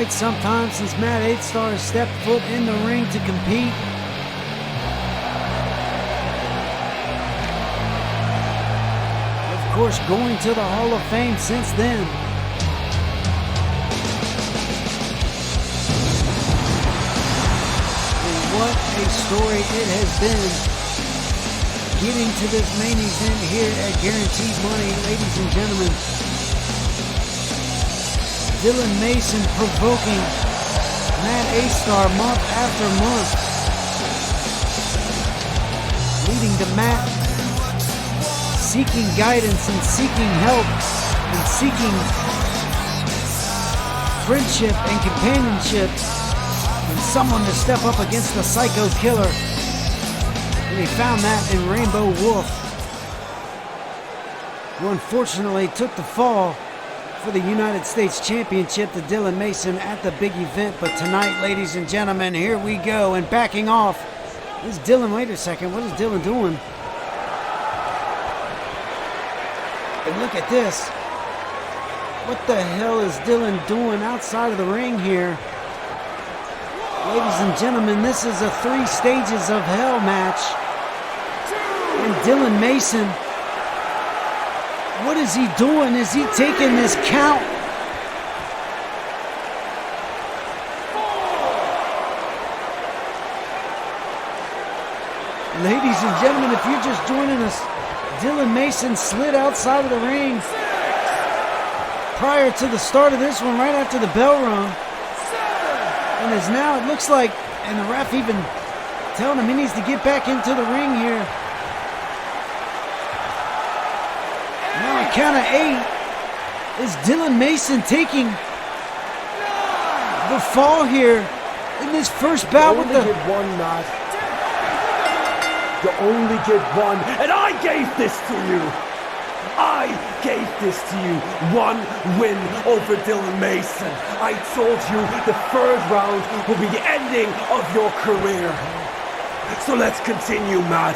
quite some time since Matt Eightsstarr has stepped foot in the ring to compete. Of course, going to the Hall of Fame since then. And what a story it has been. Getting to this main event here at Guaranteed Money, ladies and gentlemen. Dylan Mason provoking Matt Eightsstarr month after month, leading to Matt seeking guidance and seeking help and seeking friendship and companionship and someone to step up against the Psycho Killer. And he found that in Rainbow Wolf, who unfortunately took the fall for the United States Championship to Dylan Mason at the big event. But tonight, ladies and gentlemen, here we go. And backing off is Dylan. Wait a second, what is Dylan doing? And look at this. What the hell is Dylan doing outside of the ring here? Ladies and gentlemen, this is a 3 stages of hell match. And Dylan Mason, what is he doing? Is he taking this count? Ladies and gentlemen, if you're just joining us, Dylan Mason slid outside of the ring prior to the start of this one, right after the bell rung. And is now, it looks like, and the ref even telling him he needs to get back into the ring here. Now on count of 8, is Dylan Mason taking the fall here in this first bout with the... You only get one, Matt. You only get one, and I gave this to you. I gave this to you. 1 win over Dylan Mason. I told you the 3rd round will be the ending of your career. So let's continue, Matt.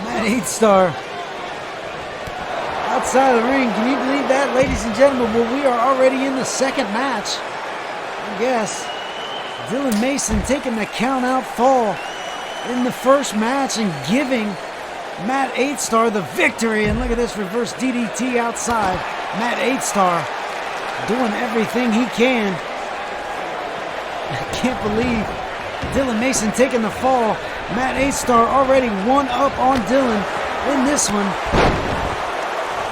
Matt Eightsstarr outside of the ring. Can you believe that, ladies and gentlemen? Well, we are already in the second match. I guess Dylan Mason taking the count-out fall in the first match and giving Matt Eightsstarr the victory. And look at this reverse DDT outside. Matt Eightsstarr doing everything he can. I can't believe Dylan Mason taking the fall. Matt Eightsstarr already 1 up on Dylan in this one.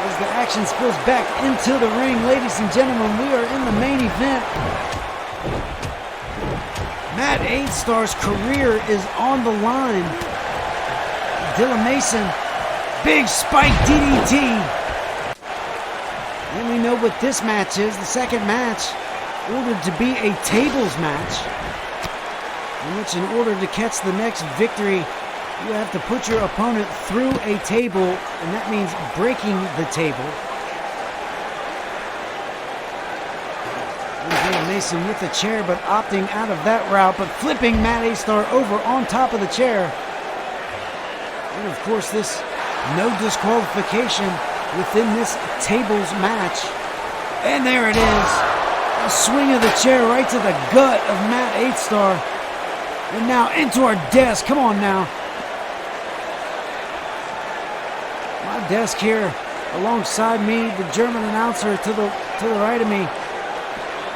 As the action spills back into the ring, ladies and gentlemen, we are in the main event. Matt Eightstarr's career is on the line. Dylan Mason, big spike DDT. And we know what this match is. The second match, ordered to be a tables match, in which in order to catch the next victory, you have to put your opponent through a table, and that means breaking the table. Dylan Mason with the chair, but opting out of that route, but flipping Matt Eightsstarr over on top of the chair. And of course, this no disqualification within this tables match. And there it is. A swing of the chair right to the gut of Matt Eightsstarr. And now into our desk. Come on now. My desk here alongside me, the German announcer to the right of me.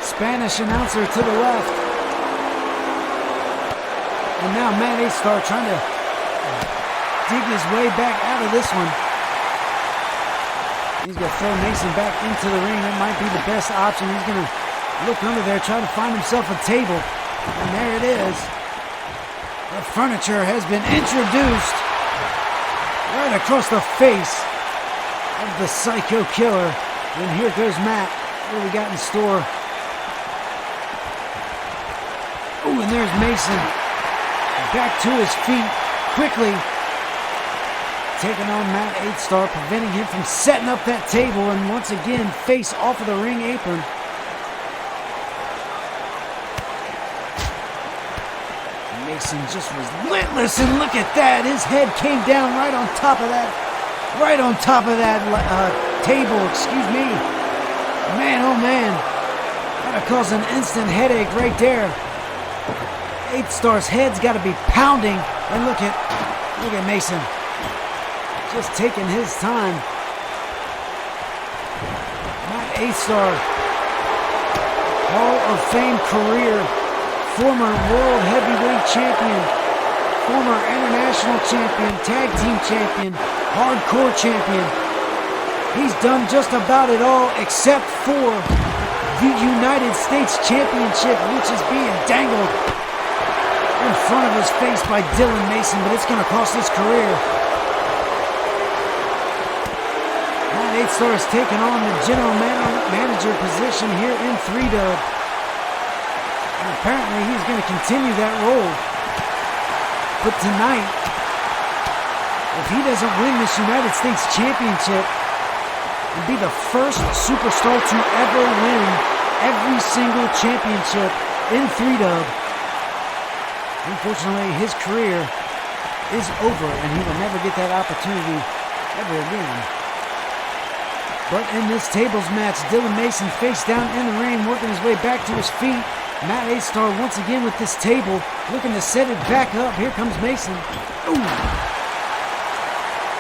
Spanish announcer to the left. And now Matt Eightsstarr trying to dig his way back out of this one. He's going to throw Mason back into the ring. That might be the best option. He's going to look under there, try to find himself a table. And there it is. The furniture has been introduced right across the face of the Psycho Killer. And here goes Matt. What do we got in store? Oh, and there's Mason. Back to his feet quickly. Taking on Matt Eightsstarr, preventing him from setting up that table, and once again, face off of the ring apron. Mason just relentless, and look at that. His head came down right on top of that table, excuse me. Man, oh man. That'll cause an instant headache right there. Eightstarr's head's got to be pounding. And look at Mason. Just taking his time. Matt Eightstarr, Hall of Fame career, former World Heavyweight Champion, former International Champion, Tag Team Champion, Hardcore Champion. He's done just about it all except for the United States Championship, which is being dangled in front of his face by Dylan Mason, but it's going to cost his career. Matt Eightstarr has taken on the general manager position here in 3-Dub. And apparently he's going to continue that role. But tonight, if he doesn't win this United States Championship and be the first superstar to ever win every single championship in 3-Dub, unfortunately his career is over and he will never get that opportunity ever again. But in this tables match, Dylan Mason face down in the ring, working his way back to his feet. Matt Eightstarr once again with this table, looking to set it back up. Here comes Mason. Ooh.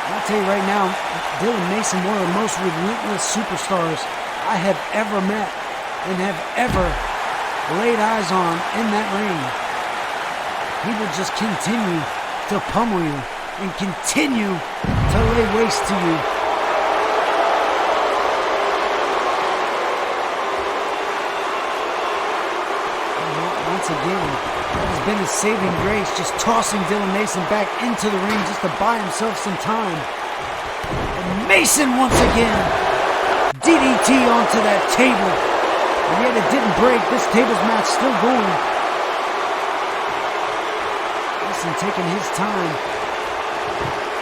I'll tell you right now, Dylan Mason, one of the most relentless superstars I have ever met and have ever laid eyes on in that ring. He will just continue to pummel you and continue to lay waste to you. Once again, that has been his saving grace, just tossing Dylan Mason back into the ring just to buy himself some time. And Mason once again, DDT onto that table. And yet it didn't break. This tables match still going. Mason taking his time.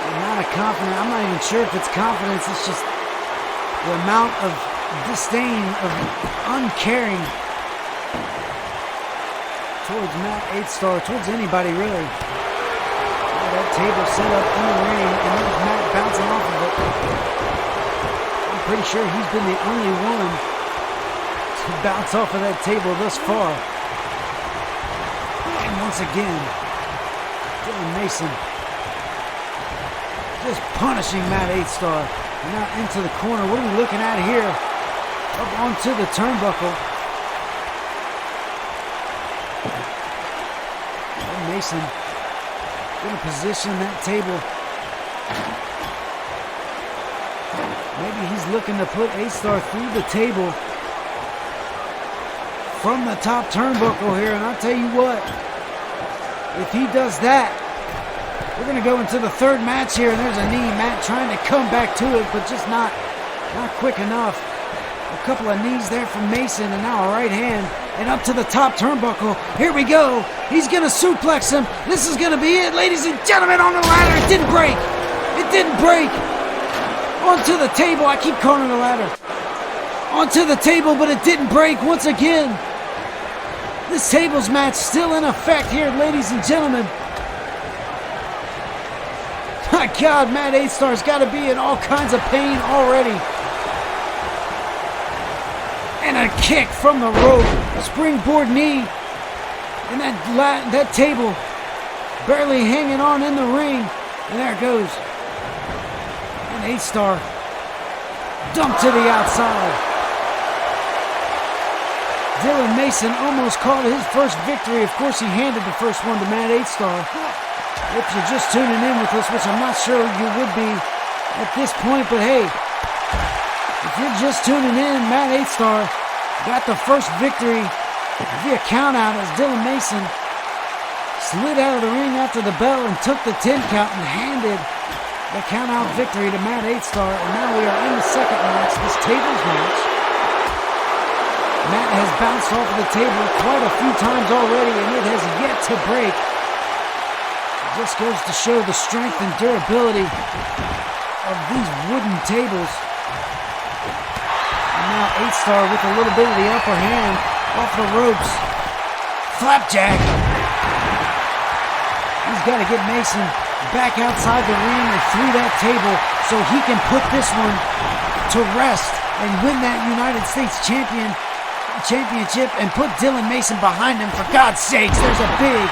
And not a confident, I'm not even sure if it's confidence, it's just the amount of disdain, of uncaring towards Matt Eightstarr, towards anybody really. That table set up in the ring, and there's Matt bouncing off of it. I'm pretty sure he's been the only one to bounce off of that table thus far. And once again, Dylan Mason just punishing Matt Eightstarr. And now into the corner. What are we looking at here? Up onto the turnbuckle. Mason gonna position that table. Maybe he's looking to put Eightstarr through the table from the top turnbuckle here. And I'll tell you what, if he does that, we're gonna go into the third match here. And there's a knee. Matt trying to come back to it, but just not quick enough. A couple of knees there from Mason, and now a right hand. And up to the top turnbuckle. Here we go. He's going to suplex him. This is going to be it, ladies and gentlemen, on the ladder. It didn't break. It didn't break. Onto the table. I keep calling it a ladder. Onto the table, but it didn't break once again. This tables match still in effect here, ladies and gentlemen. My God, Matt Eightstarr's got to be in all kinds of pain already. And a kick from the rope, a springboard knee, and that table barely hanging on in the ring, and there it goes. And Eightstarr dumped to the outside. Dylan Mason almost caught his first victory. Of course, he handed the first one to Matt Eightstarr. If you're just tuning in with us, which I'm not sure you would be at this point, but hey, if you're just tuning in, Matt Eightstarr got the first victory via countout as Dylan Mason slid out of the ring after the bell and took the 10 count and handed the countout victory to Matt Eightstarr. And now we are in the second match, this tables match. Matt has bounced off of the table quite a few times already, and it has yet to break. It just goes to show the strength and durability of these wooden tables. Now Eightstarr with a little bit of the upper hand off the ropes. Flapjack. He's got to get Mason back outside the ring and through that table so he can put this one to rest and win that United States Championship Championship and put Dylan Mason behind him. For God's sakes, there's a big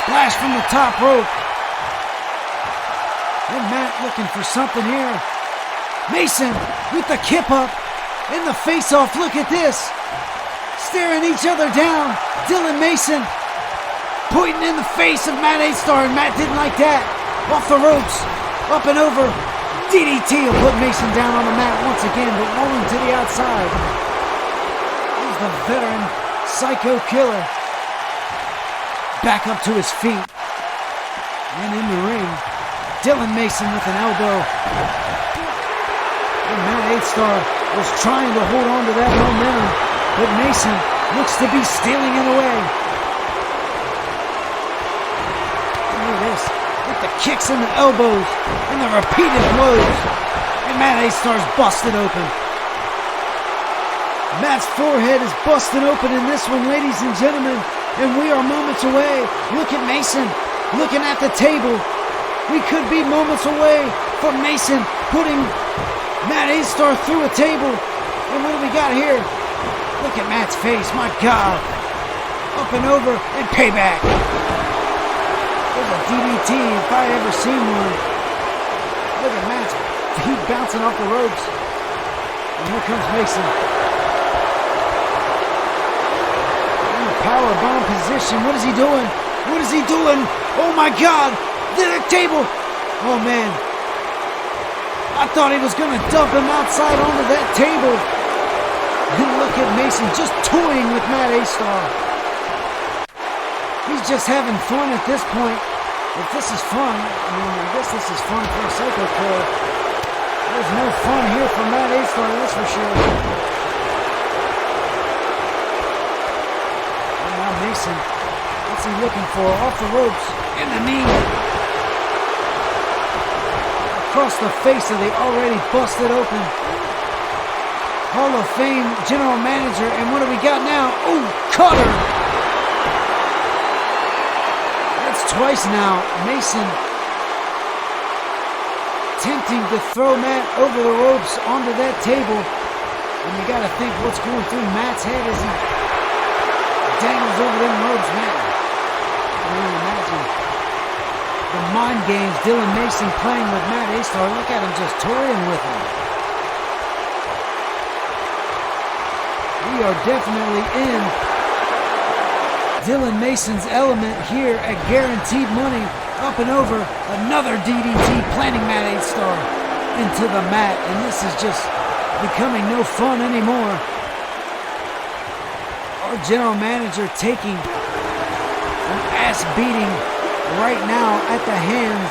splash from the top rope. And Matt looking for something here. Mason with the kip up in the face-off. Look at this. Staring each other down. Dylan Mason pointing in the face of Matt Eightsstarr, and Matt didn't like that. Off the ropes, up and over. DDT will put Mason down on the mat once again, but rolling to the outside. Here's the veteran Psycho Killer. Back up to his feet. And in the ring, Dylan Mason with an elbow. And Matt Eightsstarr was trying to hold on to that momentum, but Mason looks to be stealing it away. And look at this, with the kicks and the elbows and the repeated blows. And Matt Eightstarr's busted open. Matt's forehead is busted open in this one, ladies and gentlemen, and we are moments away. Look at Mason looking at the table. We could be moments away from Mason putting Matt Eightsstarr through a table. And what do we got here? Look at Matt's face, my God. Up and over and payback. There's a DDT if I ever seen one. Look at Matt's feet bouncing off the ropes. And here comes Mason. In the power bomb position. What is he doing? What is he doing? Oh my God. The table. Oh man. I thought he was going to dump him outside onto that table. And look at Mason just toying with Matt Eightsstarr. He's just having fun at this point. If this is fun, I guess this is fun for a Psycho Killer. There's no fun here for Matt Eightsstarr, that's for sure. And now Mason, what's he looking for? Off the ropes, in the knee. Across the face of the already busted open Hall of Fame general manager. And what do we got now? Oh, cutter! That's twice now. Mason attempting to throw Matt over the ropes onto that table. And you gotta think what's going through Matt's head as he dangles over them ropes, man. I can only imagine the mind games Dylan Mason playing with Matt Eightsstarr. Look at him just toying with him. We are definitely in Dylan Mason's element here at Guaranteed Money. Up and over, another DDT planting Matt Eightsstarr into the mat. And this is just becoming no fun anymore. Our general manager taking an ass beating right now at the hands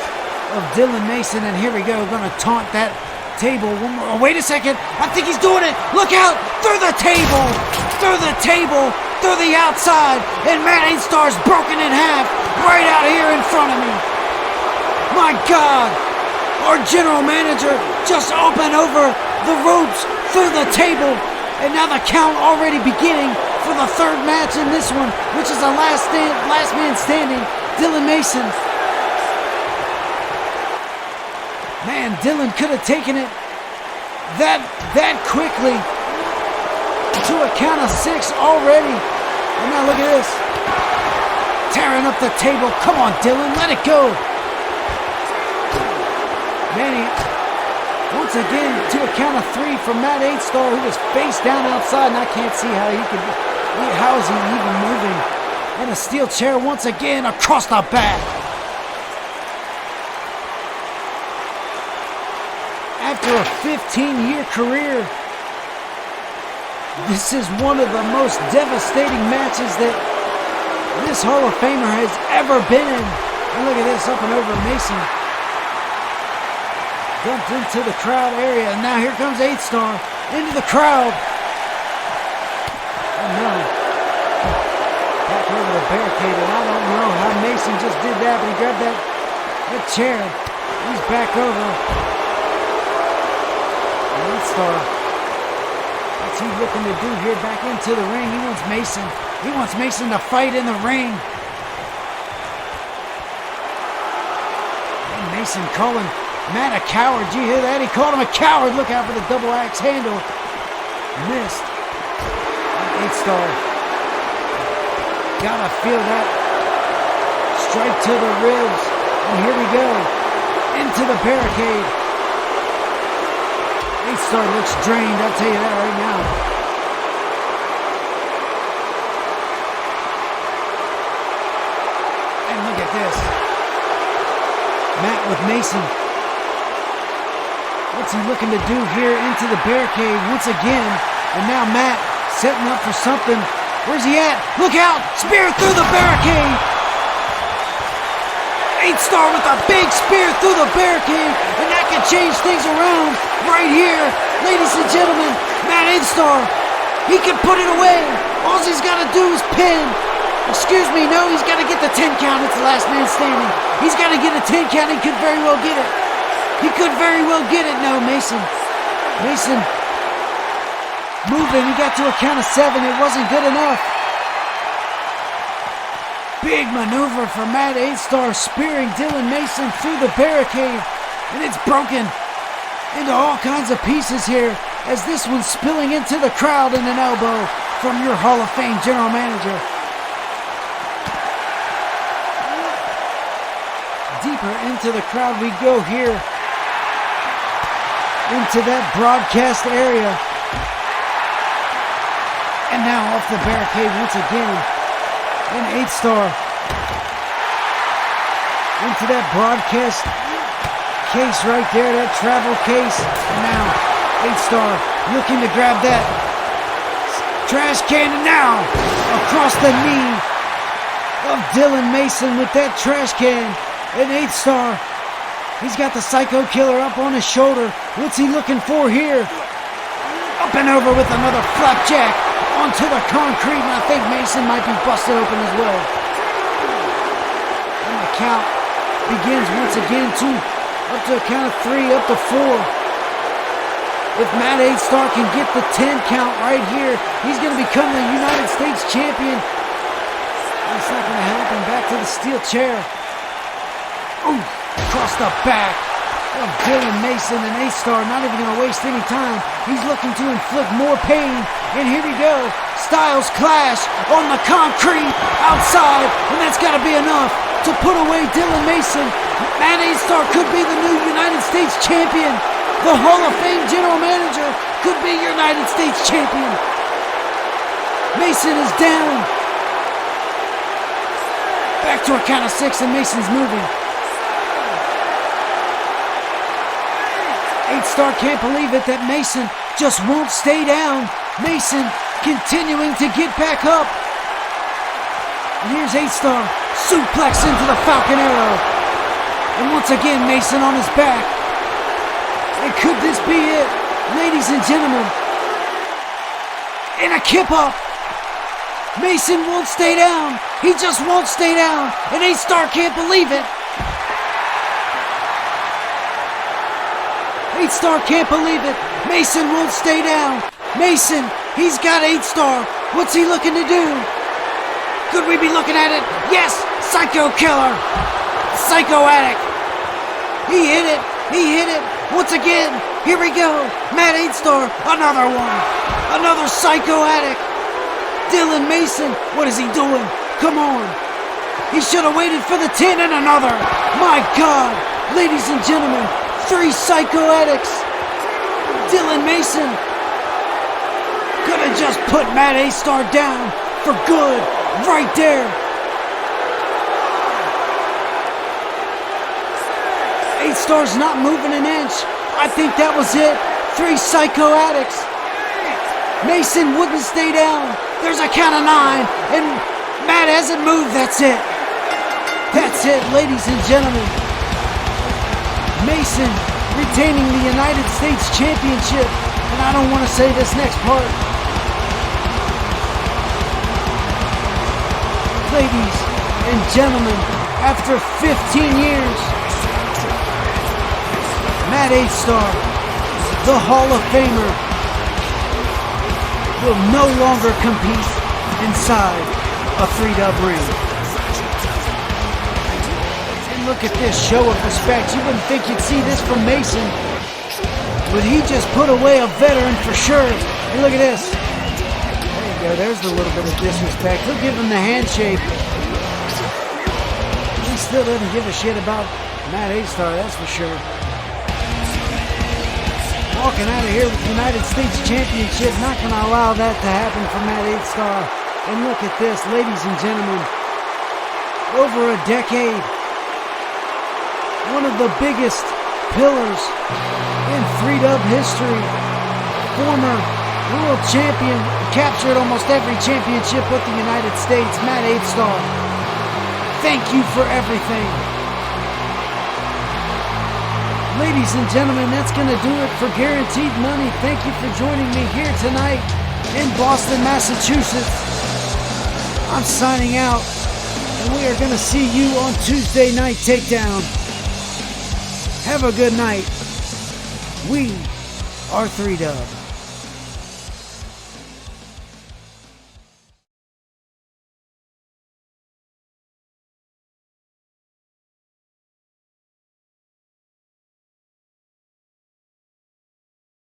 of Dylan Mason. And here we go, gonna taunt that table one more. Oh, wait a second, I think he's doing it. Look out, through the table, through the table, through the outside. And Matt Eightstarr's broken in half right out here in front of me. My God, our general manager just opened over the ropes through the table. And now the count already beginning for the third match in this one, which is a last man standing, Dylan Mason. Man, Dylan could have taken it that quickly to a count of 6 already. And now look at this. Tearing up the table. Come on, Dylan, let it go. Man, once again, to a count of 3 from Matt Eightsstarr, who was face down outside, and I can't see how is he even moving. And a steel chair once again across the back. After a 15-year career, this is one of the most devastating matches that this Hall of Famer has ever been in. And look at this, up and over Mason. Dumped into the crowd area, and now here comes Eightsstarr into the crowd. Oh no. Back over the barricade, and I don't know how Mason just did that, but he grabbed that chair. He's back over. Eightsstarr, what's he looking to do here? Back into the ring. He wants Mason to fight in the ring. And Mason calling Matt a coward. Did you hear that? He called him a coward. Look out for the double axe handle. Missed. Eight'starr. Gotta feel that strike to the ribs. And here we go. Into the barricade. Eight'starr looks drained, I'll tell you that right now. And look at this. Matt with Mason. What's he looking to do here into the barricade once again? And now Matt setting up for something. Where's he at? Look out! Spear through the barricade! Eight'starr with a big spear through the barricade, and that can change things around right here. Ladies and gentlemen, Matt Eight'starr, he can put it away. All he's got to do is pin. Excuse me, no, he's got to get the 10 count. It's the last man standing. He's got to get a 10 count. He could very well get it. He could very well get it. No, Mason moving. He got to a count of 7. It wasn't good enough. Big maneuver for Matt Eight'starr, spearing Dylan Mason through the barricade. And it's broken into all kinds of pieces here as this one's spilling into the crowd in an elbow from your Hall of Fame general manager. Deeper into the crowd we go here. Into that broadcast area. And now off the barricade once again. And Eight'starr into that broadcast case right there, that travel case. And now Eight'starr looking to grab that trash can, and now across the knee of Dylan Mason with that trash can. And Eight'starr, he's got the Psycho Killer up on his shoulder. What's he looking for here? Up and over with another flapjack onto the concrete, and I think Mason might be busted open as well. And the count begins once again up to a count of 3, up to 4. If Matt Eight'starr can get the 10 count right here, he's going to become the United States champion. That's not going to happen. Back to the steel chair. Ooh, across the back of Dylan Mason, and Eight'starr not even going to waste any time. He's looking to inflict more pain. And here we go. Styles clash on the concrete outside, and that's got to be enough to put away Dylan Mason. Matt Eight'starr could be the new United States champion. The Hall of Fame general manager could be United States champion. Mason is down. Back to a count of 6, and Mason's moving. Eight'starr can't believe it that Mason just won't stay down. Mason continuing to get back up. And here's Eight'starr, suplex into the Falcon Arrow. And once again, Mason on his back. And could this be it, ladies and gentlemen? In a kip up. Mason won't stay down. He just won't stay down. And Eight'starr can't believe it. Eight'starr can't believe it. Mason won't stay down. Mason, he's got Eight'starr. What's he looking to do? Could we be looking at it? Yes! Psycho Killer! Psycho Addict! He hit it! He hit it! Once again! Here we go! Matt Eight'starr! Another one! Another Psycho Addict! Dylan Mason! What is he doing? Come on! He should have waited for the 10 and another! My God! Ladies and gentlemen, 3 Psycho Addicts! Dylan Mason could have just put Matt Eight'starr down for good, right there. Eight'starr's not moving an inch. I think that was it. 3 Psycho Addicts. Mason wouldn't stay down. There's a count of 9, and Matt hasn't moved. That's it. That's it, ladies and gentlemen. Mason retaining the United States Championship. And I don't want to say this next part. Ladies and gentlemen, after 15 years, Matt Eight'starr, the Hall of Famer, will no longer compete inside a 3-dub ring. And look at this show of respect. You wouldn't think you'd see this from Mason, but he just put away a veteran for sure. And look at this. There you there. There's a little bit of disrespect. He'll give him the handshake. He still doesn't give a shit about Matt Eigthstarr, that's for sure. Walking out of here with the United States Championship. Not going to allow that to happen for Matt Eigthstarr. And look at this, ladies and gentlemen. Over a decade. One of the biggest pillars in 3-Dub history. Former world champion. Captured almost every championship with the United States. Matt Eigthstarr. Thank you for everything. Ladies and gentlemen, that's going to do it for Guaranteed Money. Thank you for joining me here tonight in Boston, Massachusetts. I'm signing out, and we are going to see you on Tuesday Night Takedown. Have a good night. We are 3-Dub.